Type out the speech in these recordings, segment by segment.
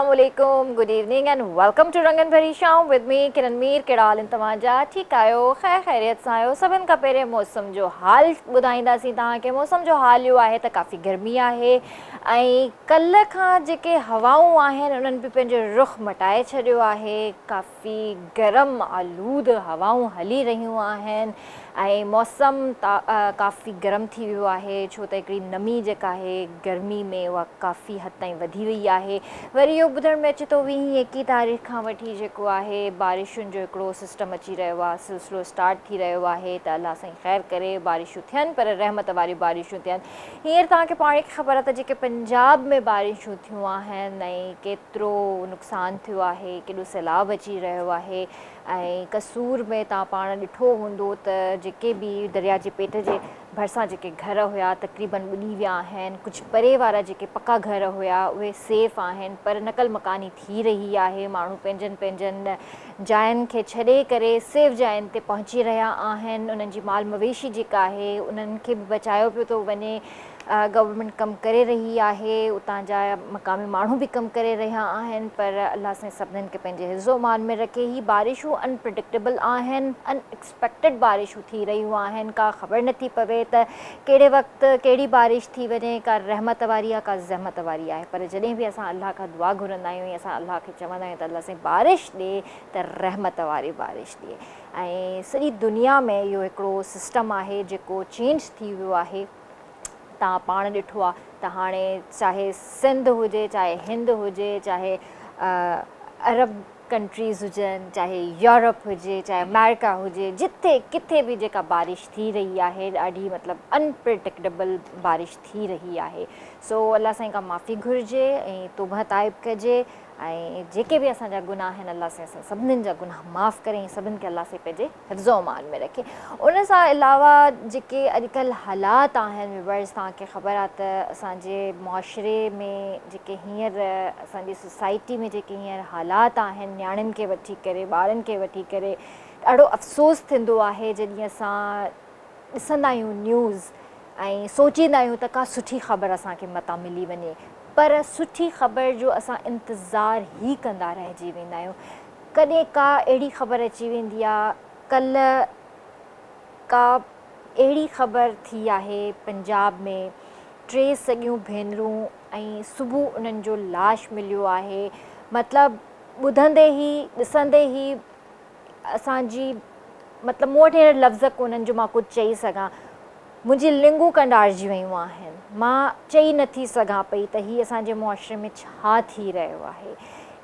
Assalamualaikum, good evening and welcome to Rangan Bhari Shaam with me Kiran Mir. कहिड़ा हाल तव्हांजा? ठीकु आहियो? ख़ैर ख़ैरियत सां आहियो? सभिनि खां पहिरियों मौसम जो हाल ॿुधाईंदासीं तव्हांखे। मौसम जो हाल इहो आहे त काफ़ी गर्मी आहे ऐं कल्ह खां जेके हवाऊं आहिनि उन्हनि बि पंहिंजो रुख़ मटाए छॾियो आहे। काफ़ी गरम आलूद हवाऊं हली रहियूं आहिनि ऐं मौसम काफ़ी गरम थी वियो आहे, छो त हिकिड़ी नमी जेका आहे गर्मी में उहा काफ़ी हद ताईं वधी वई आहे। वरी इहो ॿुधण में अचे थो 20-21 तारीख़ खां वठी जेको आहे बारिशुनि जो हिकिड़ो सिस्टम अची रहियो आहे, सिलसिलो स्टार्ट थी रहियो आहे। त अलाह साईं ख़ैरु करे, बारिशूं थियनि पर रहमत वारियूं बारिशूं थियनि। हींअर तव्हांखे पाण खे ख़बर आहे त जेके पंजाब में बारिशूं थियूं आहिनि ऐं केतिरो नुक़सानु थियो आहे, केॾो सैलाब अची रहियो आहे। ऐं कसूर में तव्हां पाण ॾिठो हूंदो त जेके बि दरिया जे पेट जे भरिसां जेके घर हुया तक़रीबन ॿुॾी विया आहिनि। कुझु परे वारा जेके पका घर हुया उहे सेफ़ आहिनि, पर नक़ल मकानी थी रही आहे। माण्हू पंहिंजनि जायुनि खे छॾे करे सेफ़ जायुनि ते पहुची रहिया आहिनि। उन्हनि जी माल मवेशी जेका आहे उन्हनि खे बि बचायो पियो थो वञे। गवर्नमेंट कमु करे रही आहे, उतां जा मक़ामी माण्हू बि कमु करे रहिया आहिनि, पर अलाह साईं सभिनीनि खे पंहिंजे हिज़ो मान में रखे। ही बारिशूं अनप्रिडिक्टेबल आहिनि, अनएक्सपेक्टेड बारिशूं थी रहियूं आहिनि। का ख़बर नथी पवे त कहिड़े वक़्तु कहिड़ी बारिश थी वञे, का रहमत वारी आहे का ज़हमत वारी आहे। पर जॾहिं बि असां अलाह खां दुआ घुरंदा आहियूं या असां अलाह खे चवंदा आहियूं त अलाह साईं बारिश ॾिए त रहमत वारी बारिश ॾिए। ऐं सॼी दुनिया में इहो हिकिड़ो सिस्टम आहे जेको चेंज थी वियो आहे। तव्हां पाण ॾिठो आहे त हाणे चाहे सिंध हुजे, चाहे हिंद हुजे, चाहे अरब कंट्रीज़ हुजनि, चाहे यूरोप हुजे, चाहे अमेरिका हुजे, जिथे किथे बि जेका बारिश थी रही आहे ॾाढी मतिलबु अनप्रिडिक्टेबल बारिश थी रही आहे। सो अलाह साईं खां माफ़ी घुरिजे ऐं तौबा ताइब कजे ऐं जेके बि असांजा गुनाह आहिनि अलाह साईं असां सभिनीनि जा गुनाह माफ़ु करे ऐं सभिनि खे अलाह साईं पंहिंजे हिफ़्ज़ो मान में रखे। उन सां अलावा जेके अॼुकल्ह हालात आहिनि व्यूअर्स, तव्हांखे ख़बर आहे त असांजे मुआशिरे में जेके हींअर असांजी सोसाइटी में जेके हींअर हालात आहिनि नियाणियुनि खे वठी करे, ॿारनि खे वठी करे, ॾाढो अफ़सोस थींदो आहे जॾहिं असां ॾिसंदा आहियूं न्यूज़ ऐं सोचींदा आहियूं त का सुठी ख़बर असांखे मतां मिली वञे, पर सुठी ख़बर जो असां इंतज़ारु ई कंदा रहिजी वेंदा आहियूं। कॾहिं का अहिड़ी ख़बर अची वेंदी आहे, कल्ह का अहिड़ी ख़बर थी आहे पंजाब में 3 सॻियूं भेनरूं ऐं सुबुह उन्हनि जो लाश मिलियो आहे। मतिलबु ॿुधंदे ई ॾिसंदे ई असांजी मतिलबु मूं वटि अहिड़े लफ़्ज़ कोन्हनि जो मां कुझु चई सघां। मुंहिंजी लिंगूं कंडारजी वियूं आहिनि। मां चई नथी सघां पई त हीअ असांजे मुआशिरे में छा थी रहियो आहे।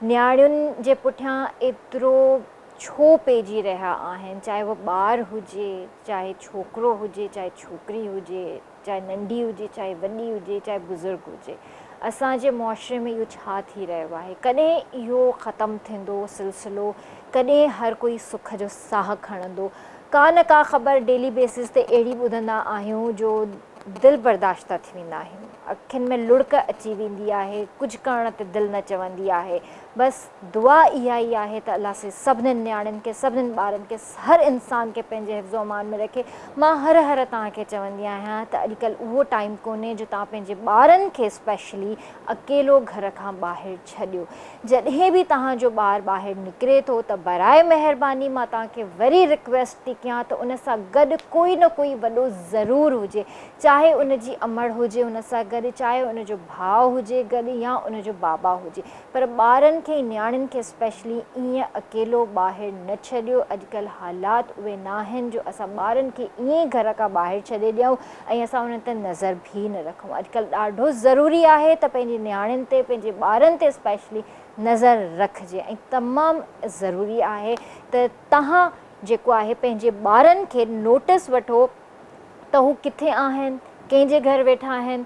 नियाणियुनि जे पुठियां एतिरो छो पइजी रहिया आहिनि, चाहे उहो ॿारु हुजे, चाहे छोकिरो हुजे, चाहे छोकिरी हुजे, चाहे नंढी हुजे, चाहे वॾी हुजे, चाहे बुज़ुर्ग हुजे। असांजे मुआशिरे में इहो छा थी रहियो आहे? कॾहिं इहो ख़तमु थींदो सिलसिलो? कॾहिं हर कोई सुख जो साह खणंदो? का न का ख़बर डेली बेसिस ते अहिड़ी ॿुधंदा आहियूं जो दिलि बर्दाश्त थी वेंदा आहियूं, अखियुनि में लुड़क अची वेंदी आहे, कुझु करण ते दिलि न चवंदी आहे। बसि दुआ इहा ई आहे त अलाह से सभिनीनि नियाणियुनि खे, सभिनीनि ॿारनि खे, हर इंसान खे पंहिंजे हिफ़्ज़ो मान में रखे। मां हर तव्हांखे चवंदी आहियां त अॼुकल्ह उहो टाइम कोन्हे जो तव्हां पंहिंजे ॿारनि खे स्पेशली अकेलो घर खां ॿाहिरि छॾियो। जॾहिं बि तव्हांजो ॿारु ॿाहिरि निकिरे थो त बराए महिरबानी मां तव्हांखे वरी रिक्वेस्ट थी कयां त उन सां गॾु कोई न कोई वॾो ज़रूरु हुजे, चाहे उनजी अमड़ हुजे उन सां गॾु, चाहे उनजो भाउ हुजे गॾु या उनजो बाबा हुजे, पर ॿारनि खे, नियाणियुनि खे स्पेशली ईअं अकेलो ॿाहिरि न छॾियो। अॼुकल्ह हालात उहे न आहिनि जो असां ॿारनि खे ईअं ई घर खां ॿाहिरि छॾे ॾियूं ऐं असां उन्हनि ते नज़र बि न रखूं। अॼुकल्ह ॾाढो ज़रूरी आहे त पंहिंजी नियाणियुनि ते, पंहिंजे ॿारनि ते स्पेशली नज़र रखिजे ऐं तमामु ज़रूरी आहे त तव्हां जेको आहे पंहिंजे ॿारनि खे नोटिस वठो त हू किथे आहिनि, कंहिंजे घर वेठा आहिनि,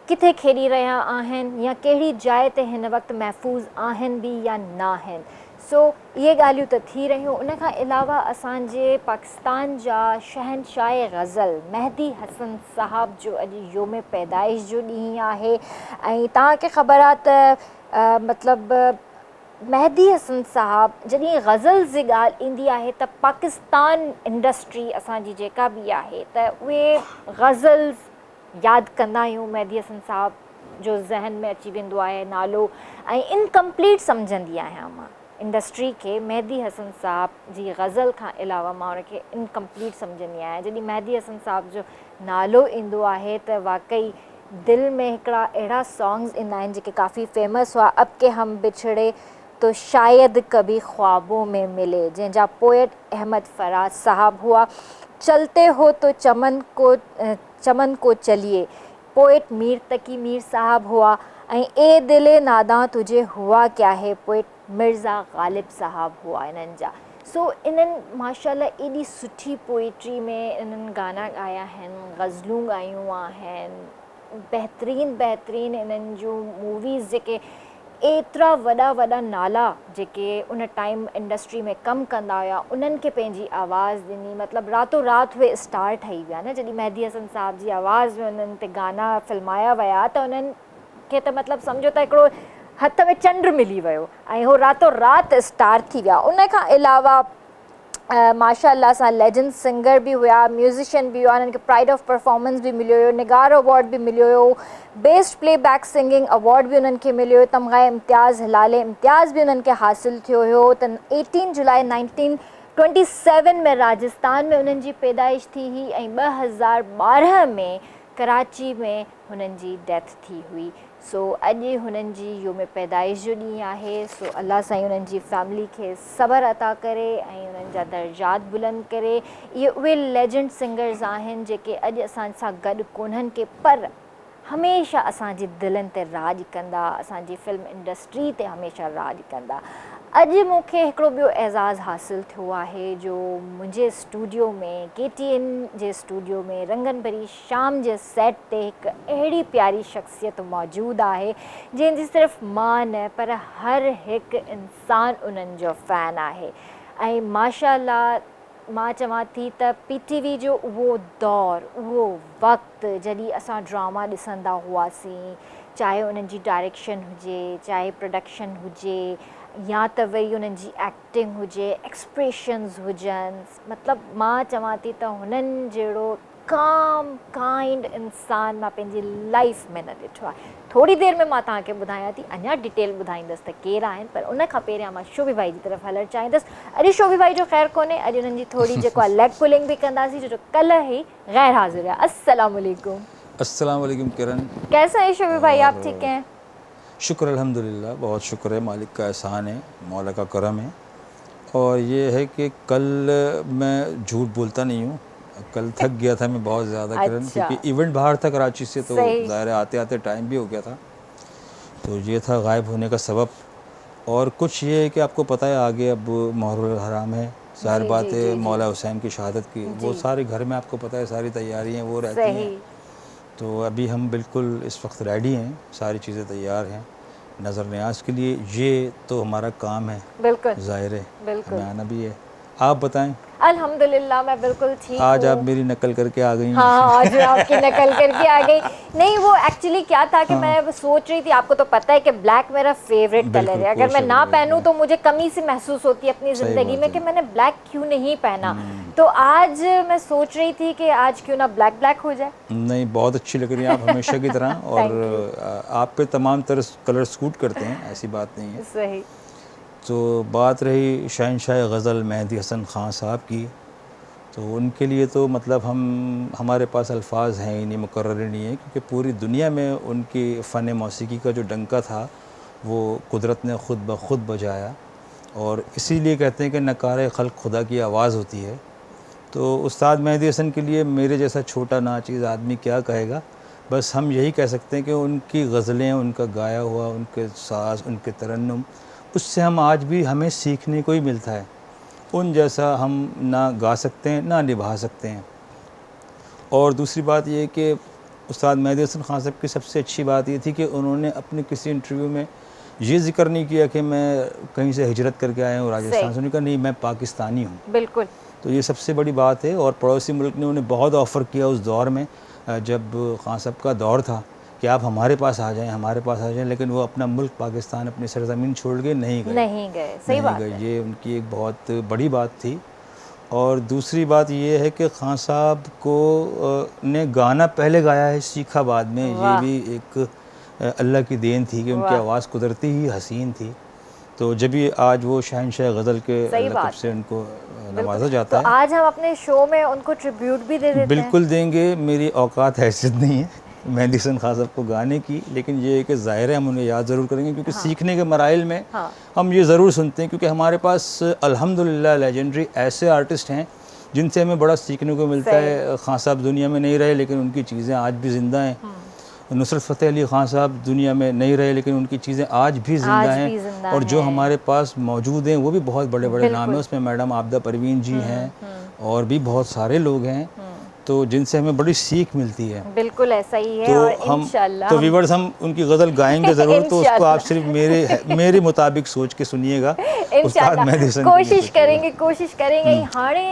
किथे खेॾी रहिया आहिनि या कहिड़ी जाइ ते हिन वक़्तु महफ़ूज़ आहिनि बि या न आहिनि। सो इहे ॻाल्हियूं त थी रहियूं। उन खां अलावा असांजे पाकिस्तान जा शहनशाह ग़ज़ल मेहदी हसन साहब जो अॼु योम पैदाइश जो ॾींहुं आहे ऐं तव्हांखे ख़बर आहे त मतिलबु मेहदी हसन साहब जॾहिं ग़ज़ल जी ॻाल्हि ईंदी आहे त पाकिस्तान इंडस्ट्री असांजी जेका बि आहे त उहे ग़ज़ल्स यादि कंदा आहियूं। मेहदी हसन साहब जो ज़हन में अची वेंदो आहे नालो ऐं इनकम्प्लीट सम्झंदी आहियां मां इंडस्ट्री के मेहदी हसन साहब जी गज़ल खां अलावा मां उनखे इनकम्प्लीट सम्झंदी आहियां। जॾहिं मेहदी हसन साहब जो नालो ईंदो आहे त वाकई दिल में हिकिड़ा अहिड़ा सॉन्ग्स ईंदा आहिनि जेके काफ़ी फेमस हुआ, अब के हम बिछड़े तो शायद कभी ख्वाबों में मिले, जंहिंजा पोएट अहमद फराज साहब हुआ। चलते हो तो चमन को चलिए, पोएट मीर तकी मीर साहब हुआ। ऐं ए दिले नादा तुझे हुआ क्या है, पोएट मिर्ज़ा ग़ालिब साहब हुआ इन्हनि जा। सो इन्हनि माशाल्लाह एॾी सुठी पोइट्री में इन्हनि गाना ॻाया आहिनि, ग़ज़लूं ॻायूं आहिनि, बहितरीन इन्हनि जूं मूवीज़ जेके एतिरा वॾा वॾा नाला जेके उन टाइम इंडस्ट्री में कमु कंदा हुआ उन्हनि खे पंहिंजी आवाज़ ॾिनी। मतिलबु रातो राति उहे स्टार ठही विया न, जॾहिं मेहदी हसन साहब जी आवाज़ में उन्हनि ते गाना फिल्माया विया त उन्हनि खे त मतिलबु सम्झो त हिकिड़ो हथ में चंड मिली वियो ऐं उहो रातो राति स्टार थी विया। उन खां अलावा माशाअल्लाह सां लेजेंड सिंगर बि हुआ, म्यूज़िशियन बि हुआ, उन्हनि खे प्राइड ऑफ परफॉर्मेंस बि मिलियो हुयो, निगार अवॉर्ड बि मिलियो हुयो, बेस्ट प्लेबैक सिंगिंग अवॉर्ड बि उन्हनि खे मिलियो हुयो, तमग़ाए इम्तियाज़ हिलाले इम्तियाज़ बि उन्हनि खे हासिलु थियो हुयो। त 18 जुलाई 1927 में राजस्थान में उन्हनि जी पैदाइश थी हुई ऐं 2012 में कराची में हुननि जी डेथ थी हुई। सो अॼु हुननि जी योम पैदाइश जो ॾींहुं आहे। सो अल्लाह साईं उन्हनि जी फैमिली खे सब्र अता करे ऐं उन्हनि जा दर्जात बुलंद करे। इहे उहे लेजेंड सिंगर्स आहिनि जेके अॼु असां सां गॾु कोन्हनि के पर हमेशह असांजे दिलनि ते राज कंदा, असांजी फिल्म इंडस्ट्री ते हमेशह राज कंदा। अॼु मूंखे हिकिड़ो ॿियो एज़ाज़ु हासिलु थियो आहे जो मुंहिंजे स्टूडियो में KTN जे स्टूडियो में रंगन भरी शाम जे सेट ते हिकु अहिड़ी प्यारी शख़्सियत मौजूदु आहे जंहिंजी सिर्फ़ु मां न पर हर हिकु इंसानु उन्हनि जो फ़ैन आहे। ऐं माशाअल्लाह मां चवां थी त PTV जो उहो दौरु, उहो वक़्तु जॾहिं असां ड्रामा ॾिसंदा हुआसीं, चाहे उन्हनि जी डायरेक्शन हुजे, चाहे प्रोडक्शन हुजे या त वरी उन्हनि जी एक्टिंग हुजे, एक्सप्रेशन्स हुजनि, मतिलबु मां चवां थी त हुननि जहिड़ो काम काइंड इंसानु मां पंहिंजी लाइफ में न ॾिठो आहे। थोरी देरि में मां तव्हांखे ॿुधायां थी, अञा डिटेल ॿुधाईंदसि त केरु आहिनि, पर उन खां पहिरियां मां शोभी भाई जी तरफ़ हलणु चाहींदसि। अॼु शोभी भाई जो ख़ैरु कोन्हे, अॼु उन्हनि जी थोरी जेको आहे लेग पुलिंग बि कंदासीं जो कल्ह ई ग़ैर हाज़िर है। अस्सलाम वालेकुम। अस्सलाम वालेकुम किरण, कैसे हैं शोभी भाई, आप ठीक हैं? शुक्र अल्हम्दुलिल्लाह, बहुत शुक्र है, मालिक का एहसान है, मौला का करम है। और ये है कि कल मैं झूठ बोलता नहीं हूँ, कल थक गया था मैं बहुत ज़्यादा किरण, क्योंकि इवेंट बाहर था कराची से, तो ज़ाहिर आते आते टाइम भी हो गया था, तो ये था गायब होने का सबब। और कुछ ये है कि आपको पता है आगे अब मुहर्रम हराम है, ज़ाहिर बात है मौला हुसैन की शहादत की, वो सारे घर में आपको पता है सारी तैयारियाँ वो रहती हैं। तो अभी हम बिल्कुल इस वक्त रेडी हैं, सारी चीज़ें तैयार हैं नज़र न्याज के लिए। ये तो हमारा काम है, बिल्कुल ज़ाहिर है, हमें आना भी है। आप बताएं। अल्हम्दुलिल्लाह मैं बिल्कुल ठीक हूँ। आज आप मेरी नकल करके आ गई। हाँ, आज मैं आपकी नकल करके आ गई। नहीं, वो एक्चुअली क्या था कि मैं सोच रही थी, आपको तो पता है कि ब्लैक मेरा फेवरेट कलर है, अगर मैं ना पहनूं तो मुझे कमी सी महसूस होती है अपनी ज़िंदगी में कि मैंने ब्लैक क्यों नहीं पहना। तो आज मैं सोच रही थी कि आज क्यों ना ब्लैक ब्लैक हो जाए। नहीं, बहुत अच्छी लग रही है आप हमेशा की तरह, और आप पे तमाम तरह कलर सूट करते हैं, ऐसी बात नहीं है। सही। तो बात रही शहंशाह गज़ल मेहदी हसन ख़ान साहब की, तो उनके लिए तो मतलब हमारे पास अल्फाज हैं ही नहीं, मुकर्रर नहीं है, क्योंकि पूरी दुनिया में उनकी फ़न मौसीकी का जो डंका था वो कुदरत ने ख़ुद ब खुद बजाया। और इसीलिए कहते हैं कि नकार खल्क़ खुदा की आवाज़ होती है। तो उस्ताद मेहदी हसन के लिए मेरे जैसा छोटा नाचीज़ आदमी क्या कहेगा, बस हम यही कह सकते हैं कि उनकी गज़लें, उनका गाया हुआ, उनके साज़, उनके तरन्नुम, उससे हम आज भी हमें सीखने को ही मिलता है। उन जैसा हम ना गा सकते हैं ना निभा सकते हैं। और दूसरी बात ये कि उस्ताद मेहदी हसन ख़ान साहब की सबसे अच्छी बात ये थी कि उन्होंने अपने किसी इंटरव्यू में ये जिक्र नहीं किया कि मैं कहीं से हिजरत करके आया हूँ राजस्थान से, उन्होंने कहा नहीं, मैं पाकिस्तानी हूँ। बिल्कुल। तो ये सबसे बड़ी बात है। और पड़ोसी मुल्क ने उन्हें बहुत ऑफ़र किया उस दौर में, जब ख़ान साहब का दौर था कि आप हमारे पास आ जाएं, हमारे पास आ जाएं, लेकिन वो अपना मुल्क पाकिस्तान, अपनी सरज़मीन छोड़ के नहीं गए। सही बात है। ये उनकी एक बहुत बड़ी बात थी। और दूसरी बात ये है कि ख़ान साहब को ने गाना पहले गाया है, सीखा बाद में, ये भी एक अल्लाह की देन थी कि उनकी आवाज़ कुदरती ही हसीन थी। तो जब भी आज वो शहंशाह गज़ल के लक़ब से उनको नवाजा जाता तो है, आज हम अपने शो में उनको ट्रिब्यूट भी दे देते हैं। बिल्कुल देंगे। मेरी औकात हैसियत नहीं है मेहंदी हसन खान साहब को गाने की, लेकिन ये है कि ज़ाहिर है हम उन्हें याद ज़रूर करेंगे, क्योंकि सीखने के मराइल में हम ये ज़रूर सुनते हैं, क्योंकि हमारे पास अल्हम्दुलिल्लाह लेजेंडरी ऐसे आर्टिस्ट हैं जिनसे हमें बड़ा सीखने को मिलता है। खान साहब दुनिया में नहीं रहे, लेकिन उनकी चीज़ें आज भी ज़िंदा हैं। नुसरत फ़तेह अली खान साहब दुनिया में नहीं रहे, लेकिन उनकी चीज़ें आज भी ज़िंदा हैं। और जो हमारे पास मौजूद हैं वो भी बहुत बड़े बड़े नाम हैं। उसमें मैडम आबिदा परवीन जी हैं और भी बहुत सारे लोग हैं, तो जिनसे हमें बड़ी सीख मिलती है। बिल्कुल ऐसा ही है। तो और हम इंशाल्लाह तो व्यूअर्स हम उनकी गज़ल गाएंगे ज़रूर, तो उसको आप सिर्फ मेरे मुताबिक सोच के सुनिएगा। उस्ताद मेहंदी हसन कोशिश करेंगे हाणे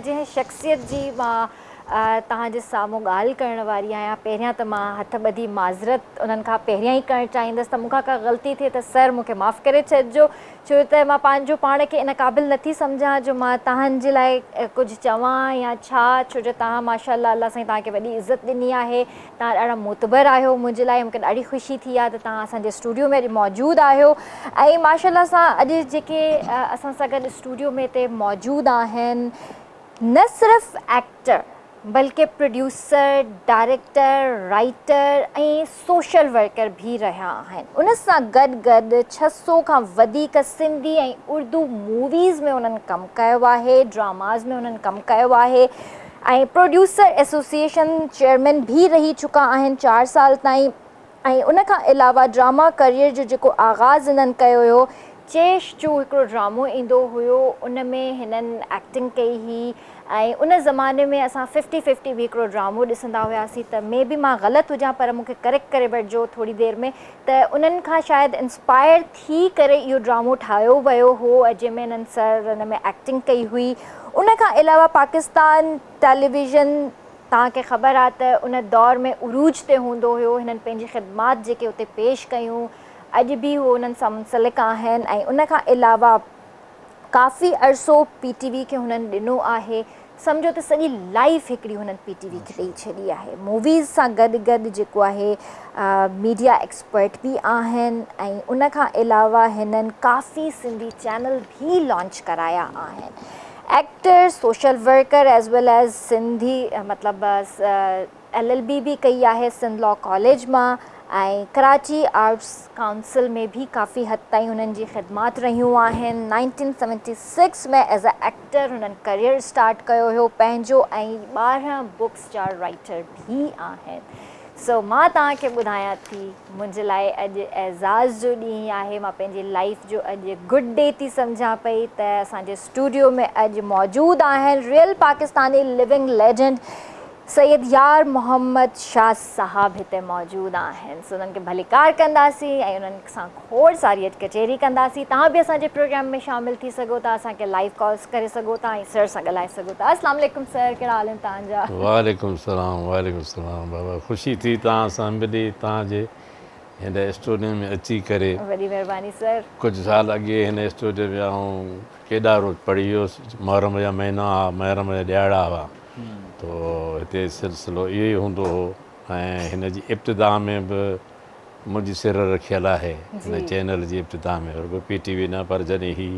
जंहिं शख्सियत जी मां तव्हांजे साम्हूं ॻाल्हि करण वारी आहियां, पहिरियां त मां हथ ॿधी माज़रत उन्हनि खां पहिरियां ई करणु चाहींदसि त मूंखां का ग़लती थिए त सर मूंखे माफ़ु करे छॾिजो, छो त मां पंहिंजो पाण खे इन क़ाबिल नथी सम्झां जो मां तव्हांजे लाइ कुझु चवां या छा, छो जो तव्हां माशाअल्लाह अल्लाह साईं तव्हांखे वॾी इज़त ॾिनी आहे। तव्हां ॾाढा मोतबर आहियो मुंहिंजे लाइ। मूंखे ॾाढी ख़ुशी थी आहे त तव्हां असांजे स्टूडियो में अॼु मौजूदु आहियो। ऐं माशाअल्लाह सां अॼु जेके असां सां गॾु स्टूडियो में हिते मौजूदु आहिनि, न सिर्फ़ु एक्टर बल्कि प्रोड्यूसर, डायरेक्टर, राइटर ऐं सोशल वर्कर भी रहिया आहिनि। उन सां गॾु गॾु 600 खां वधीक सिंधी ऐं उर्दू मूवीज़ में उन्हनि कमु कयो आहे, ड्रामाज़ में उन्हनि कमु कयो आहे ऐं प्रोड्यूसर एसोसिएशन चेयरमैन भी रही चुका आहिनि 4 साल ताईं। ऐं उन खां अलावा ड्रामा करियर जो जेको आगाज़ हिननि कयो हुयो, चेश जो हिकिड़ो ड्रामो ईंदो हुयो, उन में हिननि एक्टिंग कई हुई। ऐं उन ज़माने में असां 50-50 भी हिकिड़ो ड्रामो ॾिसंदा हुआसीं, त मे बि मां ग़लति हुजां पर मूंखे करेक्ट करे वठिजो थोरी देरि में, त उन्हनि खां शायदि इंस्पायर थी करे इहो ड्रामो ठाहियो वियो हो, जंहिंमें हिननि सर हुन में एक्टिंग कई हुई। उन खां अलावा पाकिस्तान टेलीविज़न तव्हांखे ख़बर आहे त उन दौर में उरूज ते हूंदो हुयो। हिननि पंहिंजी ख़िदमात जेके उते पेश कयूं अॼु बि उहो उन्हनि सां मुंसलिक आहिनि। ऐं उन खां अलावा काफ़ी अरसो PTV खे हुननि ॾिनो आहे। सम्झो त सॼी लाइफ हिकिड़ी हुननि PTV खे ॾेई छॾी आहे। मूवीज़ सां गॾु गॾु जेको आहे मीडिया एक्सपर्ट बि आहिनि। ऐं उन खां अलावा हिननि काफ़ी सिंधी चैनल भी लॉन्च कराया आहिनि। एक्टर, सोशल वर्कर एज़ वेल एज़ सिंधी मतिलबु LLB भी कई आहे सिंध लॉ कॉलेज मां, ऐं कराची आर्ट्स काउंसिल में भी काफ़ी हद ताईं हुननि जी ख़िदमात रहियूं आहिनि। 1976 में एज़ अ एक्टर हुननि करियर स्टार्ट कयो हुयो पंहिंजो, ऐं 12 बुक्स जा राइटर भी आहिनि। सो मां तव्हांखे ॿुधायां थी, मुंहिंजे लाइ अॼु एज़ाज़ जो ॾींहुं आहे। मां पंहिंजी लाइफ जो अॼु गुड डे थी सम्झां पई त असांजे स्टूडियो में अॼु मौजूदु आहिनि real Pakistani living legend Syed यार मोहम्मद शाह साहब हिते मौजूदु आहिनि। सो उन्हनि खे भलीकार कंदासीं ऐं उन्हनि सां खोड़ सारी कचहरी कंदासीं। तव्हां बि असांजे प्रोग्राम में शामिलु थी सघो था, असांखे लाइव कॉल्स करे सघो था ऐं सर सां ॻाल्हाए सघो था। अस्सलाम वालेकुम सर, कहिड़ा हाल आहिनि तव्हांजा? वालेकुम सलाम बाबा, ख़ुशी थी तव्हां सां मिली, तव्हांजे हिन स्टूडियो में अची करे। वॾी महिरबानी सर। कुझु साल अॻे हिन स्टूडियो में आऊं केॾा रोज़ पढ़ी वियुसि। मुहर्रम जा महीना हुआ, मुहर्रम जा ॾियारा हुआ, तो हिते सिलसिलो इहो ई हूंदो हो। ऐं हिन जी इब्तिदा में बि मुंहिंजी सिर रखियलु आहे हिन चैनल जी इब्तिदा में, रुॻो PTV न, पर जॾहिं ही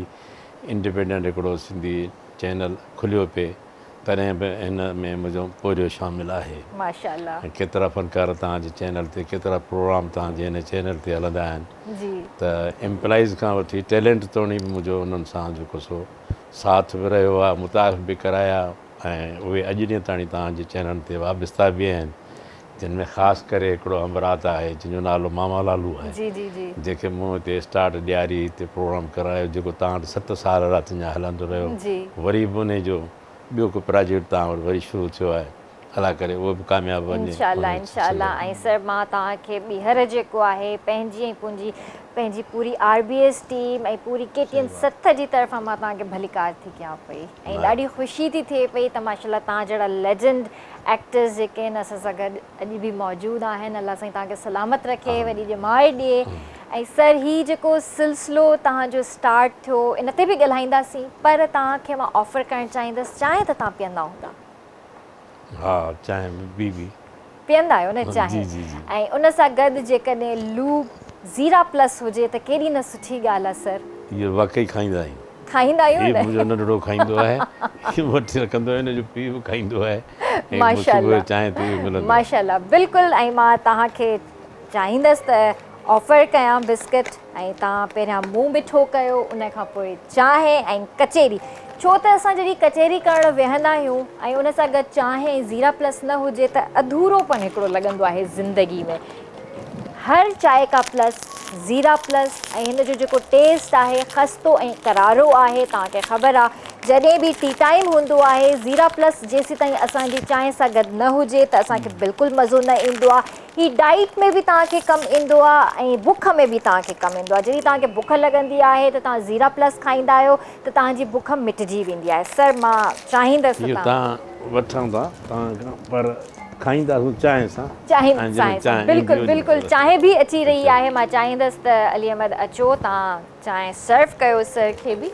इंडिपेंडेंट हिकिड़ो सिंधी चैनल खुलियो पिए तॾहिं बि हिन में मुंहिंजो पूरो शामिलु आहे। माशाअल्लाह। ऐं केतिरा फ़नकार तव्हांजे चैनल ते, केतिरा प्रोग्राम तव्हांजे हिन चैनल ते हलंदा आहिनि। त एम्प्लॉइज़ खां वठी टैलेंट ताईं बि मुंहिंजो उन्हनि सां जेको सो साथ बि रहियो आहे, मुतारिफ़ बि कराया, ऐं उहे अॼु ॾींहं ताईं तव्हांजे चैनल ते वाबस्ता बि आहिनि। जिन में ख़ासि करे हिकिड़ो अमरात आहे जंहिंजो नालो मामा लालू आहे, जंहिंखे मूं हिते स्टार्ट ॾियारी हिते प्रोग्राम करायो, जेको तव्हां वटि 7 साल राति जा हलंदो रहियो। वरी बि उन जो ॿियो को प्रोजेक्ट तव्हां वटि वरी शुरू थियो आहे, अला करे उहो बि कामयाबु वञे इंशाअल्लाह। ऐं सर मां तव्हांखे ॿीहर जेको आहे पंहिंजी ऐं पंहिंजी पूरी RBS टीम ऐं पूरी KTN 7 जी तरफ़ां मां तव्हांखे भलीकार थी कयां पई ऐं ॾाढी ख़ुशी थी थिए पई त माशाअल्लाह तव्हां जहिड़ा लेजेंड एक्टर्स जेके आहिनि असां सां गॾु अॼु बि मौजूदु आहिनि। अल्लाह साईं तव्हांखे सलामत रखे, वॾी ॼमाए ॾिए। ऐं सर ही जेको सिलसिलो तव्हांजो स्टार्ट थियो इन ते बि ॻाल्हाईंदासीं, पर तव्हांखे मां ऑफर करणु चाहींदसि, चांहि त तव्हां पीअंदा हूंदा? हा, चांहि बि पीअंदा आहियो न चांहि, ऐं उन सां गॾु जेकॾहिं लूप ज़ीरा प्लस हुजे त केॾी न सुठी ॻाल्हि आहे सर। इहो वाकई खाईंदा आहियूं, खाईंदा आहियूं हीउ न? मुंहिंजो नंढड़ो खाईंदो आहे, वठी रखंदो आहे, हिनजो पीउ बि खाईंदो आहे, ऐं माशाल्लाह चांहि ते मिलंदो। माशाल्लाह बिल्कुलु। ऐं मां तव्हांखे चाहींदसि त ऑफर कयां बिस्किट, ऐं तव्हां पहिरियां मुंहुं मिठो कयो, उन खां पोइ चांहि ऐं कचेरी। छो त असां जॾहिं कचेरी करणु वेहंदा आहियूं ऐं उन सां गॾु चांहि ऐं ज़ीरा प्लस न हुजे त अधूरोपन हिकिड़ो लॻंदो आहे ज़िंदगी में। हर चांहि का प्लस ज़ीरा प्लस, ऐं हिन जो जेको टेस्ट आहे खस्तो ऐं करारो आहे। तव्हांखे ख़बर आहे जॾहिं बि टी टाइम हूंदो आहे ज़ीरा प्लस जेसीं ताईं असांजी चांहि सां गॾु न हुजे त असांखे बिल्कुलु मज़ो न ईंदो आहे। हीउ डाइट में बि तव्हांखे कमु ईंदो आहे ऐं बुख में बि तव्हांखे कमु ईंदो आहे। जॾहिं तव्हांखे बुख लॻंदी आहे त तव्हां ज़ीरा प्लस खाईंदा आहियो त तव्हांजी बुख मिटिजी वेंदी आहे। सर मां चाहींदसि तव्हां वठूं था तव्हां खां, पर खाईंदासीं चांहि सां। चांहि बिल्कुलु बिल्कुलु, चांहि बि अची रही आहे। मां चाहींदसि त अली अहमद अचो, तव्हां चांहि सर्व कयो सर खे बि,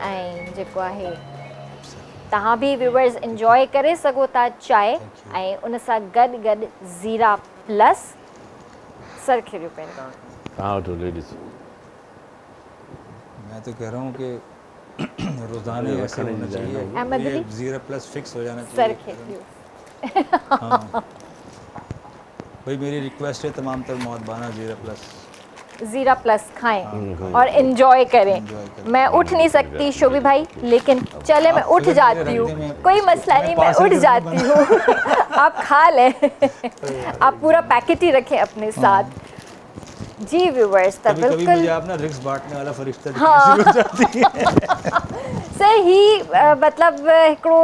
ऐं जेको आहे तव्हां बि व्यूअर्स इंजॉय करे सघो था चांहि, ऐं उन सां गॾु गॾु ज़ीरा प्लस। सर खे बि पहिरियों तव्हां वठो लेडीज़। मैं तो कह रहा हूँ कि रोज़ाना ऐसा होना चाहिए, अहमद अली ज़ीरा प्लस फिक्स हो जाना सर चाहिए। खे हाँ भाई, मेरी रिक्वेस्ट है तमाम तर मौतबाना ज़ीरा प्लस खाएं और एंजॉय करें। मैं उठ नहीं सकती शोभी भाई, लेकिन चले मैं उठ जाती हूँ, कोई मसला नहीं, मैं उठ जाती हूँ। आप खा लें, आप पूरा पैकेट ही रखें अपने साथ। जी व्यूवर्स, तो कभी मुझे आप ना रिक्स बांटने वाला फरिश्ता हाँ। दिखना शुरू हो जाती है। सर ही मतलब हिकिड़ो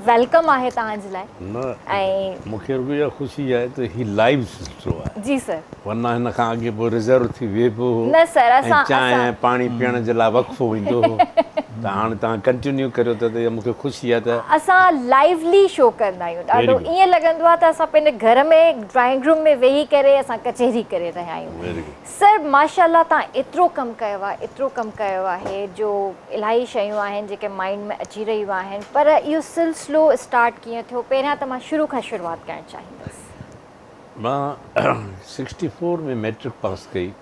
वेलकम आहे तव्हांजे लाइ, न ऐं मूंखे रुॻो इहा ख़ुशी आहे त ही लाइव सुठो आहे, जी सर। वरना हिन खां अॻे पोइ रिज़र्व थी वेबो हो, न सर ऐं चांहि ऐं पाणी पीअण जे लाइ वक़्फ़ो ईंदो हो। त हाणे तव्हां कंटिन्यू करियो त इहा मूंखे ख़ुशी आहे त असां लाइवली शो कंदा आहियूं। ॾाढो ईअं लॻंदो आहे त असां पंहिंजे घर में ड्राइंग रूम में वेही करे असां कचहरी करे रहिया आहियूं। सर माशाल्लाह तव्हां एतिरो कमु कयो आहे, एतिरो कमु कयो आहे, जो इलाही शयूं आहिनि जेके माइंड में अची रहियूं आहिनि। पर इहो सिलसिलो स्टार्ट कीअं थियो? पहिरियां त मां शुरू खां शुरूआत करणु चाहींदसि। मां 64 में मैट्रिक पास कई।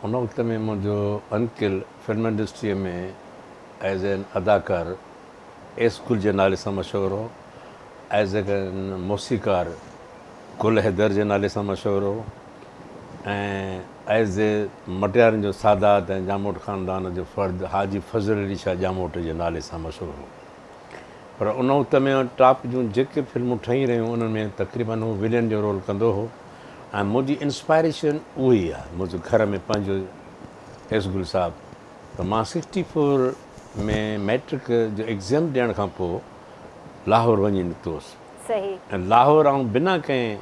उन वक़्त में मुंहिंजो अंकल फिल्म इंडस्ट्रीअ में एज़ एन अदाकार एस गुल जे नाले सां मशहूरु हो, एज़ एन मौसीकार गुल हैदर जे नाले सां मशहूरु हो, ऐं एज़ ए मटियारनि जो सादात ऐं जामोट ख़ानदान जो फ़र्द हाजी फज़ल अली शाह जामोट जे नाले सां मशहूरु हो। पर उन वक़्त में टॉप जूं जेके फिल्मूं ठही रहियूं उन्हनि में तक़रीबन हू विलियन जो रोल कंदो हो, ऐं मुंहिंजी इंस्पायरेशन उहो ई आहे। मुंहिंजो घर में पंहिंजो एस गुल साहब। त मां 64 में मैट्रिक जो एग्ज़ाम ॾियण खां पोइ लाहौर वञी निकितोसि। सही। ऐं लाहौर आउं बिना कंहिं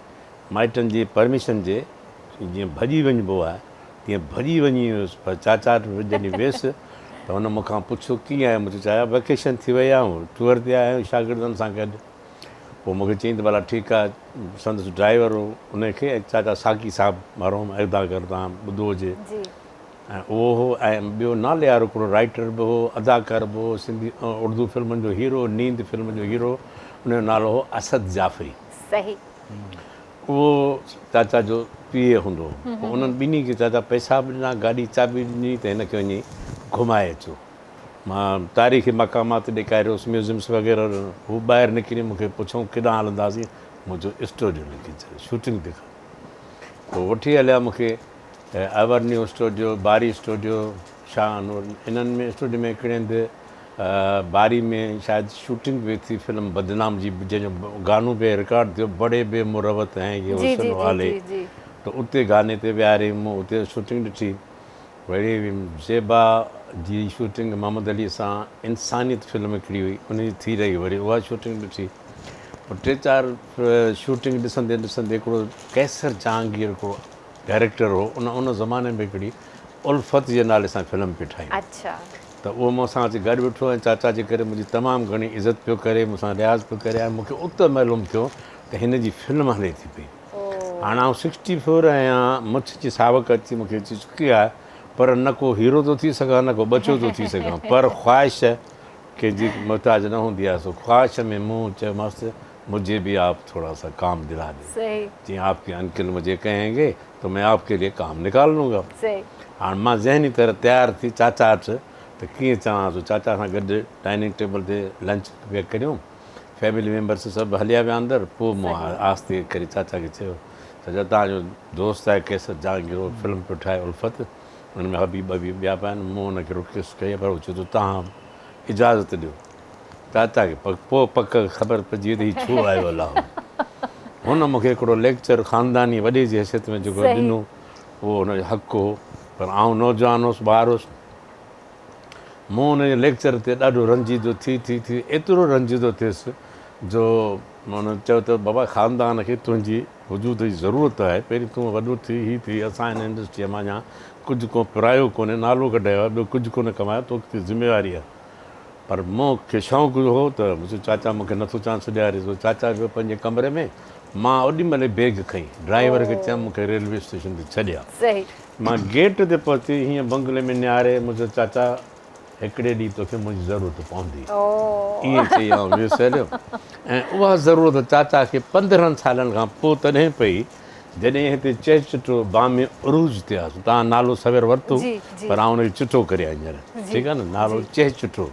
माइटनि जी परमिशन जे जीअं भॼी वञिबो आहे तीअं भॼी वञी वियुसि। पर चाचा जॾहिं वियुसि त हुन मूंखां पुछियो कीअं आहे, मूंखे चयो वेकेशन थी वई आहे, टूर ते आया आहियूं शागिर्दनि सां गॾु। पोइ मूंखे चयईं त भला ठीकु आहे, संदसि ड्राइवर हो उनखे चाचा साकी साहिबु मरहूम अदाकार तव्हां ॿुधो हुजे, ऐं उहो हो। ऐं ॿियो नाले वारो हिकिड़ो राइटर बि हो, अदाकार बि हो, सिंधी उर्दू फिल्मुनि जो हीरो, नींद फिल्म जो हीरो, उनजो नालो हो असद जाफ़री। सही। उहो चाचा जो पीउ हूंदो हो। पोइ उन्हनि ॿिन्ही खे चाचा पैसा बि ॾिना, गाॾी चाबी ॾिनी त हिनखे वञी घुमाए अचो। मां तारीख़ी मक़ामात ॾेखारियोसि, म्यूज़ियम्स वग़ैरह। हू ॿाहिरि निकिरी मूंखे पुछऊं केॾांहुं हलंदासीं, मुंहिंजो स्टूडियो लिखी छॾियो, शूटिंग ॾेखार। पोइ वठी हलिया मूंखे एवर्न्यू स्टूडियो, बारी स्टूडियो, शाहनूर, इन्हनि में स्टूडियो में हिकिड़े हंधि बारी में शायदि शूटिंग बि थी फिल्म बदनाम जी, जंहिंजो गानो बि रिकॉर्ड थियो, बड़े बे मुरवत हैं ये हुस्न वाले। त उते गाने ते विहारे मूं उते शूटिंग ॾिठी। वरी ज़ेबा जी शूटिंग मोहम्मद अली सां इंसानियत फिल्म हिकिड़ी हुई, उन जी थी रही, वरी उहा शूटिंग ॾिठी। पोइ 3-4 शूटिंग ॾिसंदे ॾिसंदे हिकिड़ो कैसर जहांगीर हिकिड़ो डायरेक्टर हो, उन ज़माने में हिकिड़ी उल्फत जे नाले सां फिल्म पई ठाही। अच्छा। त उहो मूंसां अची गॾु वेठो ऐं चाचा जे करे मुंहिंजी तमामु घणी इज़त पियो करे, मूंसां रियाज़ पियो करे। ऐं मूंखे उते मालूम थियो त हिन जी फिल्म हले थी पई। हाणे आउं 64 आहियां, मुछ जी सावक अची मूंखे अची चुकी आहे, पर न को हीरो थो थी सघां, न को बचो थो थी सघां। पर ख़्वाहिश कंहिंजी मुहताज न हूंदी आहे, सो ख़्वाहिश में मूं चयोमांसि मुझे भी आप थोड़ा सा काम दिला दें। सही जी आपके अंकल मुझे कहेंगे तो मैं आपके लिए काम निकाल लूँगा। सही हाँ मां ज़हनी तरह तैयार थी चाचा अच तो कीअं चवां थो चाचा सां गॾु डाइनिंग टेबल ते लंच पिया करियूं फैमिली मेंबर्स सभु हलिया विया अंदरि पोइ मां आस्ते करे चाचा खे चयो चाचा तव्हांजो दोस्त आहे केसर जहांगीर फिल्म पियो ठाहे उल्फत हुन में हबीब ॿिया पिया आहिनि मूं हुनखे रिक्वेस्ट कई पर चयो तव्हां इजाज़त ॾियो चाचा खे पोइ पक ख़बर पइजी वई त छो आयो अलाह हुन मूंखे हिकिड़ो लेक्चर ख़ानदानी वॾे जी हैसियत में जेको ॾिनो उहो हुनजो हक़ु हो पर आउं नौजवान हुउसि ॿार हुउसि मूं हुनजे लेक्चर ते ॾाढो रंजीदो थी एतिरो रंजीदो थियुसि जो हुन चयो त बाबा ख़ानदान खे तुंहिंजी वजूद जी ज़रूरत आहे पहिरीं तूं वॾो थी हीअ थी असां हिन इंडस्ट्रीअ मां अञा कुझु को पिरायो कोन्हे नालो कढायो आहे ॿियो कुझु कोन्हे कमायो तोखे ज़िमेवारी आहे पर मूंखे शौक़ु हो त मुंहिंजो चाचा मूंखे नथो चांस ॾियारे थो चाचा वियो पंहिंजे कमरे में मां ओॾीमहिल बैग खईं ड्राइवर खे चयमि मूंखे रेलवे स्टेशन ते छॾिया मां गेट ते पहुती हीअं बंगले में निहारे मुंहिंजो चाचा हिकिड़े ॾींहुं तोखे मुंहिंजी ज़रूरत पवंदी ईअं चई आउं वियुसि हलियो ऐं उहा ज़रूरत चाचा खे 15 सालनि खां पोइ तॾहिं पई जॾहिं हिते चए चिटो बामे उरूज थियासीं तव्हां नालो सवेर वरितो पर आउं हुनखे चिटो करे हींअर ठीकु आहे न नालो चए चिटो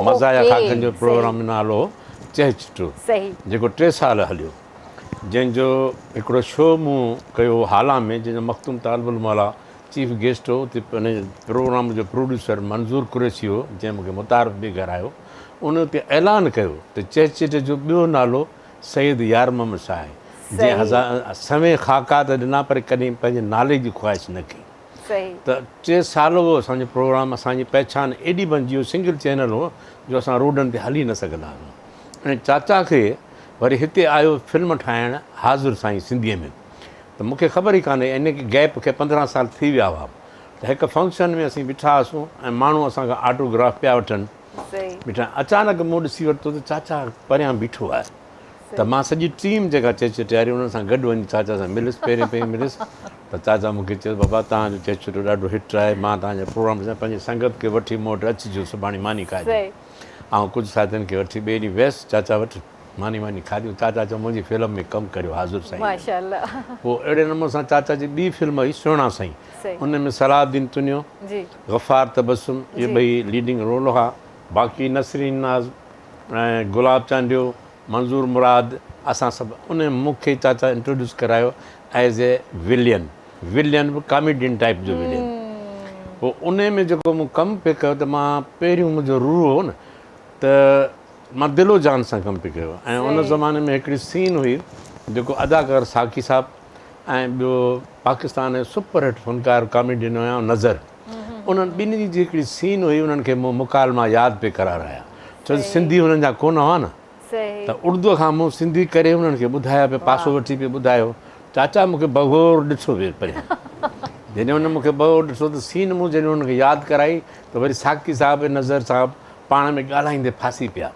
मज़ा खाखनि जो प्रोग्राम नालो चए चिटो जेको 3 साल हलियो जंहिंजो हिकिड़ो शो मूं कयो हाला में जंहिंजो मखतूम तालिबुल मौला चीफ गेस्ट हो उते प्रोग्राम जो प्रोड्यूसर मंज़ूर कुरैशी हो जंहिं मूंखे मुतारिफ़ बि करायो उन उते ऐलान कयो त चए चिट जो ॿियो नालो सईद यार मोहम्मद शाह आहे जंहिं समय ख़ाका त ॾिना पर कॾहिं पंहिंजे नाले जी ख़्वाहिश न कई त 3 साल उहो असांजो प्रोग्राम असांजी पहचान एॾी बणिजी वियो सिंगल चैनल हो जो असां रोडनि ते हली न सघंदा आहियूं ऐं चाचा खे वरी हिते आयो फिल्म ठाहिणु हाज़ुर साईं सिंधीअ में त मूंखे ख़बर ई कान्हे इन गैप खे 15 साल थी विया हुआ त हिकु फंक्शन में असीं बीठा हुआसीं ऐं माण्हू असांखां ऑटोग्राफ पिया वठनि बीठा अचानक मूं ॾिसी वरितो त चाचा परियां बीठो आहे त मां सॼी टीम जेका चए चिटियारी उन्हनि सां गॾु वञी चाचा सां मिलियुसि पहिरीं मिलियुसि त चाचा मूंखे चयो बाबा तव्हांजो चए चिटो ॾाढो हिट आहे मां तव्हांजे प्रोग्राम सां पंहिंजी संगत खे वठी मूं वटि अचिजो सुभाणे मानी खाइजो ऐं कुझु साथियुनि खे वठी ॿिए ॾींहुं वियसि चाचा वटि मानी खाधियूं चाचा चयो मुंहिंजी फिल्म में कमु करियो हाज़ुर साईं पोइ अहिड़े नमूने सां चाचा जी ॿी फिल्म हुई सुहिणा साईं उन में सलाहुद्दीन तुनियो गफ़ार तबस्सुम इहे ॿई लीडिंग रोल हुआ बाक़ी नसरीन नाज़ ऐं गुलाब चांडियो मंज़ूर मुराद असां सभु उन मूंखे चाचा इंट्रोड्यूस करायो एज़ ए विलियन बि कॉमेडियन टाइप जो विलियन पोइ उन में जेको मूं कमु पियो कयो त मां पहिरियों मुंहिंजो रूह हो न त मां दिलो जान सां कमु पियो कयो ऐं उन ज़माने में हिकिड़ी सीन हुई जेको अदाकार साकी साहब ऐं ॿियो पाकिस्तान जो सुपर हिट फ़नकार कॉमेडियन हुया नज़र उन्हनि ॿिन्ही जी हिकिड़ी सीन हुई उन्हनि खे मूं मुकालमा यादि पे कराराया छो सिंधी हुननि जा कोन हुआ न त उर्दूअ खां मूं सिंधी करे उन्हनि खे ॿुधाया पियो पासो वठी पियो ॿुधायो चाचा मूंखे बग़ौर ॾिठो पियो परियां जॾहिं हुन मूंखे बग़ौर ॾिठो त सीन मूं जॾहिं हुनखे यादि कराई त वरी साकी साहिब ऐं नज़र साहिबु पाण में ॻाल्हाईंदे फासी पिया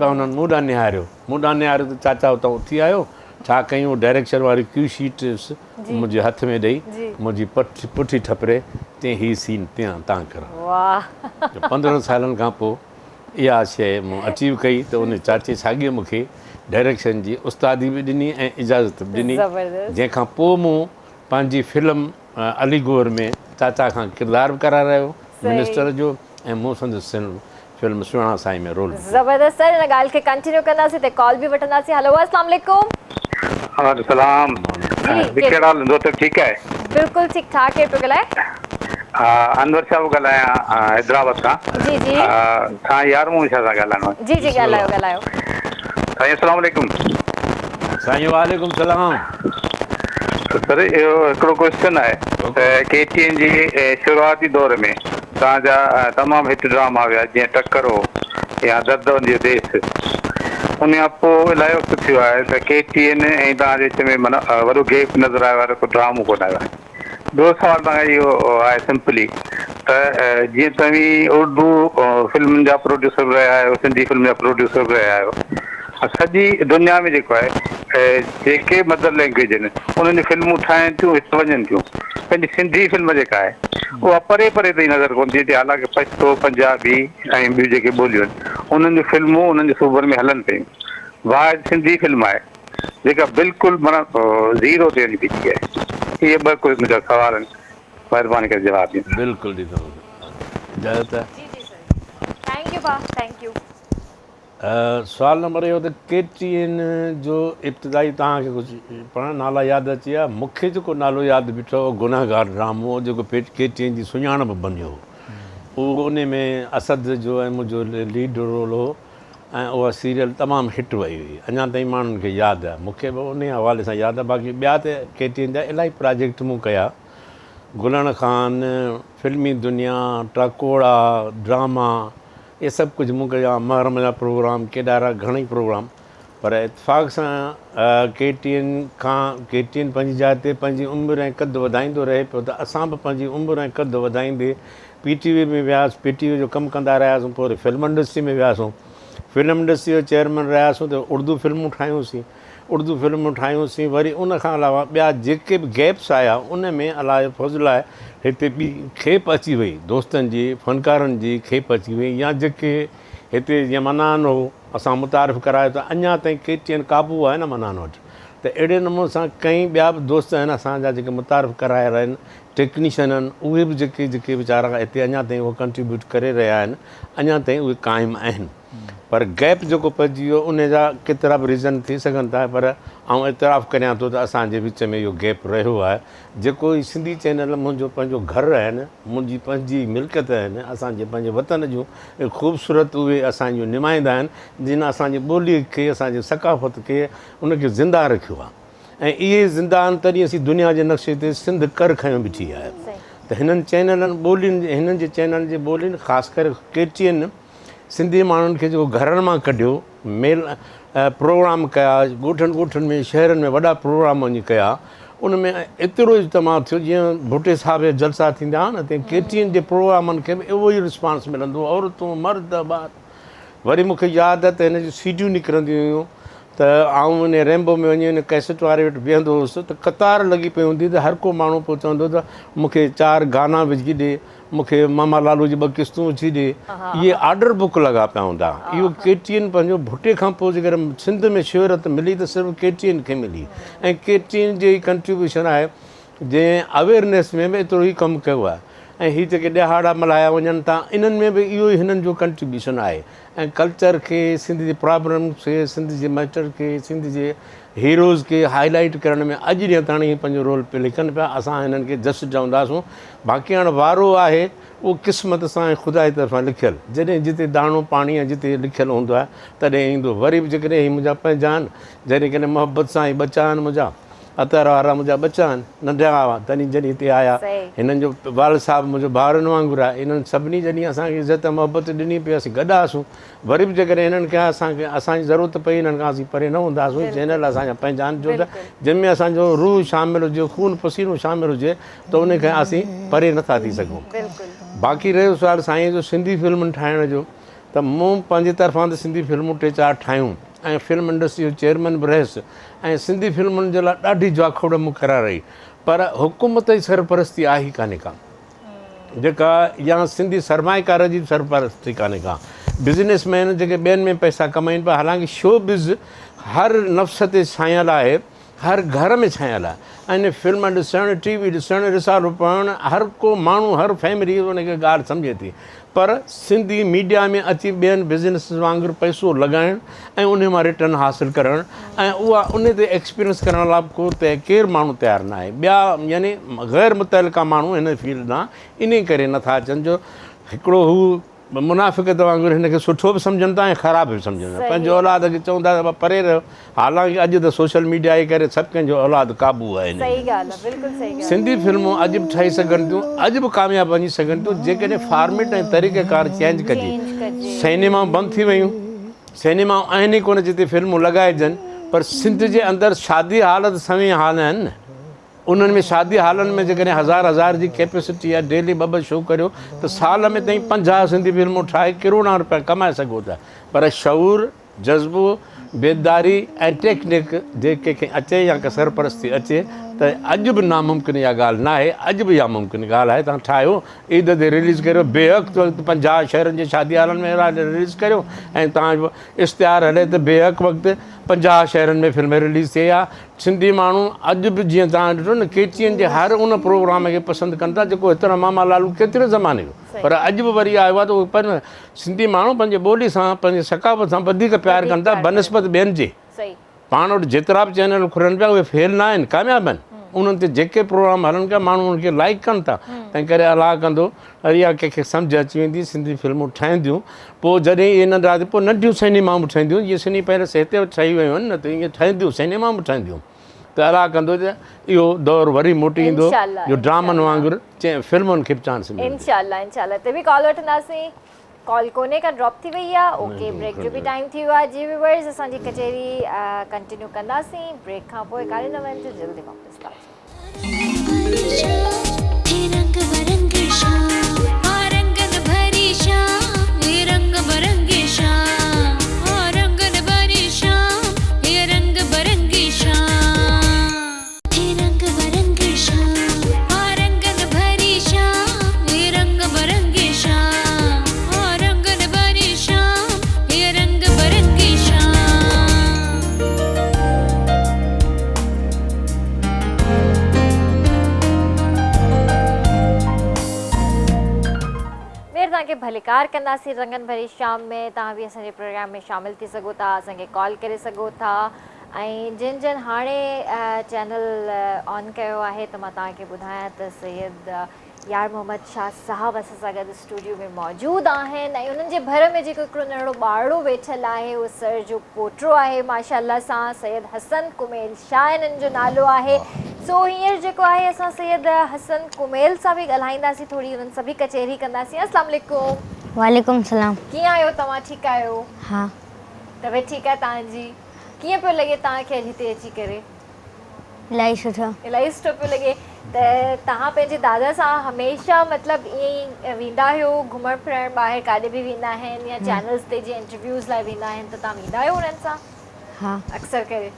हुननि मूं ॾांहुं निहारियो त चाचा हुतां उथी आयो छा कयूं डायरेक्शन वारी क्यू शीट मुंहिंजे हथ में ॾेई मुंहिंजी पुठी ठपरे चई हीअ सीन तव्हां करो 15 सालनि खां पोइ इहा शइ मूं अचीव कई त उन चाचे साॻियो मूंखे डायरेक्शन जी उस्तादी बि ॾिनी ऐं इजाज़त बि ॾिनी जंहिंखां पोइ मूं पंहिंजी फिल्म अलीगोर में चाचा खां किरदारु बि करारायो मिनिस्टर जो ऐं मूं संदसि फिल्म सुहिणा साईं में रोल ज़बरदस्त सर इन ॻाल्हि खे कंटिन्यू कंदासीं त कॉल बि वठंदासीं हेलो अस्सलाम वालेकुम वालेकुम सलाम कहिड़ा हाल दोस्त ठीकु आहे बिल्कुलु ठीकु ठाक केरु पियो ॻाल्हाए अनवर शाह पियो ॻाल्हायां हैदराबाद खां जी तव्हां यार मोहम्मद शाह सां ॻाल्हाइणो आहे जी ॻाल्हायो साईं अस्सलाम वालेकुम साईं वालेकुम सलाम सर इहो हिकिड़ो क्वेश्चन आहे त KTN जी शुरूआती दौर में तव्हांजा तमामु हिट ड्रामा हुया जीअं टकर हो या दर्दनि जो देश उन खां पोइ इलाही वक़्तु थियो आहे त KTN ऐं तव्हांजे विच में माना वॾो गैप नज़र आयो आहे को ड्रामो कोन आयो आहे ॿियो सवाल तव्हांखे इहो आहे सिंपली त जीअं तव्हीं उर्दू फिल्मुनि जा प्रोड्यूसर बि रहिया आहियो सिंधी फिल्म जा प्रोड्यूसर बि रहिया आहियो सॼी दुनिया में जेको आहे जेके मदर लैंग्वेज आहिनि उन्हनि जी फिल्मूं ठाहिनि थियूं हिते वञनि थियूं पंहिंजी सिंधी फिल्म जेका आहे उहा परे ताईं नज़र कोन थी अचे हालांकि पछतो पंजाबी ऐं ॿियूं जेके ॿोलियूं आहिनि उन्हनि जूं फिल्मूं उन्हनि जे सूबनि में हलनि पियूं वाहिद सिंधी फिल्म आहे जेका बिल्कुलु माना ज़ीरो ते वञी बीठी आहे। इहे ॿ कोई मुंहिंजा सवाल आहिनि, महिरबानी करे जवाबु ॾींदा। बिल्कुलु ॾींदो इजाज़त आहे। जी जी सर, थैंक यू भाउ, थैंक यू। सुवाल नंबर इहो त KTN जो इब्तिदाई तव्हांखे कुझु पाण नाला यादि अची विया। मूंखे जेको नालो यादि बीठो गुनाहगार ड्रामो जेको KTN जी सुञाणप बणियो, उहो उन में असद जो ऐं मुंहिंजो लीड रोल हो ऐं उहा सीरियल तमामु हिट वई हुई। अञा ताईं माण्हुनि खे यादि आहे, मूंखे बि उन हवाले सां यादि आहे। बाक़ी ॿिया त KTN जा इलाही प्रोजेक्ट मूं कया, गुलण खान, फिल्मी दुनिया, टकोड़ा, ड्रामा, इहे सभु कुझु मूं कया। महरम जा प्रोग्राम, केॾारा घणेई प्रोग्राम। पर इतफ़ाक़ सां KTN पंहिंजी जाइ ते पंहिंजी उमिरि ऐं कदु वधाईंदो रहे पियो, त असां बि पंहिंजी उमिरि ऐं कदु वधाईंदे PTV में वियासीं, PTV जो कमु कंदा रहियासीं। पोइ वरी फिल्म इंडस्ट्री में वियासीं, फिल्म इंडस्ट्री जो चेयरमैन रहियासीं, त उर्दू फिल्मूं ठाहियूंसीं। वरी उन खां अलावा ॿिया जेके बि गैप्स आया उन में अलाए फज़ल आहे हिते ॿी खेप अची वई, दोस्तनि जी, फ़नकारनि जी खेप अची वई। या जेके हिते जीअं मनान हो असां मुतारिफ़ करायो, त अञा ताईं KTN क़ाबू आहे न मनान वटि। त अहिड़े नमूने सां कई ॿिया बि दोस्त आहिनि असांजा जेके मुतारिफ़ कराए रहिया आहिनि, टेक्नीशियन आहिनि, उहे बि जेके वीचारा हिते अञा ताईं उहे कंट्रीब्यूट करे रहिया आहिनि, अञा ताईं उहे क़ाइमु आहिनि। पर गैप जेको पइजी वियो उन जा केतिरा बि रीज़न थी सघनि था, पर आउं इतराफ़ करियां थो त असांजे विच में इहो गैप रहियो आहे। जेको ई सिंधी चैनल मुंहिंजो पंहिंजो घरु आहिनि, मुंहिंजी पंहिंजी मिल्कियत आहिनि, असांजे पंहिंजे वतन जूं ख़ूबसूरत उहे असांजूं निमाइंदा आहिनि, जिन असांजी ॿोलीअ खे, असांजी सकाफ़त खे, उनखे ज़िंदा रखियो आहे। ऐं इहे ज़िंदा आहिनि, तॾहिं असीं दुनिया जे नक्शे ते सिंध कर खयों बीठी आहे। त हिननि चैनलनि ॿोलियुनि, हिननि जे चैनल जे ॿोलियुनि, ख़ासि करे KTN सिंधी माण्हुनि खे जेको घरनि मां कढियो, मेल प्रोग्राम कया, ॻोठनि में, शहरनि में वॾा प्रोग्राम वञी कया, उन में एतिरो इज्तमाउ थियो। जीअं भुटे साहिब जा जलसा थींदा हुआ न, तीअं KTN जे प्रोग्रामनि खे बि उहो ई रिस्पॉन्स मिलंदो, औरतूं, मर्द, ॿार। वरी मूंखे यादि आहे त हिन जी सीडियूं निकिरंदियूं हुयूं, त आउं उन रेम्बो में वञी उन कैसेट वारे वटि बीहंदो हुउसि, त कतार लॻी पई हूंदी, त हर को माण्हू पोइ चवंदो त मूंखे 4 गाना विझी ॾे, मूंखे मामा लालू जी 2 किस्तूं विझी ॾे। इहे ऑर्डर बुक लॻा पिया हूंदा। इहो KTN पंहिंजो भुटे खां पोइ जेकर सिंध में शोहरत मिली त सिर्फ़ु KTN खे मिली। ऐं KTN जो ई कंट्रीब्यूशन आहे, जंहिं अवेयरनेस में बि एतिरो ई कमु कयो आहे। ऐं हीअ जेके ॾिहाड़ा मल्हाया वञनि था, इन्हनि में बि इहो ई हिननि जो कंट्रीब्यूशन आहे। ऐं कल्चर खे, सिंध जे प्रॉब्लम्स खे, सिंध जे मैटर खे, सिंध जे हीरोज़ खे हाईलाइट करण में अॼु ॾींहं ताणी पंहिंजो रोल पिया लिखनि पिया। असां हिननि खे जस्ट चवंदासीं। बाक़ी हाणे वारो आहे उहो क़िस्मत सां ऐं ख़ुदा जी तरफ़ां लिखियलु। जॾहिं जिते दाणो पाणी ऐं जिते लिखियलु हूंदो आहे तॾहिं ईंदो। वरी बि जेकॾहिं हीअ मुंहिंजा पंहिंजा आहिनि, जॾहिं कॾहिं मोहबत सां ई बचा आहिनि, मुंहिंजा अतर वारा मुंहिंजा बचा आहिनि, नंढा हुआ तॾहिं जॾहिं हिते आया। हिननि जो वाल साहिबु मुंहिंजो भाउरनि वांगुरु आहे। इन्हनि सभिनी जॾहिं असांखे इज़त मोहबत ॾिनी पई, असीं गॾु हुआसीं। वरी बि जेकॾहिं हिननि खे असांजी ज़रूरत पई, हिननि खां असीं परे न हूंदासीं। चैनल असांजा पंहिंजा आहिनि, जो त जंहिंमें असांजो रूह शामिलु हुजे, खून पसीनो शामिलु हुजे, त उनखे असीं परे नथा थी सघूं। बाक़ी रहियो सुवालु साईं जो सिंधी फिल्म ठाहिण जो, त मूं पंहिंजे तरफ़ां त सिंधी फिल्मूं 3-4 ठाहियूं ऐं फिल्म इंडस्ट्री जो चेयरमैन बि रहियुसि। ऐं सिंधी फिल्मुनि जे लाइ ॾाढी जाखोड़ मूं कराए रही। पर हुकूमत जी सरपरस्ती आहे ई कान्हे का जेका, या सिंधी सरमाएकार जी सरपरस्ती कान्हे का। बिज़नेसमैन जेके ॿियनि में पैसा कमाइनि पिया, हालांकि शो बिज़ हर नफ़्स ते छाइल आहे, हर घर में छाइल आहे। ऐं इन फिल्म ॾिसणु, TV ॾिसणु, रिसालो पढ़णु, हर को माण्हू, हर फैमिली उनखे ॻाल्हि सम्झे थी। पर सिंधी मीडिया में अची ॿियनि बिज़नेस वांगुरु पैसो लॻाइणु ऐं उन मां रिटर्न हासिलु करणु, ऐं उहा उन ते एक्सपीरियंस करण लाइ को केरु माण्हू तयारु न आहे। ॿिया यानी ग़ैर मुतअल्लिक़ा माण्हू हिन फील्ड मां इन करे नथा अचनि, जो हिकिड़ो हू मुनाफ़िक़त वांगुरु हिनखे सुठो बि सम्झनि था ऐं ख़राबु बि सम्झनि था। पंहिंजो औलाद खे चवंदा त परे रहियो। हालांकि अॼु त सोशल मीडिया जे करे सभु कंहिंजो औलाद क़ाबू आहे। सिंधी फिल्मूं अॼु बि ठही सघनि थियूं, अॼु बि कामयाबु वञी सघनि थियूं, जेकॾहिं फॉर्मेट ऐं तरीक़ेकार चेंज कजे। सिनेमा बंदि थी वियूं, सिनेमा आहिनि ई कोन जिते फिल्मूं लॻाइजनि, पर सिंध जे अंदरि शादी हालत सवी हाल आहिनि न। उन्हनि में शादी हालनि में जेकॾहिं 1000 जी कैपेसिटी आहे, डेली 2 शो करियो त साल में ताईं 50 सिंधी फिल्मूं ठाहे करोड़ा रुपया कमाए सघो था। पर शऊर, जज़्बो, बेदारी ऐं टेक्निक जेके अचे या का सरपरस्ती अचे, त अॼु बि नामुमकिन इहा ॻाल्हि न आहे, अॼु बि इहा मुमकिन ॻाल्हि आहे। तव्हां ठाहियो, ईद ते रिलीज़ करियो, बेहक़ वक़्तु 50 शहरनि जे शादी हालनि में रिलीज़ करियो, ऐं तव्हां इश्तिहार हले त बेहक़ वक़्तु 50 शहरनि में फिल्म रिलीज़ थिए आहे। सिंधी माण्हू अॼु बि जीअं तव्हां ॾिठो न केतिरनि जे हर उन प्रोग्राम खे पसंदि कनि था जेको हितर मामा लालू केतिरे ज़माने जो, पर अॼु बि वरी आयो आहे त उहो पर सिंधी माण्हू पंहिंजे ॿोली सां पंहिंजे सकाफ़त सां वधीक प्यारु कनि था बनस्बत ॿियनि जे। पाण वटि जेतिरा बि चैनल खुलनि पिया उहे फेल न आहिनि, कामयाबु आहिनि। उन्हनि ते जेके प्रोग्राम हलनि पिया माण्हू उनखे लाइक कनि था, तंहिं करे अलाह कंदो इहा कंहिंखे सम्झ अची वेंदी, सिंधी फिल्मूं ठहंदियूं। पोइ जॾहिं इहे नंढा पोइ नंढियूं सिनेमा बि ठहंदियूं, इहे सिनी पहिरियों हिते ठही वियूं आहिनि, न त ईअं ठहंदियूं सिनेमा बि ठहंदियूं। त अलाह कंदो त इहो दौरु वरी मोटी ईंदो जो ड्रामनि वांगुरु फिल्मुनि खे बि चांस मिलंदो। इंशाल्लाह इंशाल्लाह। ते बि कॉल वठंदासीं, कॉल कोने का ड्रॉप थी वई आहे। ओके, ब्रेक जो बि टाइम थी वियो आहे। जी व्यूअर्स, असांजी कचहरी कंटिन्यू कंदासीं ब्रेक खां पोइ। कारे न वञिजो, जल्दी वापसि तव्हांखे भलेकार कंदासीं रंगनि भरी शाम में। तव्हां बि असांजे प्रोग्राम में शामिल थी सघो था, असांखे कॉल करे सघो था। ऐं जिन जिन हाणे चैनल ऑन कयो आहे त मां तव्हांखे ॿुधायां त सैयद यार मोहम्मद शाह साहब असां सां गॾु स्टूडियो में मौजूदु आहिनि। ऐं उन्हनि जे भर में जेको हिकिड़ो नंढड़ो ॿारड़ो वेठल आहे उहो सर जो पोटो आहे माशाअल्लाह सां। सैयद हसन कुमेल शाह इन्हनि जो नालो आहे। सो हींअर जेको आहे असां सैयद हसन कुमेल सां बि ॻाल्हाईंदासीं, थोरी उन्हनि सां बि कचहरी कंदासीं। अस्सलाम वालेकुम। वालेकुम सलाम। कीअं आहियो तव्हां? ठीकु आहियो? हाँ। तबियत ठीकु आहे तव्हांजी? कीअं पियो लॻे तव्हांखे अॼु हिते अची करे? इलाही सुठो। इलाही सुठो पियो लॻे। त तव्हां पंहिंजे दादा सां हमेशह मतिलबु ईअं ई वेंदा आहियो घुमणु फिरणु, ॿाहिरि काॾे बि वेंदा आहिनि या चैनल्स ते जीअं इंटरव्यूज़ लाइ वेंदा आहिनि त तव्हां वेंदा आहियो उन्हनि सां? हाँ अक्सर करे।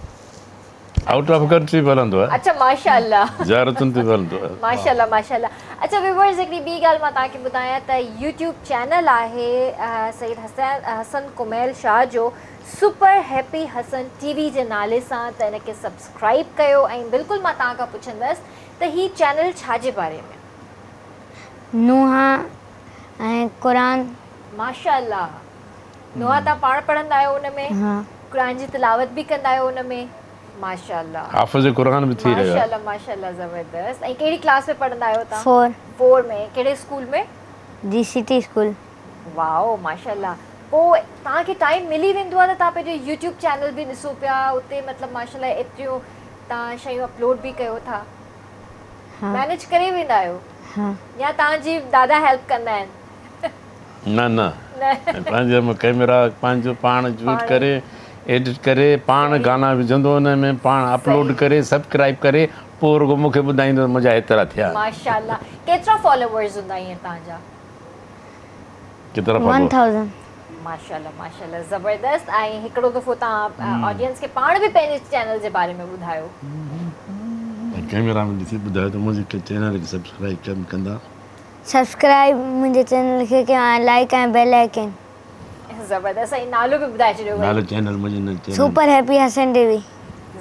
आउट ऑफ कंट्री हलंदो आहे। अच्छा, माशाअल्लाह। ज़ियारतुनि ते हलंदो आहे। माशाअल्लाह माशाअल्लाह। अच्छा व्यूअर्स, हिकिड़ी ॿी ॻाल्हि मां तव्हांखे ॿुधायां त यूट्यूब चैनल आहे सैयद हसन कुमेल शाह जो, सुपर हैप्पी हसन टीवी जे नाले सां। त हिनखे सब्सक्राइब कयो। ऐं बिल्कुलु मां तव्हां खां पुछंदसि त हीउ चैनल छाजे बारे में? नुहा ऐं क़ुरान। माशाअल्लाह। नुहा तव्हां पाण पढ़ंदा आहियो उन में? हाँ। क़ुरान जी तिलावत बि कंदा आहियो उन में? माशाअल्लाह। हाफ़िज़ क़ुरान बि थी रहियो आहे। माशाअल्लाह माशाअल्लाह, ज़बरदस्त। ऐं कहिड़ी क्लास में पढ़ंदा आहियो तव्हां? 4 में। कहिड़े स्कूल में? GCT school. वाओ माशाअल्लाह। पोइ तव्हांखे टाइम मिली वेंदो आहे त तव्हां पंहिंजो यूट्यूब चैनल बि ॾिसो पिया, उते मतिलबु माशाअल्लाह एतिरियूं तव्हां शयूं अपलोड बि कयो था? हाँ। मैनेज करे वेंदा आहियो? हाँ। या तव्हांजी दादा हेल्प कंदा आहिनि? न न, पंहिंजो कैमरा पंहिंजो पाण शूट करे, एडिट करे, पाण गाना विझंदो हुन में, पाण अपलोड करे, सब्सक्राइब करे, पोइ रुगो मूंखे ॿुधाईंदो मुंहिंजा एतिरा थिया। माशाअल्लाह। केतिरा फॉलोवर्स हूंदा ईअं तव्हांजा? केतिरा 1000। माशाअल्लाह माशाअल्लाह, ज़बरदस्त। ऐं हिकिड़ो दफ़ो तव्हां ऑडियंस खे पाण बि पंहिंजे चैनल जे बारे में ॿुधायो। कैमरा में ॾिसी ॿुधायो त मुंहिंजे चैनल खे सब्सक्राइब कंदा। सब्सक्राइब मुंहिंजे चैनल खे कयो, लाइक ऐं बेल आइकन। ज़बरदस्त। ऐं नालो बि ॿुधाए छॾियो। नालो चैनल मुंहिंजो सुपर हैप्पी हसन टीवी।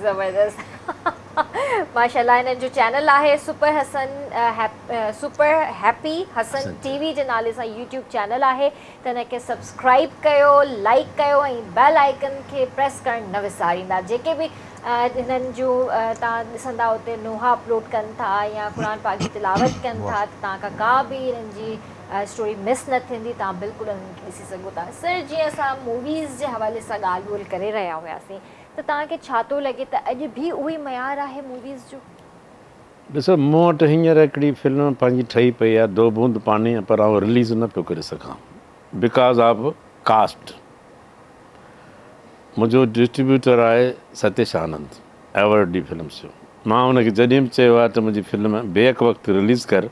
ज़बरदस्त। माशाअल्लाह। हिननि जो चैनल आहे सुपर हैप्पी हसन टीवी जे नाले सां यूट्यूब चैनल आहे। त हिनखे सब्सक्राइब कयो, लाइक कयो ऐं बेल आइकन खे प्रेस करणु न विसारींदा। जेके बि हिननि जूं तव्हां ॾिसंदा उते नुहा अपलोड कनि था या क़ुरान पाक जी तिलावत कनि था, त तव्हां खां का बि हिननि जी स्टोरी मिस न थींदी। तव्हां बिल्कुलु हुननि खे ॾिसी सघो था। सर, जीअं असां मूवीज़ जे हवाले सां ॻाल्हि ॿोल करे रहिया हुआसीं, त तव्हांखे छा थो लॻे त अॼु बि उहो ई मयार आहे मूवीज़ जो? ॾिसो, मूं वटि हींअर हिकिड़ी फिल्म पंहिंजी ठही पई आहे, 2 बूंद पानी, पर आउं रिलीज़ न पियो करे सघां बिकॉज़ ऑफ कास्ट। मुंहिंजो डिस्ट्रीब्यूटर आहे सतेश आनंद, एवर डी फिल्म्स जो। मां हुनखे जॾहिं बि चयो आहे त मुंहिंजी फिल्म बेहक़ वक़्तु रिलीज़ कर,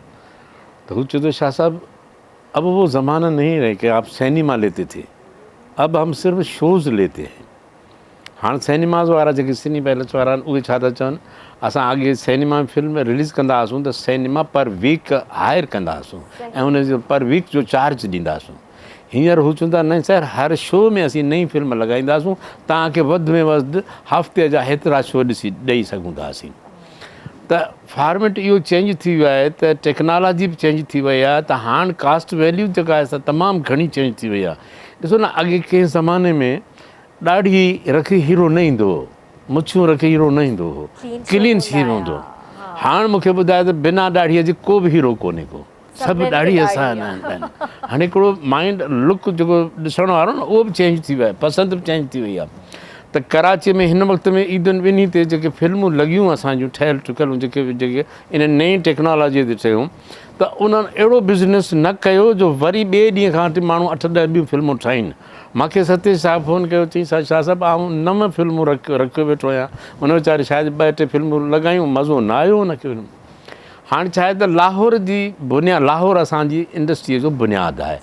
त हू चए थो शाह साहब अब वो ज़माना नहीं रहे कि आप सिनेमा लेते थे, अब हम सिर्फ शोज़ लेते हैं। हाँ सिनेमाज़ वारा जेके सिनी पैलेस वारा आहिनि उहे छा था चवनि असां अॻे सिनेमा फिल्म रिलीज़ कंदा हुआसीं त सिनेमा पर वीक हायर कंदा हुआसीं ऐं उनजो पर वीक जो चार्ज ॾींदा हुआसीं। हींअर हू चवंदा न सर हर शो में असीं नई फिल्म लॻाईंदासीं तव्हांखे वधि में वधि हफ़्ते जा हेतिरा शो ॾेई सघूं था असीं। त फॉर्मेट इहो चेंज थी वियो आहे त टेक्नोलॉजी बि चेंज थी वई आहे त हाणे कास्ट वैल्यू जेका आहे सा तमामु घणी चेंज थी वई आहे। ॾिसो न अॻे कंहिं ज़माने में ॾाढी रखी हीरो न ईंदो हो, मुछियूं रखी हीरो न ईंदो हो, क्लीन हीरो हूंदो हो। हाणे मूंखे ॿुधाए त बिना ॾाढीअ जे को बि हीरो कोन्हे को, सभु ॾाढी आसान आहिनि। हाणे हिकिड़ो माइंड लुक जेको ॾिसण वारो न उहो बि चेंज थी वियो आहे, पसंदि बि चेंज थी वई आहे। त कराची में हिन वक़्त में ईदनि ॿिन्ही ते जेके फिल्मूं लॻियूं असांजूं ठहियलु ठुकियलु जेके इन नई टेक्नोलॉजीअ ते ठहियूं त उन्हनि अहिड़ो बिज़नेस न कयो जो वरी ॿिए ॾींहं खां वठी माण्हू 8-10 ॿियूं फिल्मूं ठाहिनि। मूंखे सतीश साहब फ़ोन कयो चई छा साहिबु आऊं 9 फिल्मूं रखियो वेठो आहियां, हुन वीचारे शायदि 2-3 फिल्मूं लॻायूं मज़ो न आयो हुनखे। हाणे छा आहे त लाहौर जी बुनियादु लाहौर असांजी इंडस्ट्रीअ जो बुनियादु आहे,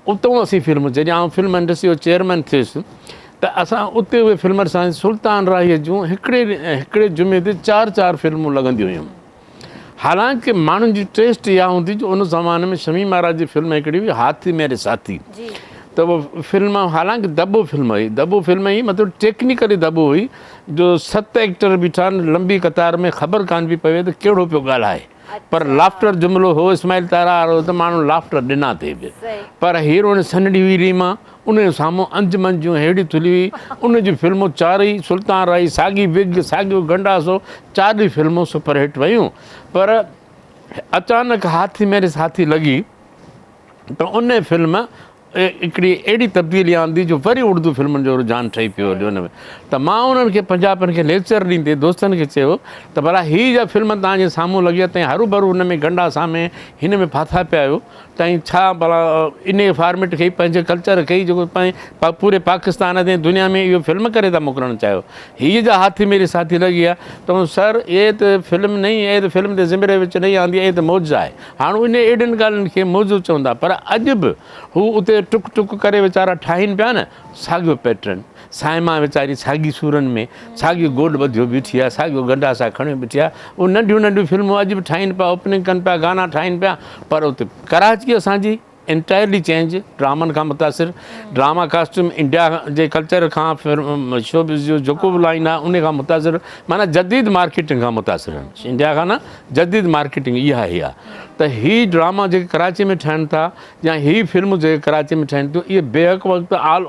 उतां असीं फिल्म जॾहिं आउं फिल्म इंडस्ट्री जो चेयरमैन थियुसि त असां उते उहे फिल्म असांजी सुल्तान राहीअ जूं हिकिड़े जुमे ते 4-4 फिल्मूं लॻंदियूं हुयूं। हालांकि माण्हुनि जी टेस्ट इहा हूंदी जो उन ज़माने में शमी महाराज जी फिल्म हिकिड़ी हुई हाथी मेरे साथी, त उहा फिल्म हालांकि दॿो फिल्म हुई, दॿो फिल्म ई मतिलबु टेक्निकली दॿो हुई जो 7 एक्टर बीठा आहिनि लंबी कतार में, ख़बर कान पई पवे त कहिड़ो पियो ॻाल्हाए, पर लाफ्टर जुमिलो हो इस्माइल तारा वारो त माण्हू लाफ्टर ॾिना थिए पिए। पर हीरोइन सनड़ी हुई रीमा, उनजे साम्हूं अंजमन जूं अहिड़ी थुली हुई, उन जूं फिल्मूं 4 सुल्तान राही, साॻी विग, साॻियो गंडासो, 4 फिल्मूं सुपरहिट वयूं। पर अचानक हाथी मेरे साथी लॻी त उन फिल्म हिकिड़ी अहिड़ी तब्दीली आंदी जो वरी उर्दू फिल्मुनि जो रुझान ठही पियो हलियो हुन में। त मां उन्हनि खे पंजाबियुनि खे लेक्चर ॾींदे दोस्तनि खे चयो त भला हीअ जा फिल्म तव्हांजे साम्हूं लॻी आहे तव्हां हरू भरू हुन में गंडा सामे हिन में फाथा पिया आहियो, तव्हां छा भला इन फॉर्मेट खे पंहिंजे कल्चर खे जेको पूरे पाकिस्तान ते दुनिया में इहो फिल्म करे था मोकिलणु चाहियो, हीअ जा हाथी मेरी साथी लॻी आहे त सर ये त फिल्म नहीं है, ये त फिल्म ते ज़िमरे विच नहीं आंदी आहे, ये त मौज आहे। हाणे इन एॾियुनि ॻाल्हियुनि खे मौजू चवंदा, पर अॼु बि हू उते टुक टुक करे वीचारा ठाहिनि पिया न साॻियो पैटर्न, साइमा वीचारी साॻी सूरनि में साॻियो गोॾ ॿधियो बीठी आहे, साॻियो गंडासा खणी बीठी आहे, उहे नंढियूं नंढियूं फिल्मूं अॼु बि ठाहिनि पिया, ओपनिंग कनि पिया, गाना ठाहिनि पिया। पर उते कराची असांजी एंटायरली चेंज, ड्रामनि खां मुतासिर, ड्रामा कास्ट्यूम इंडिया जे कल्चर खां शोबिज़ जो जेको बि लाइन आहे उन खां मुतासिर, माना जदीद मार्केटिंग खां मुतासिर आहिनि, इंडिया खां न जदीद मार्केटिंग इहा ई आहे। त हीअ ड्रामा जेके कराची में ठहनि था या हीअ फिल्मूं जेके कराची में ठहनि थियूं इहे बेहक वक़्तु ऑल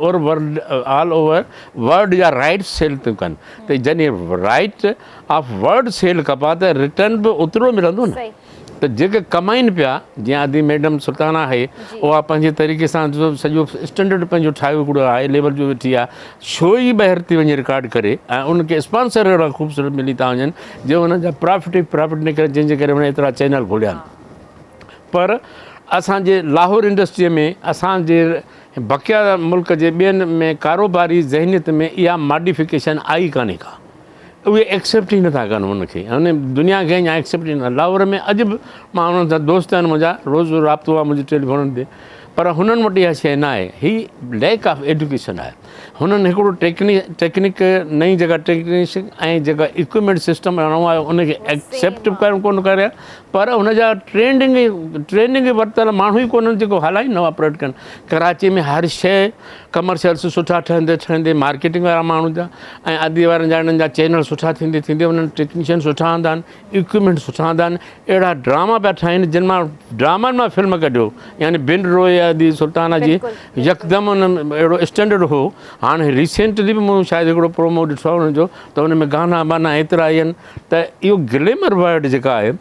ओवर वर्ल्ड जा राइट्स सेल थियूं कनि, त जॾहिं राइट ऑफ वर्ल्ड सेल कबा त रिटर्न बि ओतिरो मिलंदो न। त जेके कमाइनि पिया, जीअं आदि मैडम सुल्ताना आहे उहा पंहिंजे तरीक़े सां सॼो स्टैंडर्ड पंहिंजो ठाहियो हिकिड़ो हाई लेवल जो वेठी आहे, शो ई ॿाहिरि थी वञे रिकॉर्ड करे, ऐं उनखे स्पॉन्सर अहिड़ा ख़ूबसूरत मिली था वञनि जो हुननि जा प्रॉफिट निकिरे, जंहिंजे करे हुन एतिरा चैनल खोलिया आहिनि। पर असांजे लाहौर इंडस्ट्रीअ में असांजे बक़िया मुल्क जे ॿियनि में कारोबारी ज़हनियत में इहा मॉडिफिकेशन आई कान्हे का, उहे एक्सेप्ट ई नथा कनि हुनखे, हुन दुनिया खे अञा एक्सेप्ट ई न। लाहौर में अॼु बि मां हुननि सां दोस्त आहिनि मुंहिंजा, रोज़ु राब्तो आहे मुंहिंजे टेलीफोन ते, पर हुननि वटि इहा शइ न आहे, हीअ लैक ऑफ एजुकेशन आहे। हुननि हिकिड़ो टेक्निक नई जॻह टेक्नीशियन ऐं जेका इक्विपमेंट सिस्टम हणो आहे उनखे एक्सेप्ट करणु कोन करे, पर हुनजा ट्रेनिंग वरितल माण्हू ई कोन्हनि जेको हलाइनि न ऑपरेट कनि। कराची में हर शइ कमर्शियल्स सुठा ठहंदे मार्केटिंग वारा माण्हू जा ऐं आदि वारनि जा हिननि जा चैनल सुठा थींदे उन्हनि टेक्नीशियन सुठा हूंदा आहिनि, इक्विपमेंट सुठा हूंदा आहिनि, अहिड़ा ड्रामा पिया ठाहिनि जिन मां ड्रामनि मां फिल्म कढियो, यानी बिन रोए आदि सुल्ताना जी यकदमि उन अहिड़ो स्टैंडर्ड हो। हाणे रिसेंटली बि मूं शायदि हिकिड़ो प्रोमो ॾिठो आहे हुनजो, त हुन में गाना वाना एतिरा आई आहिनि त इहो ग्लैमर वर्ड जेका आहे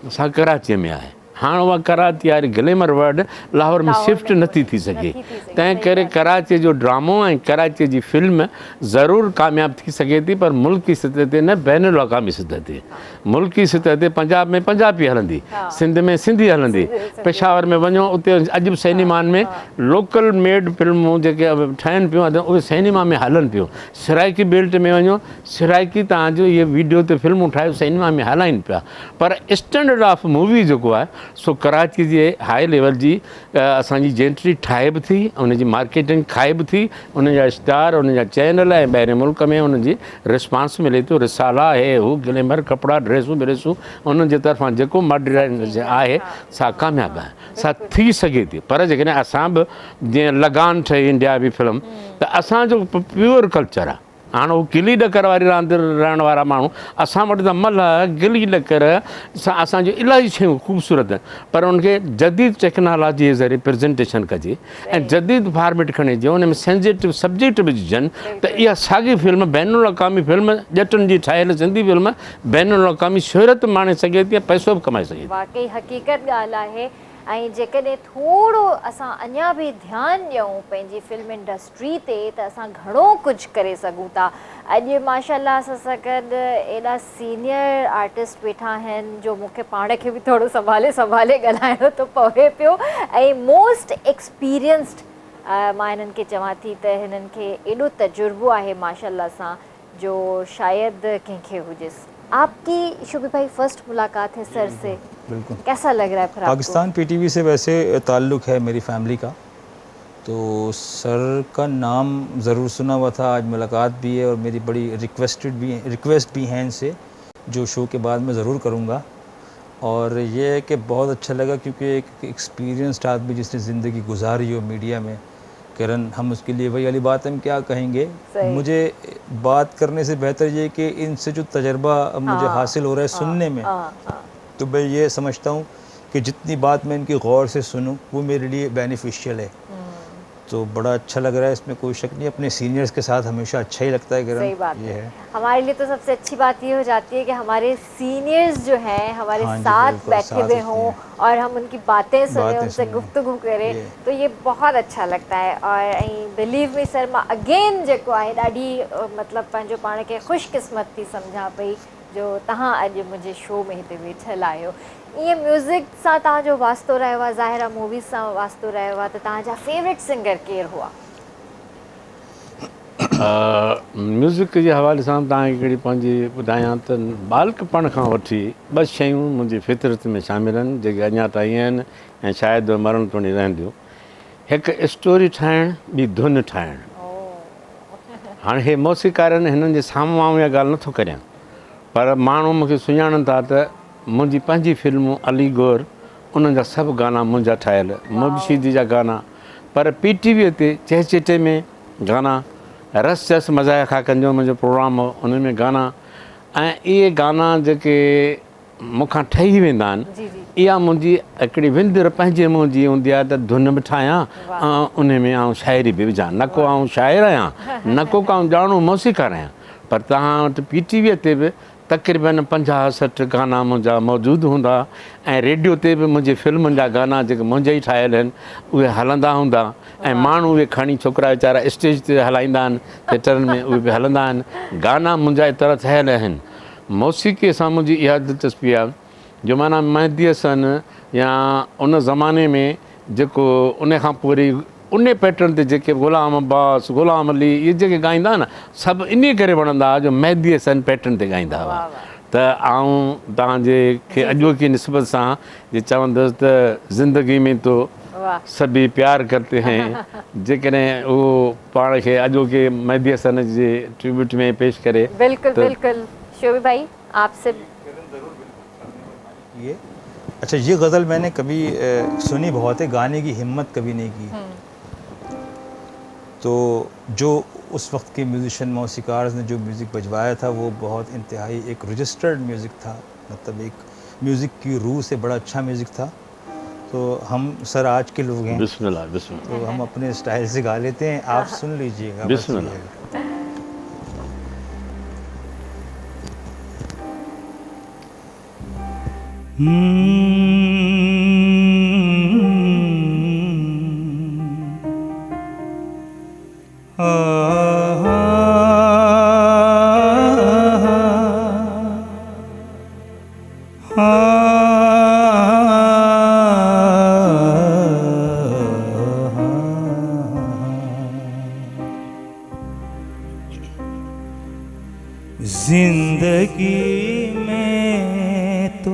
असां कराचीअ में आहे। हाणे उहा कराची वारी ग्लैमर वर्ड लाहौर में शिफ्ट नथी थी सघे, तंहिं करे कराची जो ड्रामो ऐं कराची जी फिल्म ज़रूरु कामयाबु थी सघे थी, पर मुल्की सतह ते न, बैन अल-अक़वामी सतह ते। मुल्की सतह ते पंजाब में पंजाबी हलंदी, सिंध में सिंधी हलंदी, पेशावर में वञो उते अॼु बि सिनेमानि में लोकल मेड फिल्मूं जेके ठहनि पियूं उहे सिनेमा में हलनि पियूं। सराइकी बेल्ट में वञो, सराइकी तव्हांजो इहे वीडियो ते फिल्मूं ठाहे सिनेमा में हलाइनि पिया, पर स्टैंडर्ड ऑफ मूवी जेको आहे सो कराची जे हाई लेवल जी असांजी जेंट्री ठाहे बि थी, उनजी मार्केटिंग खाए बि थी, उनजा स्टार, उनजा चैनल ऐं ॿाहिरि मुल्क में उनजी रिस्पॉन्स मिले थो, रिसाला हे हू ग्लैमर कपिड़ा ड्रेसूं व्रेसूं उन्हनि जे तरफ़ां जेको मॉडर्न आहे सा कामयाबु आहे, सा थी सघे थी। पर जेकॾहिं असां बि जीअं लगान ठही इंडिया बि फिल्म त असांजो प्योर कल्चर आहे। हाणे हू गिली ॾकर वारी रांदि रहण वारा माण्हू असां वटि त मल गिली ॾकर सां असांजूं इलाही शयूं ख़ूबसूरत आहिनि, पर उनखे जदीद टेक्नोलॉजी जे ज़रिए प्रेज़ेंटेशन कजे ऐं जदीद फॉर्मेट खणी अचे, उन में सेंसिटिव सब्जेक्ट विझजनि त इहा साॻी फिल्म बैन अल-अक़वामी फिल्म ॼटनि जी ठाहियल सिंधी फिल्म बैन अल-अक़वामी शोहरत माणे सघे थी, पैसो बि कमाए सघे थी। वाकई हक़ीक़त ॻाल्हि आहे। ऐं जेकॾहिं थोरो असां अञा बि ध्यानु ॾियूं पंहिंजी फिल्म इंडस्ट्री ते त असां घणो कुझु करे सघूं था। अॼु माशाल्लाह असां सां गॾु एॾा सीनियर आर्टिस्ट वेठा आहिनि जो मूंखे पाण खे बि थोरो संभाले ॻाल्हाइणो थो पवे पियो, ऐं मोस्ट एक्सपीरियंस्ड मां हिननि खे चवां थी त हिननि खे एॾो तजुर्बो आहे माशाल्लाह सां जो शायदि कंहिंखे हुजेसि। आपकी शोभी भाई फर्स्ट मुलाकात है सर से, बिल्कुल कैसा लग रहा है फिर आपको? पाकिस्तान पीटीवी से वैसे ताल्लुक़ है मेरी फैमिली का, तो सर का नाम ज़रूर सुना हुआ था, आज मुलाकात भी है और मेरी बड़ी रिक्वेस्ट भी है इनसे, जो शो के बाद मैं ज़रूर करूँगा। और ये है कि बहुत अच्छा लगा क्योंकि एक एक्सपीरियंस्ड आदमी जिसने ज़िंदगी गुजारी हो मीडिया में, किरण, हम उसके लिए वही वाली बात हम क्या कहेंगे। मुझे बात करने से बेहतर ये कि इनसे जो तजर्बा मुझे हासिल हो रहा है सुनने में, तो मैं ये समझता हूँ कि जितनी बात मैं इनकी गौर से सुनूँ वो मेरे लिए बेनिफिशियल है। तो बड़ा अच्छा लग रहा है, इसमें कोई शक नहीं। अपने सीनियर्स के साथ हमेशा अच्छा ही लगता है किरण। सही बात ये है। हमारे लिए तो सबसे अच्छी बात ये हो जाती है कि हमारे सीनियर्स जो हैं हमारे साथ बैठे हुए हों और हम उनकी बातें सुने, उनसे गुफ्तगू करें, तो ये बहुत अच्छा लगता है। और बिलीव मी सर, मां अगेन जेको आहे ॾाढी मतिलबु पंहिंजो पाण खे ख़ुशकिस्मत थी सम्झां पई जो तव्हां अॼु मुंहिंजे शो में हिते वेठल आहियो। ईअं म्यूज़िक सां तव्हांजो वास्तो रहियो आहे, ज़ाहिर आहे मूवीज़ सां वास्तो रहियो आहे, त तव्हांजा फेवरेट सिंगर केरु हुआ? म्यूज़िक जे हवाले सां तव्हांखे हिकिड़ी पंहिंजी ॿुधायां त बालकपण खां वठी ॿ शयूं मुंहिंजी फितरत में शामिल आहिनि जेके अञा ताईं आहिनि ऐं शायदि मरण ताईं रहंदियूं। हिकु स्टोरी ठाहिणु, ॿी धुन ठाहिणु। हाणे हे मौसीक़ारनि हिननि जे साम्हूं आऊं इहा ॻाल्हि नथो करियां, पर माण्हू मूंखे सुञाणनि था त मुंहिंजी पंहिंजी फिल्मूं अली गौर, उन्हनि जा सभु गाना मुंहिंजा ठहियल, मुर्शिदी जा गाना, पर पीटीवीअ ते चहचटे में गाना, रस जस मज़ाया खाकनि जो मुंहिंजो प्रोग्राम हो, उन में गाना, ऐं इहे गाना जेके मूंखां ठही वेंदा आहिनि, इहा मुंहिंजी हिकिड़ी विंदर पंहिंजे मुंहं जी हूंदी आहे त धुन बि ठाहियां ऐं उन में आउं शाइरी बि विझां। न को आउं शाइर आहियां, न को आउं ॼाणू मौसीक़ार आहियां, पर तव्हां वटि पीटीवीअ ते बि तक़रीबन 50-60 गाना मुंहिंजा मौजूदु हूंदा ऐं रेडियो ते बि मुंहिंजी फिल्मुनि जा गाना जेके मुंहिंजा ई ठाहियल आहिनि उहे हलंदा हूंदा ऐं माण्हू उहे खणी, छोकिरा वीचारा स्टेज ते हलाईंदा आहिनि, थिएटरनि में उहे बि हलंदा आहिनि। गाना मुंहिंजा एतिरा ठहियल आहिनि। मौसीक़ीअ सां मुंहिंजी इहा दिलचस्पी आहे जो माना मेहदी हसन या उन ज़माने में जेको उन खां पोइ वरी उन पैटर्न ते जेके ग़ुलाम अब्बास, ग़ुलाम अली, इहे जेके ॻाईंदा न, सभु इन करे वणंदा हुआ जो मेहदी हसन पैटर्न ते ॻाईंदा हुआ। त आउं तव्हांजे खे अॼोकी निस्बत सां जे चवंदुसि त ज़िंदगी में तो सभी प्यार करते हैं, जेकॾहिं उहो पाण खे अॼोके मेहदी हसन जे ट्रिब्यूट में पेश करे। बिल्कुलु बिल्कुलु। शोभी भाई आपसे ये अच्छा, ये गज़ल मैंने कभी सुनी बहुत है, गाने की हिम्मत कभी नहीं की। तो जो उस वक्त के म्यूज़िशियन मौसीक़ार ने जो म्यूज़िक बजवाया था वो बहुत इंतहाई एक रजिस्टर्ड म्यूज़िक था, मतलब एक म्यूज़िक की रूह से बड़ा अच्छा म्यूज़िक था। तो हम सर आज के लोग हैं, बिस्मिल्लाह बिस्मिल्लाह, तो हम अपने स्टाइल से गा लेते हैं, आप सुन लीजिएगा। बिस्मिल्लाह। जिंदगी में तो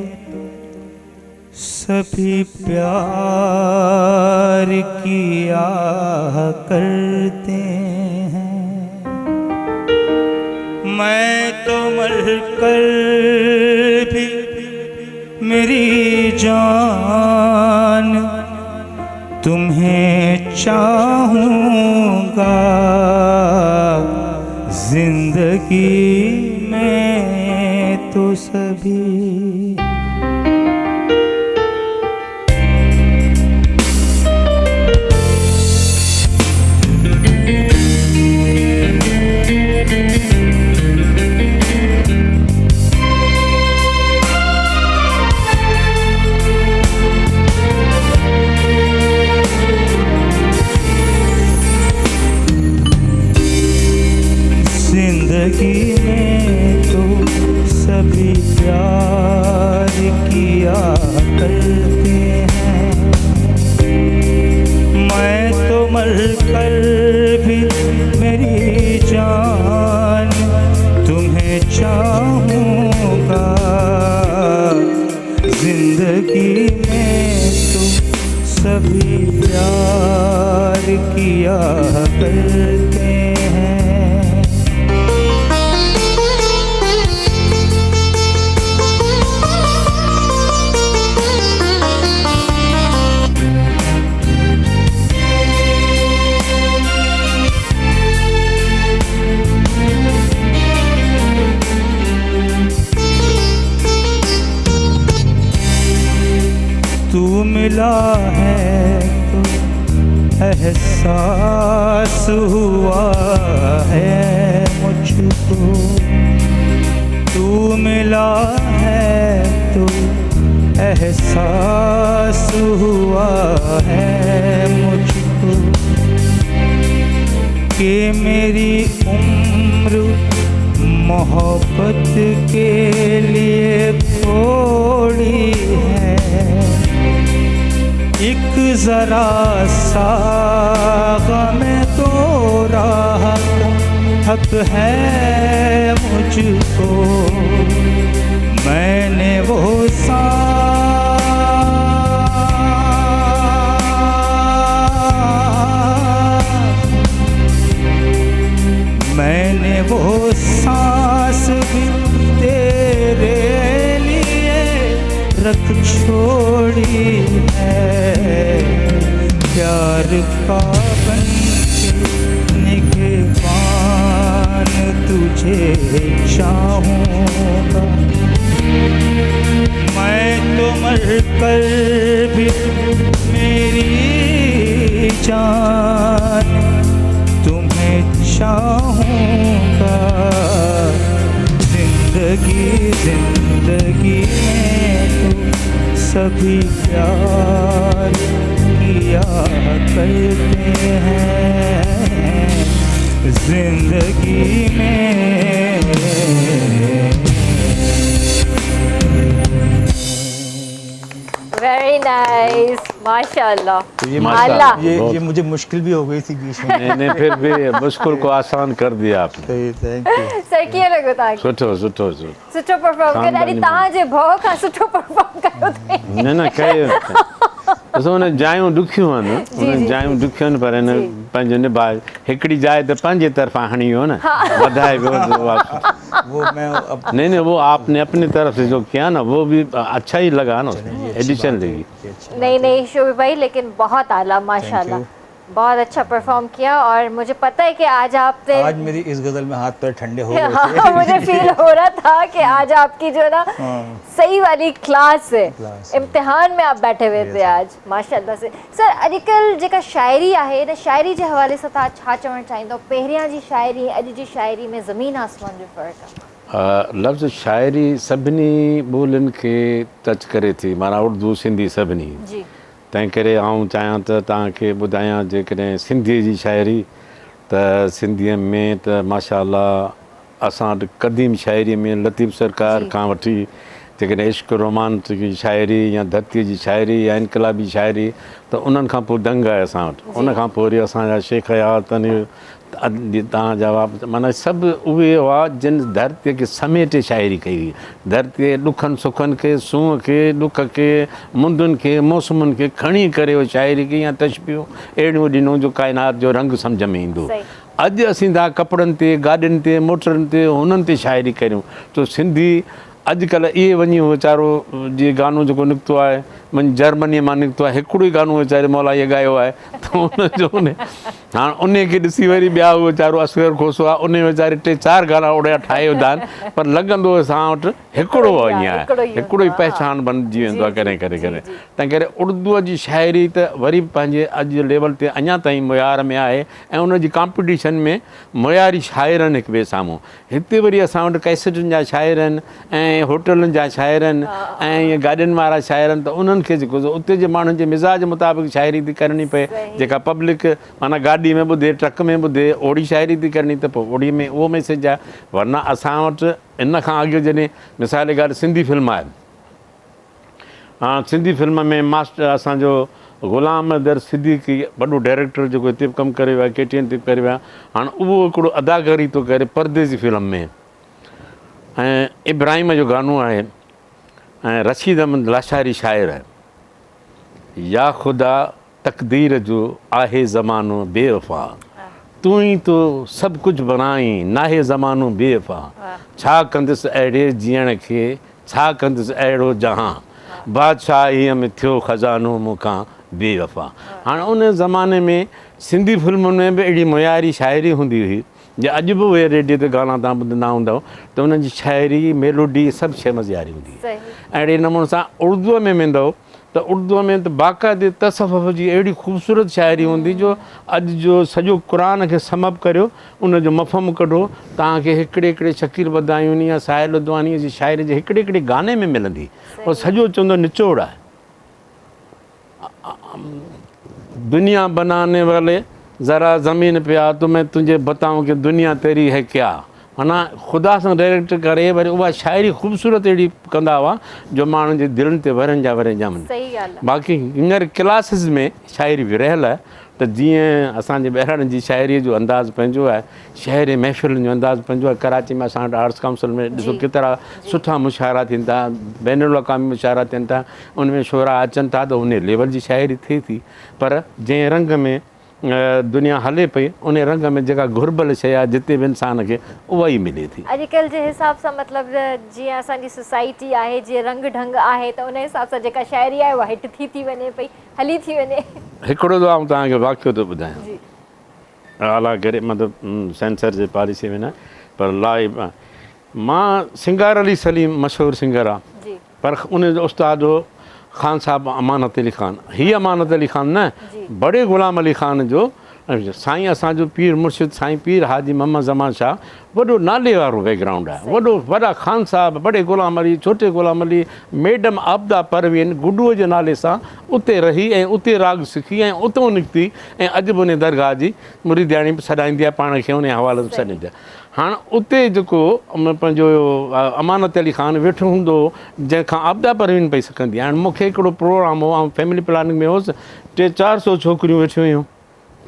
सभी प्यार किया करते हैं, मैं तो मर कर भी मेरी जान तुम्हें चाहूँगा, जिंदगी में तो सभी जिंदगी में तो सभी प्यार किया करते हैं, मैं तो मर कर भी मेरी जान तुम्हें चाहूँगा, जिंदगी में तो सभी प्यार किया करते हैं। तू मिला है तो एहसास हुआ है मुझको, तू मिला है तो एहसास हुआ है मुझको, कि मेरी उम्र मोहब्बत के लिए थोड़ी है, एक जरा सा गम तो राहत हक है मुझको, मैंने वो सांस भी तेरे लिए रख छोड़ी है, प्यार का बन के निगहबान तुझे चाहूँगा, मैं तो मर कर भी मेरी जान तुम्हें चाहूँगा, जिंदगी में तो सभी प्यार किया करते हैं, जिंदगी में। वेरी नाइस, माशाल्लाह। तो ये मुझे मुश्किल भी हो गई थी बीच में। नहीं फिर भी मुश्किल को आसान कर दिया आपने। थैंक यू सर, कीअं लॻो तव्हांखे? सुठो परफॉर्म कयो, ॾाढी तव्हांजे भउ खां सुठो परफॉर्म कयो अथई। न कयो ॾिसो हुन जायूं ॾुखियूं आहिनि, हुन जायूं ॾुखियूं आहिनि, पर हिन पंहिंजो निभाए हिकिड़ी जाइ त पंहिंजे तरफ़ां हणी वियो न, वधाए वियो। वो मैं नहीं वो आपने अपनी तरफ से जो किया ना वो भी अच्छा ही लगा ना, एडिशन लगी। नहीं शोभी भाई, लेकिन बहुत आला, माशाल्लाह, बहुत अच्छा परफॉर्म किया। और मुझे पता है कि आज मेरी इस गजल में हाथ पैर ठंडे हो गए थे। हाँ, मुझे फील हो रहा था कि आज आपकी जो ना सही वाली क्लास है, इम्तिहान में आप बैठे हुए थे आज, माशाल्लाह से। सर, अॼुकल्ह जेका शाइरी आहे न, शाइरी जे हवाले सां तव्हां छा चवणु चाहींदो? पहिरियां जी शाइरी, अॼु जी शाइरी में ज़मीन आसमान जो फ़र्क़ु आहे। लफ़्ज़ शाइरी सभिनी ॿोलियुनि खे टच करे थी, माना उर्दू सिंधी सभिनी। जी, तंहिं करे आउं चाहियां त तव्हांखे ॿुधायां, जेकॾहिं सिंधीअ जी शाइरी त सिंधीअ में त माशाअल्लाह असां वटि क़दीम शाइरीअ में लतीफ़ सरकार खां वठी जेकॾहिं इश्क रोमांस जी शाइरी या धरतीअ जी शाइरी या इनकलाबी शाइरी, त उन्हनि खां पोइ दंग आहे असां वटि। उन खां पोइ वरी असांजा शेख हयात तव्हां जवाबु माना सभु उहे हुआ जिन धरतीअ खे समेटे शाइरी कई हुई। धरतीअ ॾुखनि सुखनि खे, सूंहं खे, ॾुख खे, मुंदुनि खे, मौसमुनि खे खणी करे उहो शाइरी कई या तशबियूं अहिड़ियूं ॾिनूं जो काइनात जो रंग सम्झ में ईंदो। अॼु असीं था कपिड़नि ते, गाॾियुनि ते, मोटरनि ते, हुननि ते शाइरी करियूं त सिंधी अॼुकल्ह इहे वञी वीचारो जीअं गानो जेको निकितो आहे वञी जर्मनीअ मां निकितो आहे, हिकिड़ो ई गानो वीचारे मौलाईअ ॻायो आहे त हुनजो हाणे उन खे ॾिसी वरी ॿिया वीचारो असगर खोसो आहे, उन वीचारे 3-4 गाना ओड़ा ठाहे विधा आहिनि, पर लॻंदो असां वटि हिकिड़ो ईअं आहे, हिकिड़ो ई पहचान बणिजी वेंदो आहे कॾहिं कॾहिं कॾहिं। तंहिं करे उर्दूअ जी शाइरी त वरी पंहिंजे अॼु जे लेवल ते अञा ताईं मुयार में आहे ऐं उनजी कॉम्पिटिशन में मुयारी शाइर आहिनि हिक ॿिए साम्हूं। हिते वरी असां वटि कैसेटुनि जा शाइर आहिनि ऐं होटलुनि जा शाइर आहिनि ऐं ईअं गाॾियुनि वारा शाइर आहिनि, त उन्हनि खे जेको उते जे माण्हुनि जे मिज़ाज मुताबिक़ शाइरी थी करणी पए, जेका पब्लिक माना गाॾी में ॿुधे, ट्रक में ॿुधे, ओड़ी शाइरी थी करणी त पोइ ओड़ी में उहो मैसेज आहे। वरना असां वटि इन खां अॻु जॾहिं मिसाल ॻाल्हि सिंधी फिल्म आहे, हा सिंधी फिल्म में मास्टर असांजो ग़ुलाम दर सिद्दीकी वॾो डायरेक्टर जेको हिते बि कमु करे वियो आहे, KTN ते बि करे वियो आहे, हाणे उहो हिकिड़ो अदाकारी थो करे परदेसी फिल्म में, ऐं इब्राहिम जो गानो आहे ऐं रशीद अहमद लाशारी शाइर आहे, या ख़ुदा तक़दीर जो आहे ज़मानो बेवफ़ा, तूं ई तो सभु कुझु बणाई नाहे ज़मानो बेवफ़ा, छा कंदुसि अहिड़े जीअण खे, छा कंदुसि अहिड़ो जहां, बादशाहीअ में थियो ख़ज़ानो मूंखां बेवफ़ा। हाणे उन ज़माने में सिंधी फिल्मुनि में बि अहिड़ी मुयारी शाइरी हूंदी हुई, जे अॼु बि उहे रेडियो ते गाना तव्हां ॿुधंदा हूंदव त उन्हनि जी शाइरी मेलोडी सभु शइ मज़ियारी हूंदी हुई। अहिड़े नमूने सां उर्दूअ में वेंदव त उर्दूअ में त बाक़ाइदे तसफ़ुफ़ जी अहिड़ी ख़ूबसूरत शाइरी हूंदी जो अॼु जो सॼो क़ुरान खे समप करियो, उनजो मफ़हम कढो, तव्हांखे हिकिड़े हिकिड़े शकील बदायूनी या साहिल उद्वानीअ जी शाइरी जे हिकिड़े हिकिड़े गाने में मिलंदी, और सॼो चवंदो निचोड़ आहे। दुनिया बनाने वाले ज़रा ज़मीन पे आ तो मैं तुझे बताऊं कि दुनिया तेरी है क्या, माना ख़ुदा सां डायरेक्ट करे वरी उहा शाइरी ख़ूबसूरत अहिड़ी कंदा हुआ जो माण्हुनि जे दिलनि ते वरनि जा वरे ॼमनि। बाक़ी हींअर क्लासिस में शाइरी विरहियल आहे, त जीअं असांजे ॿाहिरां जी शाइरीअ जो अंदाज़ पंहिंजो आहे, शहरी महफ़िलुनि जो अंदाज़ पंहिंजो आहे। कराची में असां वटि आर्ट्स काउंसिल में ॾिसो केतिरा सुठा मुशाइरा थियनि था, बैनुल अक़वामी मुशाइरा थियनि था, उन में शोरा अचनि था, त उन लेवल जी शाइरी थिए थी, पर जंहिं रंग में दुनिया हले पई उन रंग में जेका घुरबल शइ आहे जिते बि इंसान खे उहा ई मिले थी। अॼुकल्ह जे हिसाब सां मतिलबु जीअं असांजी सोसाइटी आहे, जीअं रंग ढंग आहे, त उन हिसाब सां जेका शाइरी आहे उहा हिट थी वञे पई, हली थी वञे। हिकिड़ो त आउं तव्हांखे वाक़ियो थो ॿुधायां, आला करे मतिलबु सेंसर जे पॉलिसी में न, पर लाइव मां सिंगार अली सलीम मशहूरु सिंगर आहे, पर उनजो उस्ताद हो ख़ान साहब अमानत अली ख़ान। हीअ अमानत अली ख़ान न, बड़े ग़ुलाम अली ख़ान जो साईं असांजो पीर मुर्शिद साईं पीर हाजी मोहम्मद ज़मान शाह, वॾो नाले वारो बैकग्राउंड आहे, वॾा ख़ान साहब, बड़े ग़ुलाम अली, छोटे ग़ुलाम अली, मैडम आबदा परवीन गुडूअ जे नाले सां उते रही ऐं उते राग सिखी ऐं उतां निकिती, ऐं अॼु बि उन दरगाह जी मुरीदियाणी बि सॾाईंदी आहे पाण खे, उन हवाले सां सॾींदी आहे। हाणे उते जेको पंहिंजो अमानत अली ख़ान वेठो हूंदो जंहिंखां आबदा परवीन पई सिखंदी। हाणे मूंखे हिकिड़ो प्रोग्राम हो, ऐं फैमिली प्लानिंग में हुउसि, 300-400 छोकिरियूं वेठियूं हुयूं,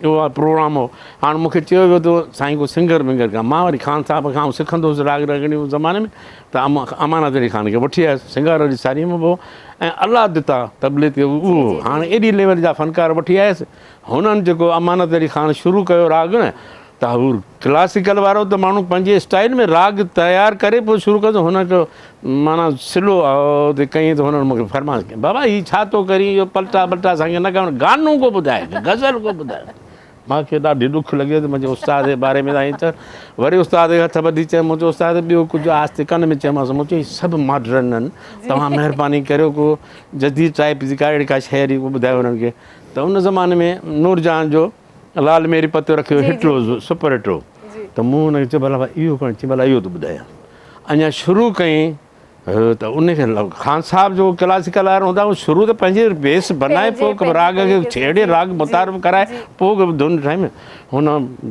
उहो आहे प्रोग्राम हो। हाणे मूंखे चयो वियो त साईं को सिंगर विंगर कयां, मां वरी ख़ान साहब खां सिखंदो हुउसि राग रगड़ी उन ज़माने में, त अमानत अली ख़ान खे वठी आयुसि सिंगार अली सारी में पोइ, ऐं अलाह दिता तबले ते उहो हाणे एॾी लेवल जा फनकार वठी आयुसि। हुननि जेको अमानत अली ख़ान शुरू कयो राग न, त हू क्लासिकल वारो त माण्हू पंहिंजे स्टाइल में राग तयारु करे पोइ शुरू कयो, हुनजो माना सिलो हुते कईं, त हुननि मूंखे फरमाइश कई, बाबा हीअ छा थो करी, इहो पलटा बल्टा असांखे न करणु, गानो को ॿुधाए, गज़ल को ॿुधाए। मूंखे ॾाढी ॾुखु लॻे त मुंहिंजे उस्ताद जे बारे में चयो, वरी उस्ताद खे हथ ॿधी चयो, मुंहिंजो उस्ताद ॿियो कुझु आस्ते कन में चयोमांसि, मूं चई सभु मॉडर्न आहिनि, तव्हां महिरबानी करियो को जदीद टाइप जी का अहिड़ी का शहरी को ॿुधायो हुननि खे। त उन ज़माने में नूरजहान जो लाल मेरी पतो रखियो हिट हो, सुपर हिट हो, त मूं हुनखे चयो भला इहो करणु, चई भला इहो थो ॿुधायां। अञा शुरू कई त उनखे ख़ान साहब जो क्लासिकल वारो हूंदा, उहो शुरू त पंहिंजे बेस बनाए पोइ राग खे छेड़े राग मुतारिफ़ कराए पोइ धुन ठाहे। हुन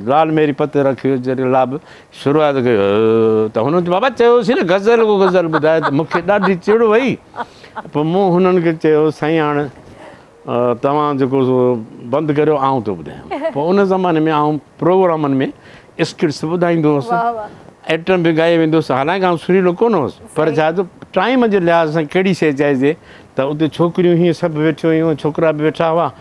लाल मेरी पते रखियो जॾहिं लाभ शुरूआति कयो, त हुन बाबा चयोसीं न गज़ल को गज़ल ॿुधाए, त मूंखे ॾाढी चिड़ वई। पोइ मूं हुननि खे चयो साईं हाणे तव्हां जेको बंदि करियो आउं थो ॿुधायां। पोइ उन ज़माने में आउं प्रोग्रामनि में स्किट्स ॿुधाईंदो हुउसि, वाह वाह आइटम बि ॻाए वेंदो हुउसि। हालांकि आउं सुरीलो कोन हुउसि, पर छा त टाइम जे लिहाज़ सां कहिड़ी शइ चइजे त उते छोकिरियूं हीअं सभु वेठियूं हुयूं, छोकिरा बि वेठा हुआ।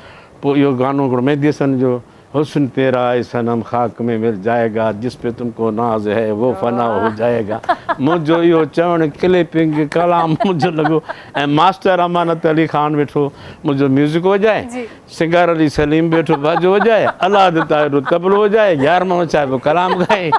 पोइ इहो गानो हिकिड़ो मेहदी हसन जो, हुस्न तेरा ए सनम खाक में मिल जाएगा, जिस पे तुमको नाज है वो फना हो जाएगा। मुंहिंजो इहो चवणु क्लिपिंग कलाम मुंहिंजो लॻो। ऐं मास्टर अमानत अली ख़ान वेठो मुंहिंजो म्यूज़िक वॼाए, सिंगार अली सलीम वेठो बाजो वॼाए, अलाद ताहिर तबलो वॼाए, यारमो छा पियो कलाम ॻाए।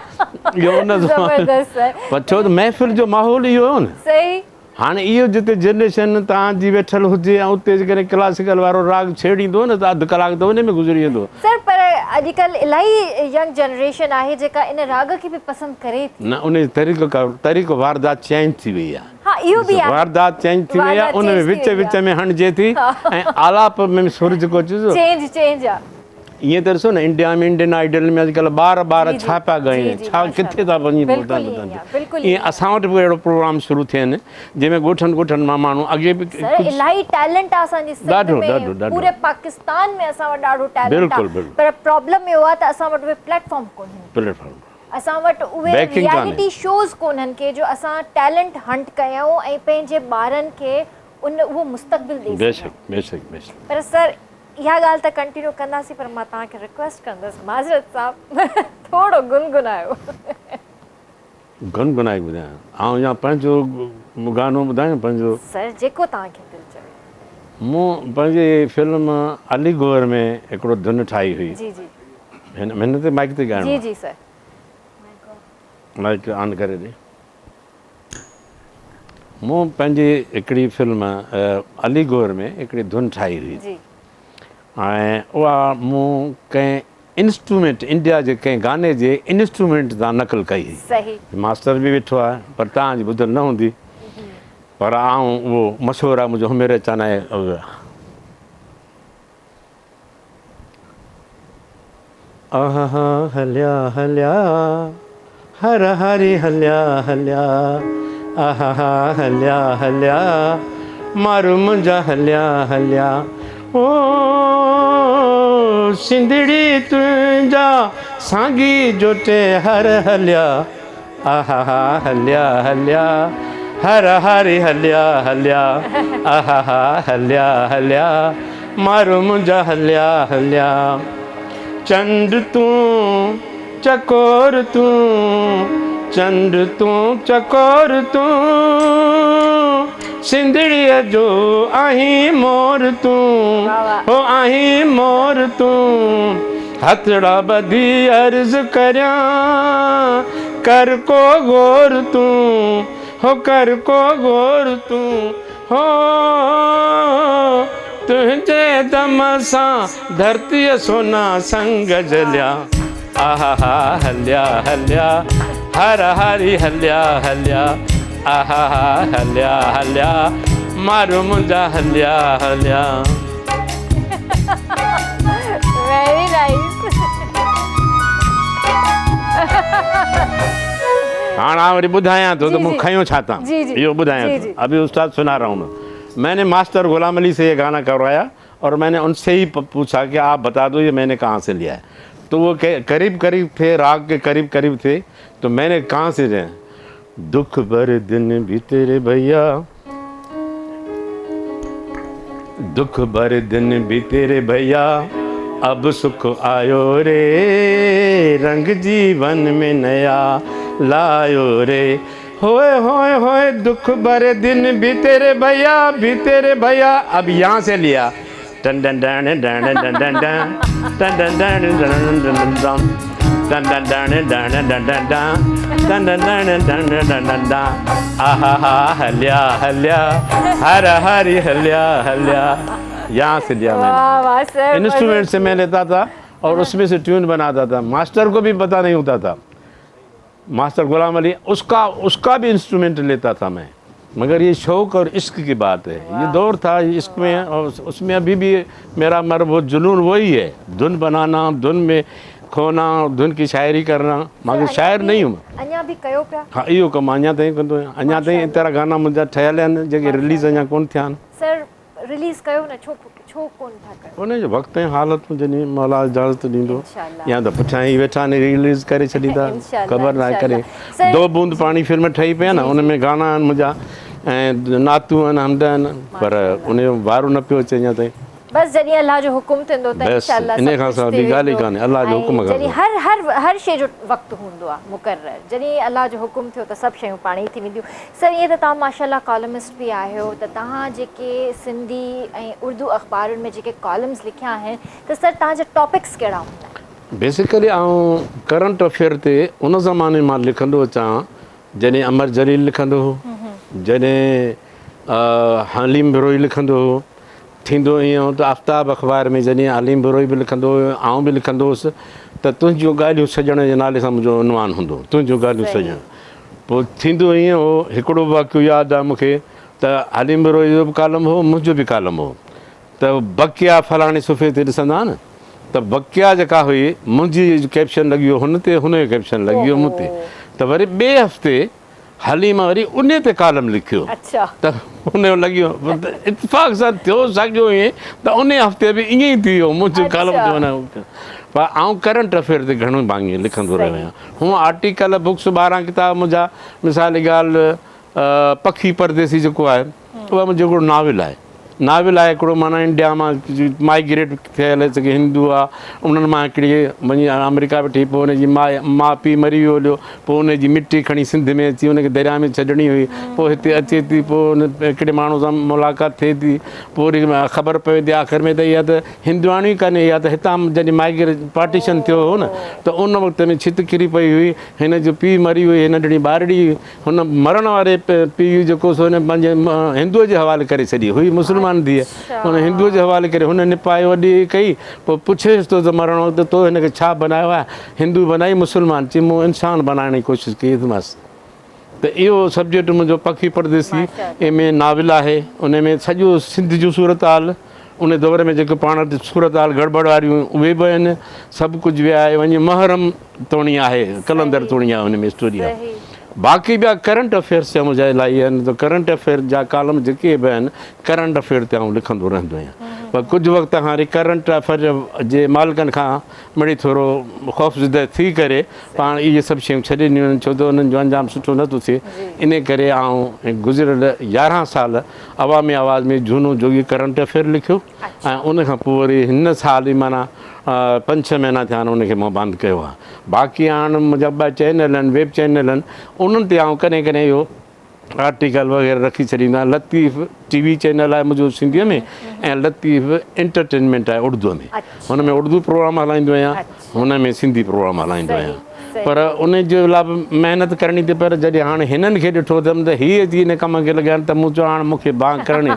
इहो उन ज़बरदस्त है। पर छो त महफ़िल जो माहौल इहो हो न। सही हाणे इहो जिते जनरेशन तव्हांजी वेठल हुजे ऐं उते जेकॾहिं क्लासिकल वारो राग छेड़ींदो न त अधु कलाक त उन में गुज़री वेंदो। सर पर अॼुकल्ह इलाही यंग जनरेशन आहे जेका इन राग खे बि पसंदि करे थी। न उन तरीक़ो वारदात चेंज थी वई आहे। हा इहो बि आहे, वारदात चेंज थी वई आहे, उन में विच विच में हणिजे थी ऐं आलाप में सुर जेको अचे चेंज आहे। ईअं त ॾिसो न इंडिया में इंडियन आइडल में अॼुकल्ह ॿार छा पिया ॻाइनि, छा किथे था वञी ॿुधनि। ईअं असां वटि बि अहिड़ो प्रोग्राम शुरू थियनि जंहिंमें ॻोठनि मां माण्हू अॻे बि इलाही टैलेंट आहे असांजी सिंध में, पूरे पाकिस्तान में असां वटि ॾाढो टैलेंट आहे। पर प्रॉब्लम इहो आहे त असां वटि उहे प्लेटफॉर्म कोन्हनि, असां वटि उहे रियलिटी शोज़ कोन्हनि के जो असां टैलेंट हंट कयूं ऐं पंहिंजे ॿारनि खे उहो मुस्तक़बिल ॾेई सघूं। पर सर इहा ॻाल्हि त कंटिन्यू कंदासीं, पर मां तव्हांखे रिक्वेस्ट कंदसि माज़रत साहब थोरो गुनगुनायो। गुनगुनाए ॿुधायां ऐं या पंहिंजो गानो ॿुधायां पंहिंजो। सर जेको तव्हांखे दिलि चवे। मूं पंहिंजे फिल्म अली गोर में हिकिड़ो धुन ठाही हुई। जी जी हिन ते माइक ते ॻाइणो। जी जी सर माइक ऑन करे ॾे। मूं पंहिंजी हिकिड़ी फिल्म अली गोर में हिकिड़ी धुन ठाही हुई ऐं उहा मूं कंहिं इंस्ट्रूमेंट इंडिया जे कंहिं गाने जे इंस्ट्रूमेंट तां नक़ल कई हुई। सही मास्टर बि वेठो आहे पर तव्हांजी ॿुधल न हूंदी, पर आऊं उहो मशहूरु आहे मुंहिंजो हुमेर चनाए आहा हलिया हलिया हर हरी हलिया हलिया आहा हलिया हलिया मारू मुंहिंजा हलिया हलिया ओ सिंधड़ी तुंहिंजा साॻी जोटे हर हलिया आहा हलिया हलिया हर हरी हलिया हलिया आहा हलिया हलिया मारू मुंहिंजा हलिया हलिया चंड तूं चकोर तूं चंड तूं चकोर तूं सिंधड़ीअ जो आहीं मोर तूं हो आहीं मोर तूं हथड़ा ॿधी अर्ज़ करियां कर को गौर तूं हो कर को गौर तूं हो तुंहिंजे दम सां धरतीअ सोना संग जलिया आहा हलिया हलिया हर हरी हलिया हलिया आहा हलिया हलिया मारू मुंहिंजा हलिया हलिया। Very nice. हाणे वरी ॿुधायां थो त मूं खयो छा था, इहो ॿुधायां थो। अभी उस्ताद सुना रहा हूँ मैं। मैंने मास्टर गुलाम अली से ये गाना करवाया और मैंने उनसे ही पूछा कि आप बता दो ये मैंने कहाँ से लिया है। तो वो करीब करीब थे, राग के करीब करीब थे। तो मैंने कहाँ से लिया, दुख भरे दिन भी तेरे भैया, दुख भरे दिन भी तेरे भैया, अब सुख आयो रे, रंग जीवन में नया लायो रे। होए होए होए दुख भरे दिन भी तेरे भैया। अब यहाँ से लिया टन टन टन टन टन टन टन टन टन टन टन टन आहा हलिया हलिया हर हरी हलिया हलिया। यहाँ से लिया मैंने, इंस्ट्रूमेंट से मैं लेता था और उसमें से ट्यून बनाता था। मास्टर को भी पता नहीं होता था, मास्टर गुलाम अली उसका भी इंस्ट्रूमेंट लेता था मैं। मगर ये शौक़ और इश्क की बात है, ये दौर था इश्क में, और उसमें अभी भी मेरा वो जुनून वही है, धुन बनाना, धुन में खोना, धुन की शायरी करना। मगर शायर नहीं हूँ अञा भी कयो पिया। हाँ इहो कमु अञा ताईं कंदो आहियां। अञा ताईं तरह गाना मुंहिंजा ठहियल आहिनि जेके रिलीज़ अञा कोन थिया आहिनि। सर रिलीज़ कयो न, छो कोन था कयो? उन जो वक़्तु ऐं हालत में जॾहिं मौला इजाज़त ॾींदो इंशाल्लाह। या त पुठियां ई वेठा ने रिलीज़ करे छॾींदा, इंशाल्लाह, ख़बर नाहे करे। सर- दो बूंद पाणी फिल्म ठही पई आहे न, उन में गाना आहिनि मुंहिंजा ऐं नातू आहिनि, हमद आहिनि, पर उन जो वारो न पियो अचे अञा ताईं। बस जॾहिं अल्लाह जो हुकुम थींदो त बसि, इंशाल्लाह इन सभु खां कुझु सवाइ थी ॿी ॻाल्हि ई वेंदो। कान्हे, अल्लाह जो ऐं हुकुम जॾहिं कंदो। हर शइ जो वक़्तु हूंदो आहे मुक़ररु, जॾहिं अल्लाह जो हुकुम थियो त सभु शयूं पाण ई थी वेंदियूं। सर ईअं त तव्हां माशाल्लाह कॉलमिस्ट बि आहियो, त तव्हां जेके सिंधी ऐं उर्दू अख़बारुनि में जेके कॉलम्स लिखिया आहिनि त सर तव्हांजा टॉपिक्स कहिड़ा हूंदा आहिनि? बेसिकली आउं करंट अफेयर ते उन ज़माने मां लिखंदो अचां जॾहिं अमर जलील लिखंदो हो, जॾहिं हलीम बिरोई लिखंदो हो। थींदो ईअं त आफ़्ताब अख़बार में जॾहिं हलीम बिरोई बि लिखंदो हुयो, आउं बि लिखंदो हुउसि, त तुंहिंजियूं ॻाल्हियूं सॼण जे नाले सां मुंहिंजो उनवान हूंदो, तुंहिंजियूं ॻाल्हियूं सॼण। पोइ थींदो ईअं हो, हिकिड़ो वाक़ियो यादि आहे मूंखे, त हलीम बिरोई जो बि कालम हो, मुंहिंजो बि कालम हो, त बकिया फलाणे सुफ़े ते ॾिसंदा न, त बकिया जेका हुई मुंहिंजी कैप्शन लॻी वियो हुन ते, हुनजो कैप्शन लॻी वियो मूं ते, त वरी ॿिए हफ़्ते हलीमा वरी उन ते कालम लिखियो, अच्छा त हुनजो लॻी वियो इतफ़ाक़ सां थियो साॻियो ईअं, त उन हफ़्ते बि ईअं ई थी वियो मुंहिंजो कालम जो न। पर आउं करंट अफेयर ते घणो भाङे लिखंदो रहियो आहियां। हूअं आर्टिकल बुक्स 12 किताब मुंहिंजा, मिसाल जी ॻाल्हि पखी परदेसी जेको आहे उहा मुंहिंजो हिकिड़ो नाविल आहे। नाविल आहे हिकिड़ो, माना इंडिया मां माइग्रेट थियल जेके हिंदू आहे उन्हनि मां हिकिड़ी वञी अमेरिका वेठी, पोइ हुनजी माउ पीउ मरी वियो हलियो, पोइ हुनजी मिटी खणी सिंध में अची हुनखे दरिया में छॾणी हुई, पोइ हिते अचे थी, पोइ हुन हिकिड़े माण्हू सां मुलाक़ात थिए थी, पोइ वरी ख़बर पए थी आख़िर में त इहा त हिंदुआणी ई कान्हे, इहा त हितां जॾहिं माइग्रेट पार्टीशन थियो हो न, त उन वक़्त में छित किरी पई हुई, हिन जो पीउ मरी हुई, नंढड़ी ॿारड़ी, हुन मरण वारे पीउ जेको सो हिन पंहिंजे हिंदुअ जे हवाले करे छॾी हुई, मुस्लमान धीअ, हुन हिंदुअ जे हवाले करे हुन निपाए वॾी कई, पोइ पुछेसि थो त मरण वक़्तु तो हिनखे छा बनायो आहे, हिंदू बनाई मुस्लमान, चई मूं इंसान बनाइण जी कोशिशि कई मांसि। त इहो सब्जेक्ट मुंहिंजो पखी परदेसी में नाविल आहे, उन में सॼो सिंध जूं सूरत हाल, उन दौर में जेके पाण सूरत हाल गड़बड़ वारियूं उहे बि आहिनि, सभु कुझु विया आहे। वञी महरम तोणी आहे, कलंदर तोणी आहे, हुन में स्टोरी आहे। बाक़ी ॿिया करंट अफेयर्स जा मुंहिंजा इलाही आहिनि, त करंट अफेयर जा कालम जेके बि आहिनि करंट अफेयर ते आउं लिखंदो रहंदो आहियां। पर कुझु वक़्तु खां वरी करंट अफेयर जे मालिकनि खां मिड़ी थोरो ख़ौफ़ज़दा थी करे पाण इहे सभु शयूं छॾे ॾिनियूं आहिनि, छो त उन्हनि जो अंजाम सुठो नथो थिए। इन करे आउं गुज़िरियल 11 साल अवामी आवाज़ में झूनो जोगी करंट अफेयर लिखियो, ऐं उनखां पोइ वरी हिन साल ई माना 5-6 महीना थिया आहिनि उनखे मां बंदि कयो आहे। बाक़ी हाणे मुंहिंजा 2 चैनल आहिनि, वेब चैनल आहिनि, उन्हनि ते आउं कॾहिं कॾहिं इहो आर्टिकल वग़ैरह रखी छॾींदो आहियां। लतीफ़ TV चैनल आहे मुंहिंजो सिंधीअ में, ऐं लतीफ़ एंटरटेनमेंट आहे उर्दूअ में, हुन में उर्दू प्रोग्राम हलाईंदो आहियां, हुन में सिंधी प्रोग्राम हलाईंदो आहियां। पर उन जे लाइ महिनत करणी थी, पर जॾहिं हाणे हिननि खे ॾिठो अथमि त हीअ अची हिन कम खे लॻिया आहिनि, त मूं चयो हाणे मूंखे बांग करणी।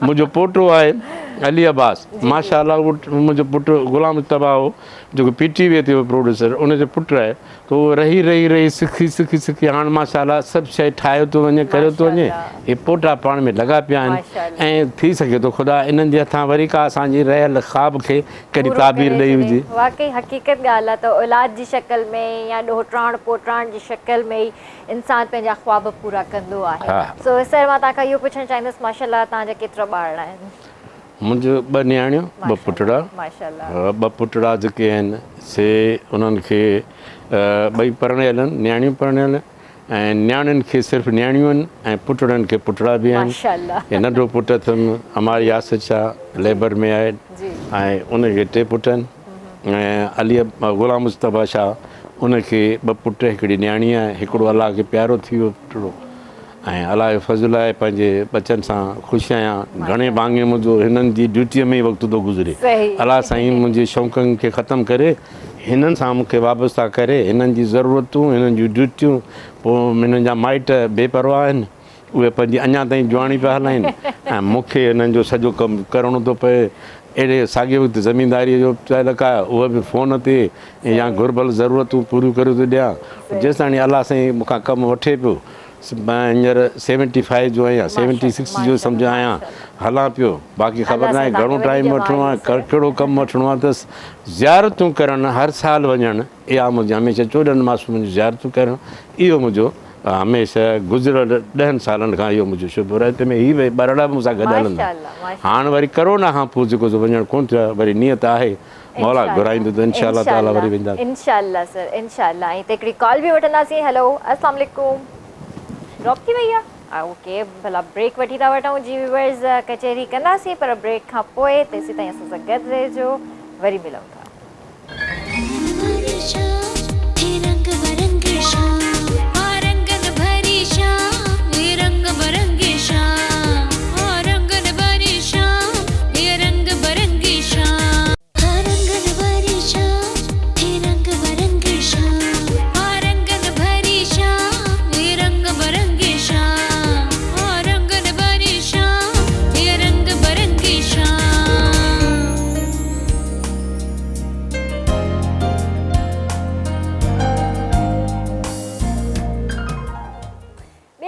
मुंहिंजो पोटो आहे अली अब्बास, माशाअल्लाह, मुंहिंजो पुटु ग़ुलाम मुस्तफ़ा हो जेको PTV ते हो प्रोड्यूसर, उनजो पुटु आहे, त उहो रही सिखी हाणे माशाअल्लाह सभु शइ ठाहियो थो वञे, करियो थो वञे। हे पोटा पाण में लॻा पिया आहिनि, ऐं थी सघे थो ख़ुदा इन्हनि जे हथां वरी का असांजी रहियल ख़्वाब खे कहिड़ी ताबीर ॾेई हुजे। वाकई हक़ीक़त ॻाल्हि आहे त औलाद जी शक्ल में या ॾोहिटाण पोटाण जी शक्ल में ई इंसान पंहिंजा ख़्वाब पूरा कंदो आहे। सो सर मां तव्हांखां इहो पुछणु चाहींदुसि, माशाअल्लाह तव्हांजा केतिरा ॿार आहिनि? मुंहिंजो 2 नियाणियूं, 2 पुटड़ा। माशाअल्लाह 2 पुटड़ा जेके आहिनि से उन्हनि खे 2 परिणियल आहिनि, नियाणियूं परिणियल, ऐं नियाणियुनि खे सिर्फ़ु नियाणियूं आहिनि, ऐं पुटड़नि खे पुटड़ा बि आहिनि। माशाअल्लाह। ऐं नंढो पुटु अथमि हमारी यासिर शाह लेबर में आहे, ऐं उनखे 3 पुट आहिनि, ऐं अली ग़ुलाम मुस्तफ़ा शाह उनखे 2 पुट, हिकिड़ी नियाणी आहे, हिकिड़ो अलाह खे प्यारो थी वियो पुटड़ो, ऐं अलाह जो फज़ुल आहे पंहिंजे बचनि सां ख़ुशि आहियां। घणे भाङे मुंहिंजो हिननि जी ड्यूटीअ में ई वक़्तु थो गुज़रे, अलाह साईं मुंहिंजे शौक़नि खे ख़तमु करे हिननि सां मूंखे वाबस्ता करे, हिननि जी ज़रूरतूं, हिननि जूं ड्यूटियूं, पोइ हिननि जा माइट बेपरवाह आहिनि, उहे पंहिंजी अञा ताईं जुआणी पिया हलाइनि, ऐं मूंखे हिननि जो सॼो कमु करिणो थो पए। अहिड़े साॻिए वक़्तु ज़मीनदारीअ जो तालुक़ु आहे, उहा बि फ़ोन ते या घुर्बल ज़रूरतूं पूरियूं करे थो ॾियां, जेसि ताईं अलाह साईं मूंखां कमु वठे पियो। मां हींअर 75 जो आहियां, 76 जो सम्झ आहियां, हलां पियो। बाक़ी ख़बर न आहे घणो टाइम वठिणो आहे, कहिड़ो कमु वठिणो आहे। त ज़ियारतूं करणु, हर साल वञणु, इहा मुंहिंजी हमेशह 14 मास मुंहिंजी ज़ियारतूं करणु, इहो मुंहिंजो हमेशह गुज़िरियल 10 सालनि खां इहो मुंहिंजो शुभ रहे तंहिंमें हीअ भई ॿारड़ा मूंसां गॾु हलंदा माशाल्लाह हाणे वरी करोना खां पोइ जेको वञणु कोन थियो आहे वरी नियत आहे मौला घुराईंदो त इंशाअल्लाह ताला वरी वेंदा इंशाअल्लाह सर इंशाअल्लाह ऐं हिकिड़ी कॉल बि वठंदासीं हेलो अस्सलाम वालेकुम ड्रॉप थी वई आहे ओके भला ब्रेक वठी था वठूं जी व्यूअर्स कचहरी कंदासीं पर ब्रेक खां पोइ तेसीं ताईं असां सां गॾु रहिजो वरी मिलूं था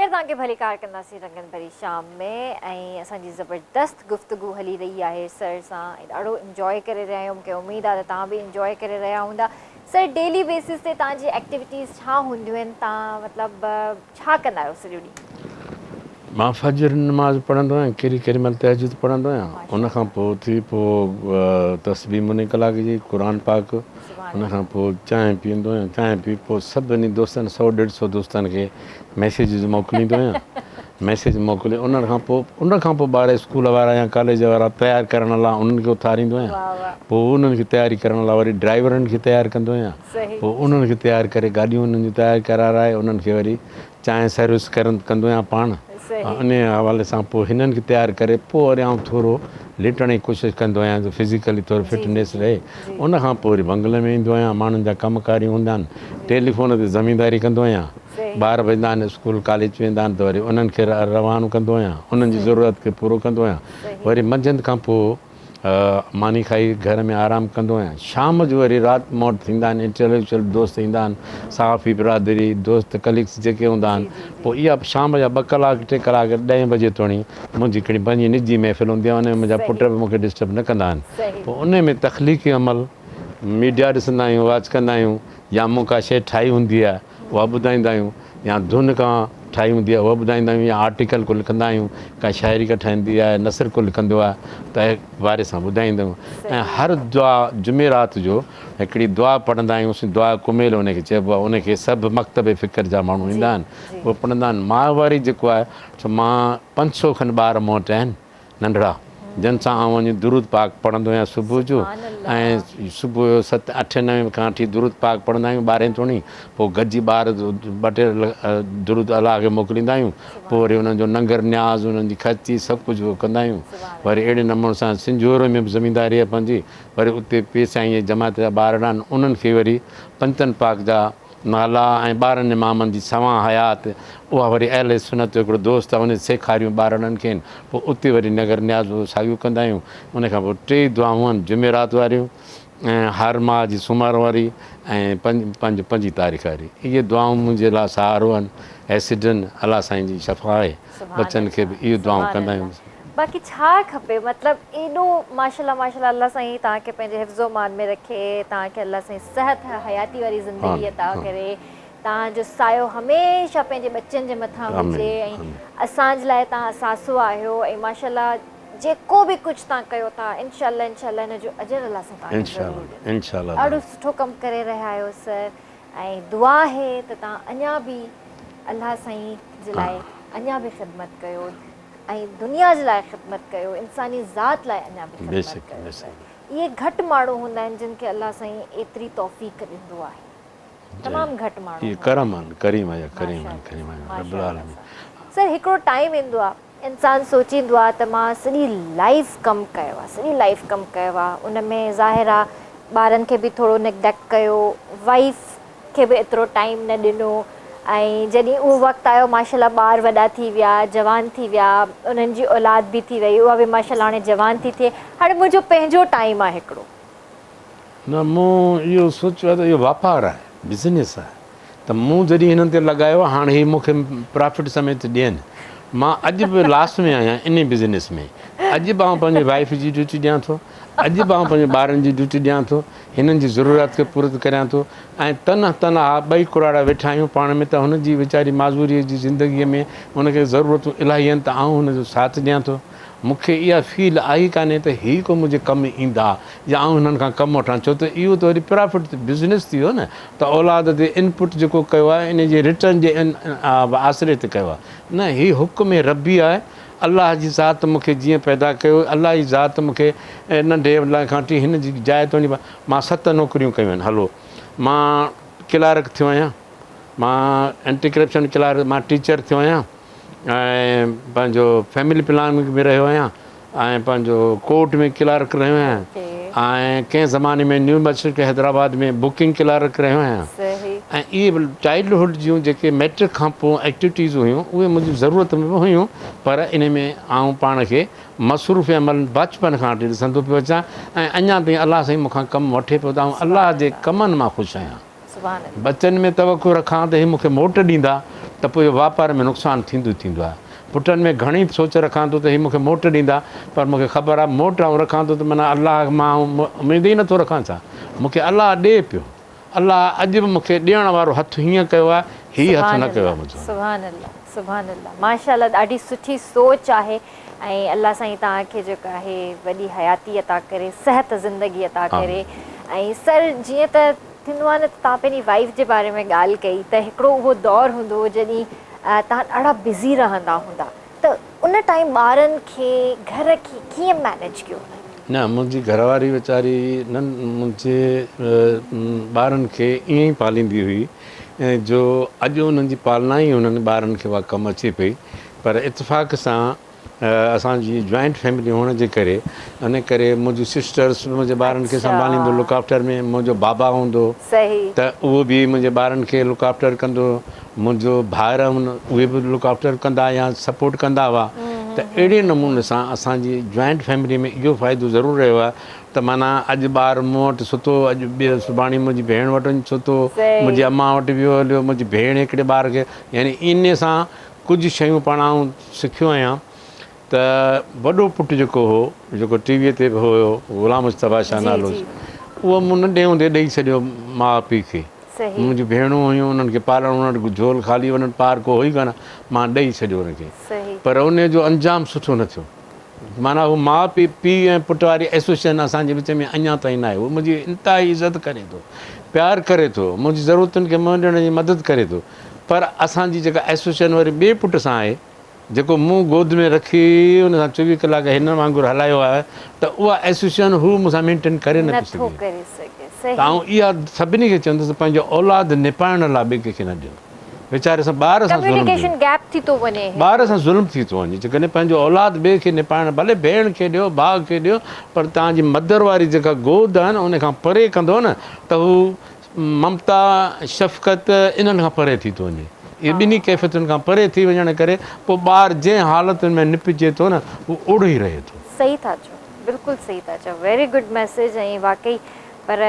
तव्हांखे भली कार कंदासीं रंगन भरी शाम में ऐं असांजी ज़बरदस्त गुफ़्तगू हली रही आहे सर सां ऐं ॾाढो इंजॉय करे रहिया आहियूं मूंखे उमेदु आहे त तव्हां बि इंजॉय करे रहिया हूंदा सर डेली बेसिस ते तव्हांजी एक्टिविटीज़ छा हूंदियूं आहिनि तव्हां मतिलबु छा कंदा आहियो सॼो ॾींहुं मां फजर नमाज़ पढ़ंदो आहियां केॾी महिल तहजुद पढ़ंदो आहियां उनखां पोइ तस्बीह मुने कलाक जी क़ुर पाक उनखां पोइ चांहि पीअंदो आहियां चांहि पी पोइ सभिनी दोस्तनि 100-150 दोस्तनि खे मैसेजिस मोकिलींदो आहियां मैसेज मोकिले उनखां पोइ ॿार स्कूल वारा या कॉलेज वारा तयारु करण लाइ उन्हनि खे उथारींदो आहियां पोइ उन्हनि खे तयारी करण लाइ वरी ड्राइवरनि खे तयारु कंदो आहियां पोइ उन्हनि खे तयारु करे गाॾियूं उन्हनि जूं तयारु कराराए उन्हनि खे वरी चांहि सर्विस कंदो आहियां पाण इन हवाले सां पोइ हिननि खे तयारु करे पोइ वरी आउं थोरो लेटण जी कोशिशि कंदो आहियां त फिज़िकली थोरो फिटनेस रहे उनखां पोइ वरी बंगले में ईंदो आहियां माण्हुनि जा कमकारी हूंदा आहिनि टेलीफोन ते ज़मीनदारी कंदो आहियां ॿार वेंदा आहिनि स्कूल कॉलेज वेंदा आहिनि त वरी उन्हनि खे रवानो कंदो आहियां उन्हनि जी ज़रूरत खे पूरो कंदो आहियां वरी मंझंदि खां पोइ मानी खाई घर में आराम कंदो आहियां शाम जो वरी राति मोट थींदा आहिनि इंटेलेक्चुअल दोस्त ईंदा आहिनि साफ़ी बिरादरी दोस्त कलीग्स जेके हूंदा आहिनि पोइ इहा शाम जा 2 कलाक 3 कलाक 10 बजे ताईं मुंहिंजी हिकिड़ी पंहिंजी निजी महफ़िल हूंदी आहे उन में मुंहिंजा पुट बि मूंखे डिस्टर्ब न कंदा आहिनि पोइ उन में तख़लीक़ी अमल मीडिया ॾिसंदा आहियूं वॉच कंदा आहियूं या मूं का शइ ठाही हूंदी आहे उहा ॿुधाईंदा आहियूं या धुन खां ठाही हूंदी आहे उहा ॿुधाईंदा आहियूं या आर्टिकल को लिखंदा आहियूं का शाइरी का ठहंदी आहे नसर को लिखंदो आहे त बारे सां ॿुधाईंदा आहियूं ऐं हर दुआ जुमेरात जो हिकिड़ी दुआ पढ़ंदा आहियूं दुआ कुमेल उनखे चइबो आहे उनखे सभु मकतब फ़िक्र जा माण्हू ईंदा आहिनि उहे पढ़ंदा आहिनि मां वरी जेको आहे छो मां 500 खनि ॿार मूं वटि आहिनि नंढड़ा जिन सां आउं वञी दुरूद पाक पढ़ंदो आहियां सुबुह जो ऐं सुबुह जो 7-8-9 खां वठी दुरूद पाक पढ़ंदा आहियूं 12 ताईं पोइ गॾिजी ॿार 2-3 दुरूद अलाह खे मोकिलींदा आहियूं पोइ वरी उन्हनि जो नंगर न्याज़ उन्हनि जी ख़र्ची सभु कुझु कंदा आहियूं वरी अहिड़े नमूने सां सिंजोर में बि ज़मीनदारी आहे पंहिंजी वरी उते पेसाईं जमात जा ॿार आहिनि उन्हनि खे वरी पंचनि पाक जा नाला ऐं ॿारनि इमामनि जी सवां हयात उहा वरी अहले सुन्नत जो हिकिड़ो दोस्त आहे उन सेखारियूं ॿारनि खे पोइ उते वरी नगर न्याज़ साॻियूं कंदा आहियूं उनखां पोइ 3 दुआऊं आहिनि जुमेरात वारियूं ऐं हर माह जी सूमर वारी ऐं 5 तारीख़ वारी इहे दुआऊं मुंहिंजे लाइ सहारो आहिनि एसिडन अलाह साईं जी शफ़ा आहे बचनि खे बि इहे दुआऊं कंदा आहियूं बाक़ी छा खपे मतिलबु एॾो माशाल्लाह माशाल्लाह अल्लाह साईं तव्हांखे पंहिंजे हिफ़्ज़ो मान में रखे तव्हांखे अल्लाह साईं सिहत हयाती वारी ज़िंदगी अता करे तव्हांजो सायो हमेशह पंहिंजे बच्चनि जे मथां हुजे ऐं असांजे लाइ तव्हां असासो आहियो ऐं माशाल्लाह जेको बि कुझु तव्हां कयो था इंशाअल्लाह हिन जो अजर अल्लाह सां तव्हांखे इंशाअल्लाह ॾाढो सुठो कमु करे रहिया आहियो सर ऐं दुआ आहे त तव्हां अञा बि अल्लाह साईं जे लाइ अञा बि ख़िदमत कयो ऐं दुनिया जे लाइ ख़िदमत कयो इंसानी ज़ात लाइ अञा बि ख़िदमत कयो इहे घटि माण्हू हूंदा आहिनि जिन खे अल्लाह साईं एतिरी तौफ़ीक़ ॾींदो आहे तमामु घटि माण्हू सर हिकिड़ो टाइम ईंदो आहे इंसानु सोचींदो आहे त मां सॼी लाइफ कमु कयो आहे उन में ज़ाहिर आहे ॿारनि खे बि थोरो नेग्लेक्ट कयो वाइफ खे बि एतिरो टाइम न ॾिनो ऐं जॾहिं उहो वक़्तु आयो माशाल्लाह ॿार वॾा थी विया जवान थी विया उन्हनि जी औलाद बि थी वई उहा बि माशाल्लाह हाणे जवान थी थिए हाणे मुंहिंजो पंहिंजो टाइम आहे हिकिड़ो न मूं इहो सोचियो आहे त इहो वापारु आहे बिज़नेस आहे त मूं जॾहिं हिननि ते लॻायो आहे हाणे हीअ मूंखे प्रॉफिट समेत ॾियनि मां अॼु बि लास्ट में आहियां इन बिज़नेस में अॼु बि आउं पंहिंजी वाइफ जी ड्यूटी ॾियां थो अॼु बि आउं पंहिंजे ॿारनि जी ड्यूटी ॾियां थो हिननि जी ज़रूरत खे पूरो करियां थो ऐं तनहा ॿई कुराड़ा वेठा आहियूं पाण में त हुनजी वीचारी माज़ूरीअ जी ज़िंदगीअ में हुनखे ज़रूरतूं इलाही आहिनि त आउं हुनजो साथ ॾियां थो मूंखे इहा फील आई कान्हे त हीअ को मुंहिंजे कमु ईंदा या आउं हिननि खां कमु वठां छो त इहो त वरी प्रॉफिट बिज़नेस थी वियो न त औलाद ते इनपुट जेको कयो आहे इन जे रिटर्न जे आसिरे ते कयो आहे न हीअ हुकुम रबी आहे अलाह जी ज़ात मूंखे जीअं पैदा कयो अलाह जी ज़ात मूंखे नंढे खां वठी हिन जी जाइ तो मां 7 नौकरियूं कयूं आहिनि हलो मां क्लार्क थियो आहियां मां एंटी करप्शन क्लार्क मां टीचर थियो आहियां ऐं पंहिंजो फैमिली प्लानिंग में रहियो आहियां ऐं पंहिंजो कोर्ट में क्लार्क रहियो आहियां ऐं कंहिं ज़माने में न्यू मस्जिद हैदराबाद में बुकिंग क्लार्क रहियो आहियां ऐं इहे चाइल्डहुड जूं जेके मैट्रिक खां पोइ एक्टिविटीज़ हुयूं उहे मुंहिंजी ज़रूरत में बि हुयूं पर इन में आउं पाण खे मसरूफ़ अमल बचपन खां वठी ॾिसंदो पियो अचां ऐं अञा ताईं अलाह साईं मूंखां कमु वठे पियो त आउं अलाह जे कमनि मां ख़ुशि आहियां बचनि में तवको रखां त इहे मूंखे मोट ॾींदा त पोइ इहो वापार में नुक़सानु थींदो आहे पुटनि में घणी सोच रखां थो त हीअ मूंखे मोट ॾींदा पर मूंखे ख़बर आहे मोट आउं रखां थो त माना अलाह मां उमेद ई नथो रखां छा मूंखे अलाह ॾिए पियो अलाह अॼु बि मूंखे ॾियण वारो हथु हीअं कयो आहे हीअ हथु न कयो आहे मुंहिंजो सुभान अल्लाह माशाअल्लाह ॾाढी सुठी सोच आहे ऐं अल्लाह साईं तव्हांखे जेको आहे वॾी हयाती अता करे सेहत ज़िंदगी अता करे ऐं सर जीअं त थींदो आहे न तव्हां पंहिंजी वाइफ जे बारे में ॻाल्हि कई त हिकिड़ो उहो दौरु हूंदो हो जॾहिं तव्हां ॾाढा बिज़ी रहंदा हूंदा त उन टाइम ॿारनि खे घर खे कीअं मैनेज कयो न मुंहिंजी घरवारी वीचारी न मुंहिंजे ॿारनि खे ईअं ई पालींदी हुई जो अॼु उन्हनि जी पालना ई उन्हनि ॿारनि खे उहा कमु अचे पई पर इतफ़ाक़ सां असांजी जॉइंट फैमिली हुअण जे करे इन करे मुंहिंजी सिस्टर्स मुंहिंजे ॿारनि खे संभालींदो लुक आफ्टर में मुंहिंजो बाबा हूंदो त उहो बि मुंहिंजे ॿारनि खे लुक आफ्टर कंदो मुंहिंजो भाउर उहे बि लुक आफ्टर कंदा या सपोर्ट कंदा हुआ त अहिड़े नमूने सां असांजी जॉइंट फैमिली में इहो फ़ाइदो ज़रूरु रहियो आहे त माना अॼु ॿारु मूं वटि सुठो अॼु ॿिए सुभाणे मुंहिंजी भेण वटि वञी सुठो मुंहिंजी अम्मा वटि वियो हलियो मुंहिंजी भेण हिकिड़े ॿार खे यानी इन सां कुझु शयूं पाण आउं सिखियो आहियां त वॾो पुटु जेको हो जेको टीवीअ ते बि हुयो ग़ुलाम मुस्तफ़ा शाह नालो उहो मूं नंढे हूंदे ॾेई छॾियो माउ पीउ खे मुंहिंजी भेणूं हुयूं उन्हनि खे पालणु उन्हनि झोल ख़ाली वञनि पार को हुई कान मां ॾेई छॾियो हुनखे पर उन जो अंजाम सुठो न थियो माना उहो माउ पीउ ऐं पुट वारी एसोसिएशन असांजे विच में अञा ताईं न आहे उहो मुंहिंजी इंतिहाई इज़त करे थो प्यारु करे थो मुंहिंजी ज़रूरतुनि खे मुंहुं ॾियण जी मदद करे थो पर असांजी जेका एसोसिएशन वरी ॿिए पुट सां आहे जेको मूं गोद में रखी उन सां 24 कलाक हिन वांगुरु हलायो आहे त उहा एसोसिएशन हू मूंसां मेंटेन करे न थी सघे त आउं इहा सभिनी खे चवंदुसि पंहिंजो औलाद निपाइण लाइ ॿिए कंहिंखे न ॾियो वीचारे सां ॿार सां ज़ुल्म थी थो वञे जेकॾहिं पंहिंजो औलाद ॿिए खे निपाइण भले भेण खे ॾियो भाउ खे ॾियो पर तव्हांजी मदर वारी जेका गोद आहे न उन खां परे कंदो न त हू ममता शफ़क़त इन्हनि खां परे थी थो वञे इहे ॿिन्ही कैफ़ियतुनि खां परे थी वञण करे पोइ ॿारु जंहिं हालतुनि में निपजे थो न उहो उड़ो ई रहे थो सही था चओ बिल्कुलु सही था चओ वेरी गुड मैसेज ऐं वाकई पर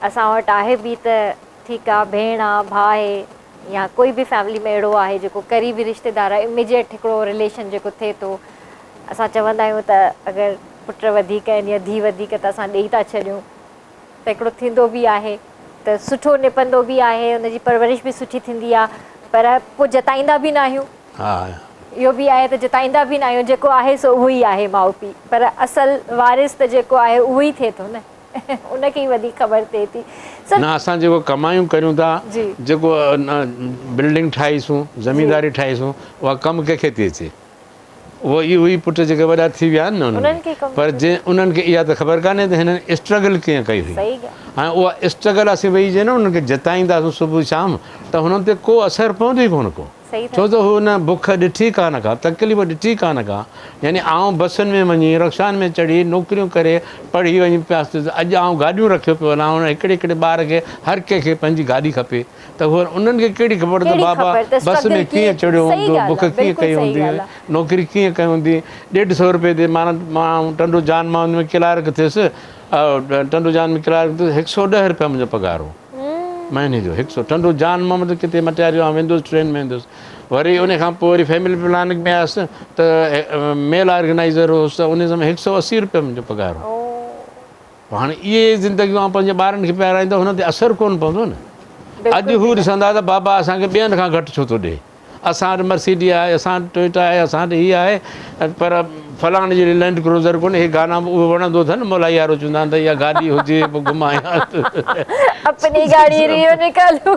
असां वटि आहे बि त ठीकु आहे भेण आहे भाउ आहे या कोई बि फैमिली में अहिड़ो आहे जेको क़रीबी रिश्तेदार आहे इमीडिएट हिकिड़ो रिलेशन जेको थिए थो असां चवंदा आहियूं त अगरि पुट वधीक आहिनि या धीउ वधीक त असां ॾेई था छॾियूं त हिकिड़ो थींदो बि आहे त सुठो निपंदो बि आहे हुनजी परवरिश बि सुठी थींदी आहे पर पोइ जताईंदा बि न आहियूं इहो बि आहे त जताईंदा बि न आहियूं जेको आहे सो उहो ई आहे माउ पीउ पर असल वारिस त जेको आहे उहो ई थिए थो न उनखे ई वधीक ख़बर थिए थी न असां जेको कमायूं करियूं था जेको बिल्डिंग ठाहीसूं ज़मीनदारी ठाहीसूं उहा कमु कंहिंखे थी अचे उहो इहो ई पुट जेके वॾा थी विया आहिनि न उन्हनि पर जंहिं उन्हनि खे इहा त ख़बर कान्हे त हिननि स्ट्रगल कीअं कई हुई हाणे उहा स्ट्रगल असीं वेही जे न उन्हनि खे जताईंदासीं सुबुह शाम त हुननि ते को असरु पवंदो ई कोन को छो त हू न बुख ॾिठी कान का तकलीफ़ ॾिठी कान का यानी आउं बसनि में वञी रिक्शानि में चढ़ी नौकिरियूं करे पढ़ी वञी पियासीं अॼु आउं गाॾियूं रखियो पियो वञा हुन हिकिड़े हिकिड़े ॿार खे हर कंहिंखे पंहिंजी गाॾी खपे त उहो उन्हनि खे कहिड़ी ख़बर त बाबा बस में कीअं चढ़ियो हूंदो बुख कीअं कई हूंदी नौकिरी कीअं कई हूंदी 150 रुपए ते मां टंडो जान मां हुन में क्लार्क थियुसि टंडो जान में क्लार्क थियुसि 110 रुपया मुंहिंजो पघार हो महीने जो 100 टंडो जान मां मतिलबु किथे मटियारियो आउं वेंदुसि ट्रेन में वेंदुसि वरी उन खां पोइ वरी फैमिली प्लानिंग में आयुसि त मेल ऑर्गेनाइज़र हुउसि त उन समय 180 रुपया मुंहिंजो पघार हो पोइ हाणे इहे ज़िंदगियूं आउं पंहिंजे ॿारनि खे पियाराईंदो हुन ते असरु कोन पवंदो न। अॼु हू ॾिसंदा त बाबा असांखे ॿियनि खां घटि छो थो ॾिए, असां वटि मर्सिडी आहे, असां वटि टोयोटा आहे, असां वटि हीअ आहे, पर फलाणे जी लैंड क्रूज़र कोन्हे। हे गाना उहो वणंदो अथनि, मोलाई वारो चवंदा आहिनि त इहा गाॾी हुजे पोइ घुमाया अपनी गाड़ी रियो निकालो।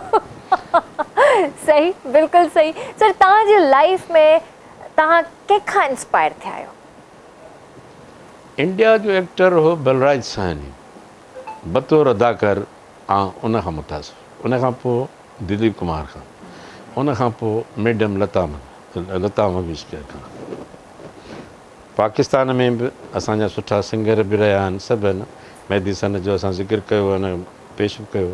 सही, बिल्कुलु सही। सर तव्हांजी लाइफ में तव्हां कंहिंखां इंस्पायर थिया आहियो? इंडिया जो एक्टर हो बलराज साहनी बतौर अदाकार, ऐं उन खां मुतासिर, उन खां पोइ दिलीप कुमार खां, उन खां पोइ मैडम लता मंगेशकर खां। पाकिस्तान में बि असांजा सुठा सिंगर बि रहिया आहिनि सभु। मेहदी सन जो असां ज़िक्र कयो, अन पेश कयो,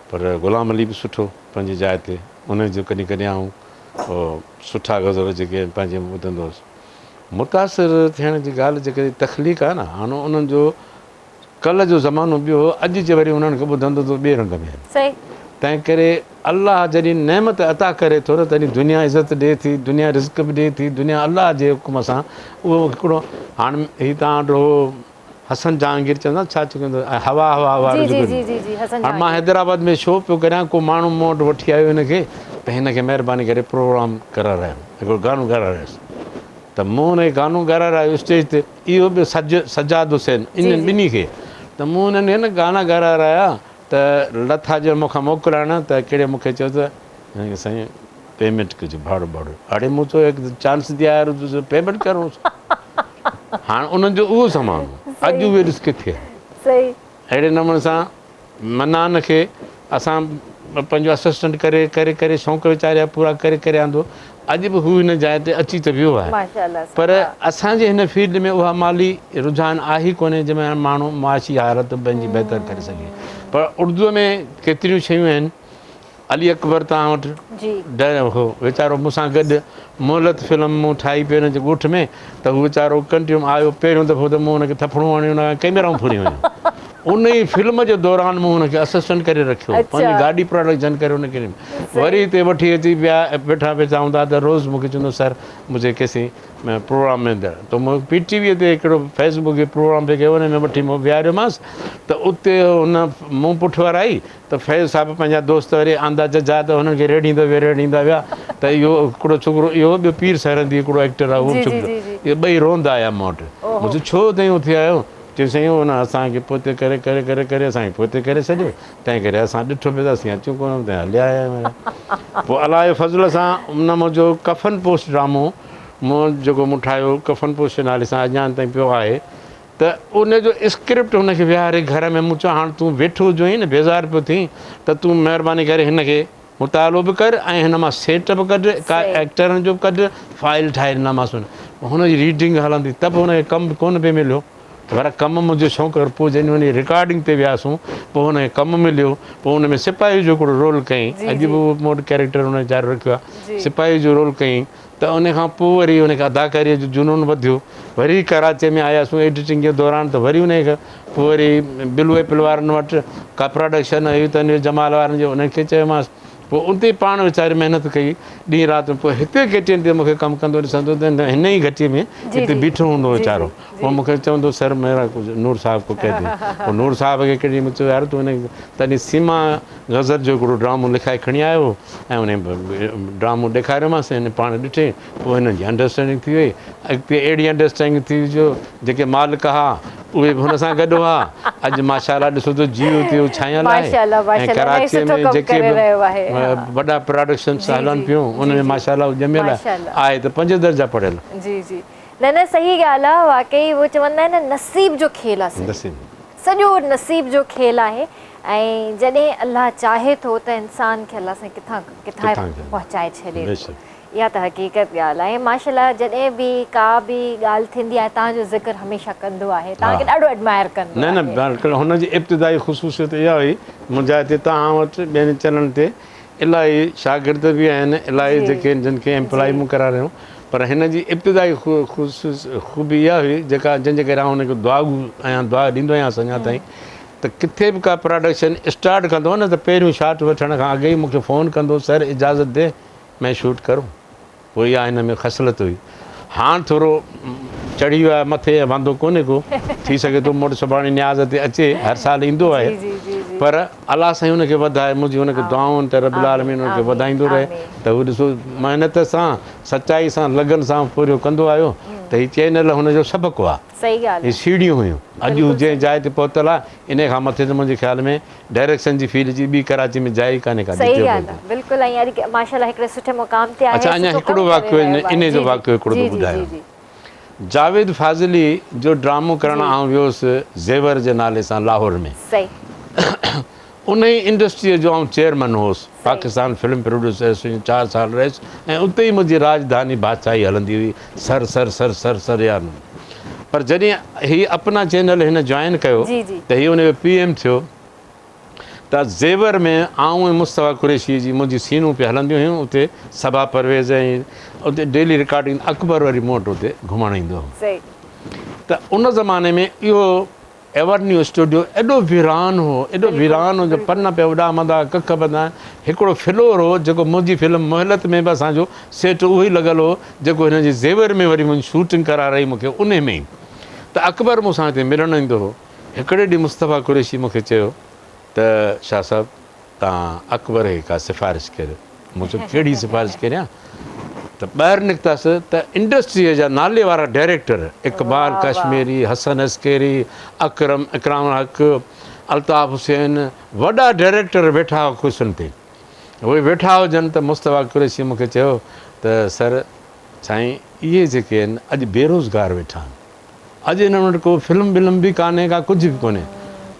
पर ग़ुलाम अली बि सुठो पंहिंजी जाइ ते, उन जो कॾहिं कॾहिं आऊं सुठा गज़ल जेके पंहिंजे ॿुधंदो हुउसि। मुतासिर थियण जी ॻाल्हि जेके तख़लीक़ आहे न, हाणे उन्हनि जो कल्ह जो ज़मानो ॿियो हो, अॼु जे वरी उन्हनि खे ॿुधंदो त ॿिए रंग में आहिनि। तंहिं करे अलाह जॾहिं नेमत अता करे थो न, तॾहिं दुनिया इज़त ॾिए थी, दुनिया रिज़्क बि ॾिए थी, दुनिया अलाह जे हुकुम सां। उहो हिकिड़ो हाणे हीउ तव्हां वटि हो हसन जहांगीर चवंदा छा चवंदो, हवा हवा हवा। हाणे मां हैदराबाद में शो पियो करियां, को माण्हू मूं वटि वठी आयो हिनखे, त हिनखे महिरबानी करे प्रोग्राम करारायो, हिकिड़ो गानो ॻारायोसि। त मूं हुनखे गानो ॻारायो स्टेज ते, इहो बि सजाद हुसैन, इन ॿिन्ही खे। त मूं हुननि न गाना ॻाराया, त लथा जो मूंखां मोकिलाइण, त कहिड़े मूंखे चयो त साईं पेमेंट कजो, भाड़ो भाड़ो। हाणे मूं चयो चांस दिया यार, पेमेंट करो। हाणे उन्हनि जो उहो ज़मानो, अॼु उहे ॾिस किथे आहे। अहिड़े नमूने सां मनान खे असां पंहिंजो असिस्टेंट करे करे करे शौक़ु वीचारिया पूरा करे करे आंदो, अॼु बि हू हिन जाइ ते अची त वियो आहे। पर असांजे हिन फील्ड में उहा माली रुझान आहे ई कोन्हे जंहिंमें माण्हू मुआशी हालत पंहिंजी बहितर करे सघे। पर उर्दूअ में केतिरियूं शयूं आहिनि। अली अकबर तव्हां वटि हो वीचारो मूंसां गॾु मोहलत फिल्म मूं ठाही पियो हुनजे ॻोठ में, त हू वीचारो कंटिन्यू आयो, पहिरियों दफ़ो त मूं हुनखे थपड़ूं हणियूं, हुन कैमराऊं फुरियूं हुयूं। उन ई फिल्म जे दौरान मूं हुनखे असिस्टेंट करे रखियो, पंहिंजी गाॾी प्रोडक्शन करे हुनखे वरी हिते वठी अची वेठा हूंदा त रोज़ु मूंखे चवंदो सर मुंहिंजे केसी प्रोग्राम में त मूं PTV ते हिकिड़ो फेसबुक जे प्रोग्राम ते कयो, हुन में वठी मूं विहारियोमांसि। त उते हुन मूं पुठि वारा आई त फैज़ साहिबु पंहिंजा दोस्त वरी आंदा जजा, त हुननि खे रेड़ींदा विया त इहो हिकिड़ो छोकिरो, इहो बि पीर सरहंदी हिकिड़ो एक्टर आहे, उहो बि छोकिरो, इहे ॿई रोंदा आया मूं वटि। मुंहिंजो छो त ईअं थी आयो, चयो साईं हुन असांखे पोइ करे करे करे करे असांखे पोइ करे छॾियो, तंहिं करे असां ॾिठो पियो त असीं अचूं कोन, त हलिया आया। पोइ अलाह फज़ल सां उन मुंहिंजो कफन पोस्ट ड्रामो मूं जेको मूं ठाहियो, कफन पोस्ट जे नाले सां अञा ताईं पियो आहे, त उनजो स्क्रिप्ट हुनखे विहारे घर में मूं चयो हाणे तूं वेठो हुजई न, बेज़ार पियो थी, त तूं महिरबानी करे हिनखे मुतालो बि कर ऐं हिन मां सेट बि कढ, का एक्टरनि जो बि कढ, फाइल ठाहे ॾिनामांसि हुनजी रीडिंग हलंदी, त बि हुनखे कमु कोन पियो मिलियो। पर कमु मुंहिंजो शौक़ु, पोइ जॾहिं हुन रिकॉर्डिंग ते वियासीं, पोइ हुनखे कमु मिलियो, पोइ हुन में सिपाही जो हिकिड़ो रोल कयईं, अॼु बि उहो मूं वटि कैरेक्टर हुन जारी रखियो आहे, सिपाही जो रोल कयईं। त उन खां पोइ वरी हुनखे अदाकारीअ जो जुनून वधियो, वरी कराची में आयासीं एडिटिंग जे दौरान, त वरी हुनखे पोइ वरी बिलवे पिल वारनि वटि का प्रोडक्शन हुई त जमाल वारनि जो, उनखे चयोमांसि, पोइ उते पाण वीचारे महिनत कई ॾींहुं राति। पोइ हिते घटियुनि ते मूंखे कमु कंदो ॾिसंदो त हिन ई घटीअ में हिते बीठो हूंदो वीचारो, पोइ मूंखे चवंदो सर मेरा कुझु नूर साहिब को कह दे। पोइ नूर साहिब खे केॾी मूं चयो यार तूं हिन तॾहिं सीमा गज़र जो हिकिड़ो ड्रामो लिखाए खणी आयो, ऐं उन ड्रामो ॾेखारियोमांसि, हिन पाण ॾिठे, पोइ हिन जी अंडरस्टैंडिंग थी वई। अॻिते अहिड़ी अंडरस्टैंडिंग थी जो जेके मालिक हुआ उहे बि हुन सां गॾु हुआ। अॼु माशाल्लाह ॾिसो त जियो ते छायल आहे, ऐं कराची में जेके वॾा प्रोडक्शन्स हलनि पियूं उन में माशाल्लाह ॼमियल आहे त 5 दर्जा पढ़ियल। जी जी, न न सही ॻाल्हि आहे। वाकई उहो चवंदा आहिनि न, नसीब जो खेल आहे, सॼो नसीब जो खेल आहे। ऐं जॾहिं अलाह चाहे थो त इंसान खे अलाह सां किथां किथां पहुचाए छॾे, इहा त हक़ीक़त ॻाल्हि आहे। माशाल्लाह जॾहिं बि का बि ॻाल्हि थींदी आहे तव्हांजो ज़िक्र हमेशह कंदो आहे, तव्हांखे ॾाढो एडमायर कंदो आहे। न बिल्कुलु, हुनजी इब्तिदाई ख़ुसूसियत इहा हुई, मुंहिंजा हिते तव्हां वटि ॿियनि चैनल ते इलाही शागिर्द बि आहिनि, इलाही जेके जिन खे एम्प्लॉय मूं कराए रहियो, पर हिन जी इब्तिदाई ख़ूबी इहा हुई जेका जंहिंजे करे आउं हुनखे दुआ आहियां, दुआ ॾींदो आहियां अञा ताईं, त किथे बि का प्रोडक्शन स्टार्ट कंदो न, त पहिरियों शॉट वठण खां अॻु ई मूंखे फ़ोन कंदो, सर इजाज़त दे मैं शूट करूं। पोइ इहा हिन में ख़सलत हुई। हाणे थोरो चढ़ी वियो आहे मथे, वांदो कोन्हे को, थी सघे थो मोटि सुभाणे न्याज़ ते अचे, हर साल ईंदो आहे, पर अलाह साईं हुनखे वधाए, मुंहिंजी हुनखे दुआऊं त रब्बुल आलमीन हुनखे वधाईंदो रहे, त हू ॾिसो महिनत सां सचाई सां लगन सां पूरो कंदो आयो, त हीउ चैनल हुनजो सबक़ु आहे, सही ॻाल्हि हीअ सीढ़ियूं हुयूं, अॼु जंहिं जाइ ते पहुतल आहे इन खां मथे त मुंहिंजे ख़्याल में डायरेक्शन जी फील्ड जी ॿी कराची में जाइ कान्हे का। सही ॻाल्हि आहे, बिल्कुलु। ऐं अॼु माशाल्लाह हिकिड़े सुठे मुक़ाम ते आहे। अच्छा, अञा हिकिड़ो वाक़ियो इन जो वाक़ियो हिकिड़ो थो ॿुधायो। जावेद फाज़िली जो ड्रामो करणु आउं वियुसि ज़ेवर जे नाले सां लाहौर में, सही, उन ई इंडस्ट्रीअ जो आउं चेयरमैन हुउसि, पाकिस्तान फिल्म प्रोड्यूसर 4 साल रहियुसि, ऐं उते ई मुंहिंजी राजधानी बादशाही हलंदी हुई, sir sir sir sir sir यार। पर जॾहिं हीअ अपना चैनल हिन जॉइन कयो त हीअ हुनजो PM थियो, त ज़ेवर में आऊं ऐं मुस्तफ़ा कुरैशी जी मुंहिंजी सीनूं पिया हलंदियूं हुयूं, उते सबा परवेज़ ऐं उते डेली रिकॉर्डिंग, अकबर वरी मूं वटि उते घुमणु ईंदो हो। त उन ज़माने में इहो एवर्न्यू स्टूडियो एॾो वीरान हो, एॾो वीरान हो जो पन पिया वॾा मदा, कख बंदा, हिकिड़ो फ्लोर हो जेको मुंहिंजी फिल्म मोहलत में बि असांजो सेट उहो ई लॻल हो जेको हिन जे ज़ेवर में वरी मुंहिंजी शूटिंग कराराई मूंखे उन में ई। त अकबर मूंसां हिते मिलणु ईंदो हो। हिकिड़े ॾींहुं मुस्तफ़ा कुरैशी मूंखे चयो त शाह साहब तव्हां अकबर खे का सिफ़ारिश करियो। मूं चयो कहिड़ी सिफ़ारिश करियां? त ॿाहिरि निकितासीं त इंडस्ट्रीअ जा नाले वारा डायरेक्टर इक़बाल कश्मीरी, हसन अस्करी, इकराम हक, अल्ताफ़ हुसैन, वॾा डायरेक्टर वेठा हुआ कुर्सियुनि ते। उहे वेठा हुजनि त मुस्तफ़ा कुरैशी मूंखे चयो त सर साईं इहे जेके आहिनि अॼु बेरोज़गार वेठा आहिनि, अॼु हिन वटि को फिल्म विल्म बि कान्हे का, कुझु बि कोन्हे।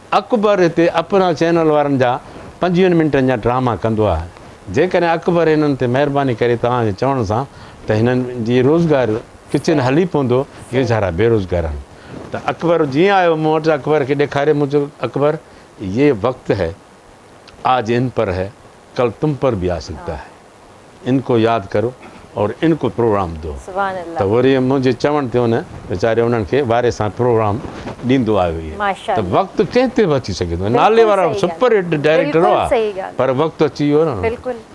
अकबर हिते अपना चैनल वारनि जा 25 मिंटनि जा ड्रामा कंदो आहे। जेकॾहिं अकबर हिननि ते महिरबानी करे तव्हांजे चवण सां त हिननि जी रोज़गार किचन हली पवंदो, इहे ज़ारा बेरोज़गार आहिनि। त अकबर जीअं आयो मूं वटि, अकबर खे ॾेखारे मुंहिंजो, अकबर ये वक्त है, आज इन पर है, कल तुम पर भी आ सकता है, इनको याद करो और इनको प्रोग्राम दो। त वरी मुंहिंजे चवण ते हुन वीचारे उन्हनि खे वारे सां प्रोग्राम ॾींदो आयो। इहे त वक़्तु कंहिं ते बि अची सघे थो, नाले वारा सुपर हिट डायरेक्टर हुआ, पर वक़्तु अची वियो न।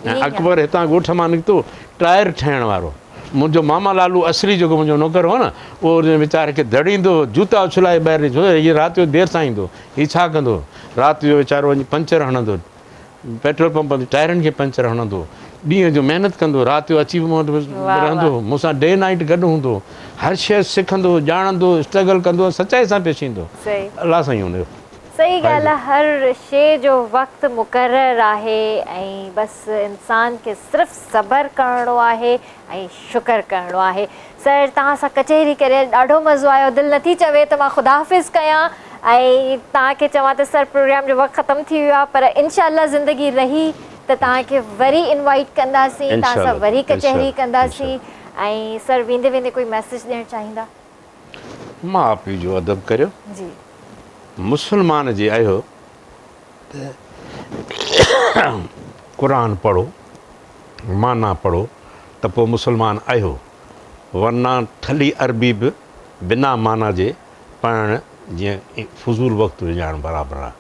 ऐं अकबर हितां ॻोठ मां निकितो टायर ठाहिण वारो, मुंहिंजो मामा लालू असली जेको मुंहिंजो नौकर हो न, उहो वीचारे खे दड़ींदो, जूता उछलाए ॿाहिरि छो हीअ राति जो देरि सां ईंदो, हीअ छा कंदो, राति जो वीचारो वञी पंचर हणंदो, पेट्रोल पंप ते टायरनि खे पंचर हणंदो, ॾींहं जो महिनत कंदो, राति जो अची मूं वटि रहंदो, मूंसां डे नाइट गॾु हूंदो, हर शइ सिखंदो, ॼाणंदो, स्ट्रगल कंदो, सचाई सां पेश ईंदो। अलाह साईं हुनजो। सही ॻाल्हि आहे, हर शइ जो वक़्तु मुक़ररु आहे ऐं बसि इंसान खे सिर्फ़ु सब्र करिणो आहे ऐं शुक्र करिणो आहे। सर तव्हां सां कचहरी करे ॾाढो मज़ो आयो, दिलि नथी चवे त मां ख़ुदा हाफ़िज़ कयां ऐं तव्हांखे चवां त सर प्रोग्राम जो वक़्तु ख़तमु थी वियो आहे, पर इंशाअल्लाह ज़िंदगी रही त तव्हांखे वरी इनवाइट कंदासीं, तव्हां सां वरी कचहरी कंदासीं। ऐं सर वेंदे वेंदे कोई मैसेज ॾियणु चाहींदा? माउ पीउ जो अदब करियो, जी, मुस्लमान जे आहियो त क़ुरान पढ़ो, माना पढ़ो त पोइ मुस्लमान आहियो, वरना ठली अरबी बि बिना माना जे पढ़णु जीअं फज़ूल वक़्तु विञाइणु बराबरि आहे।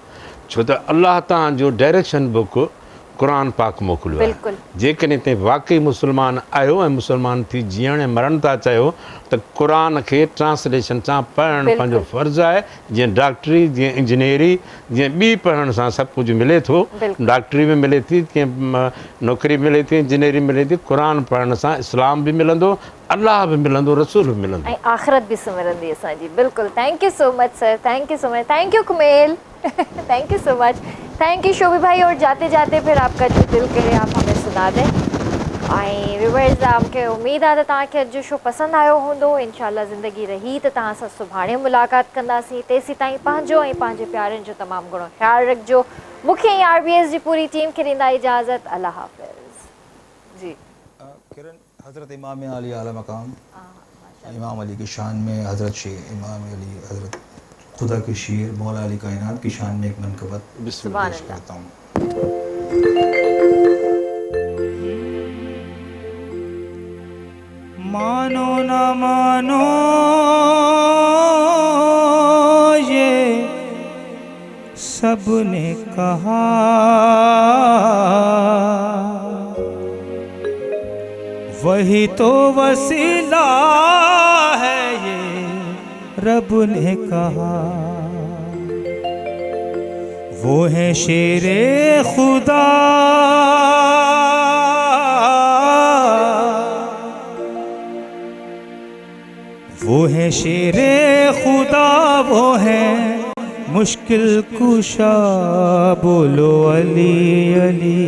छो त अलाह तव्हांजो डायरेक्शन बुक क़ुरान पाक मोकिलियो आहे। जेकॾहिं तव्हां वाक़ई मुस्लमान आहियो ऐं मुस्लमान थी जीअण ऐं मरण था चाहियो त क़ुरान खे ट्रांसलेशन सां पढ़णु पंहिंजो फ़र्ज़ु आहे। जीअं डॉक्टरी, जीअं इंजीनियरी, जीअं ॿी पढ़ण सां सभु कुझु मिले थो, डॉक्टरी बि मिले थी, कंहिं नौकिरी मिले थी, इंजीनियरी मिले थी, क़ुरान पढ़ण सां इस्लाम बि मिलंदो, अलाह बि मिलंदो, रसूल बि मिलंदो ऐं आख़िरत बि सिमरंदी असांजी। बिल्कुलु, thank you so much sir, thank you so much, thank you Kumail, thank you so much, thank you Shobhi भाई। और जाते जाते फिर आपका जो दिल करे आप हमें सुना दें। ऐं व्यूअर्स, मूंखे उमेदु आहे त तव्हांखे अॼु जो शो पसंदि आयो हूंदो। इंशाअल्लाह ज़िंदगी रही त तव्हां सां सुभाणे मुलाक़ात कंदासीं। तेसीं ताईं पंहिंजो ऐं पंहिंजे प्यारनि जो तमामु घणो ख़्यालु रखिजो। मूंखे ऐं RBS जी पूरी टीम खे ॾींदा इजाज़त। अल्लाह हाफ़िज़ जी। किरण, हज़रत इमाम अली आला मकाम, इमाम अली की शान में हज़रत शेर इमाम अली, हज़रत खुदा के शेर मौला अली कायनात की शान में एक मनक़बत पेश करता हूँ। मानो न मानो ये सबने कहा, वही तो वसीला है ये रब ने कहा। वो है शेरे खुदा, वो है शेरे खुदा, वो है मुश्किल कुशा, बोलो अली अली।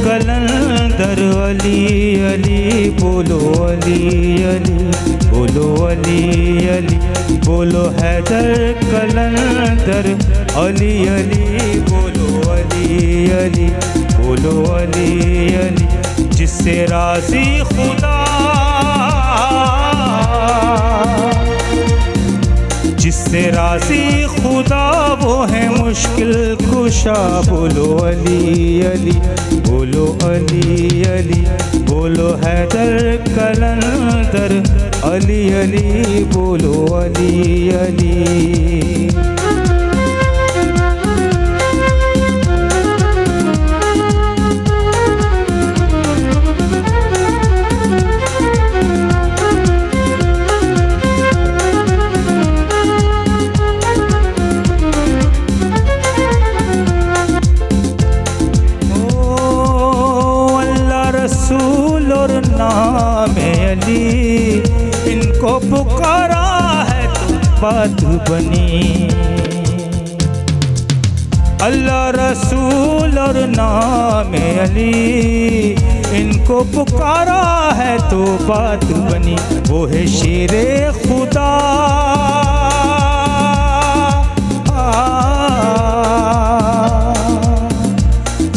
कलंदर अली अली, बोलो अली अली, बोलो अली अली, बोलो हैदर कलंदर अली अली, बोलो अली अली, बोलो अली अली। जिससे राजी खुदा, जिससे राजी खुदा, वो है मुश्किल कुशा, बोलो अली अली, बोलो अली अली, बोलो हैदर कलंदर अली अली, बोलो अली अली। इनको पुकारा है तो बात बनी। अल्लाह रसूल और नाम अली, इनको पुकारा है तो बात बनी। वो है शेरे खुदा,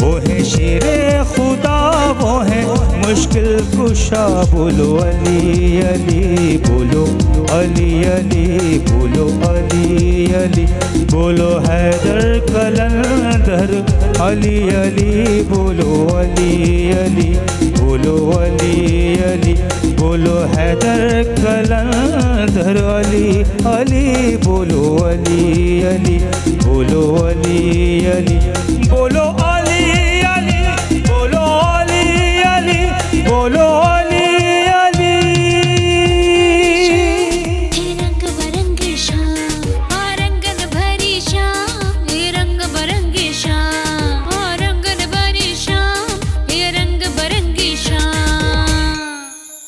वो है शेरे खुदा, वो है मुश्किल कुशा, बोलो अली अली, बोलो अली अली, बोलो अली अली, बोलो हैदर कलंदर अली अली, बोलो अली अली, बोलो अली अली, बोलो हैदर कलंदर अली अली, बोलो अली अली, बोलो अली अली, बोलो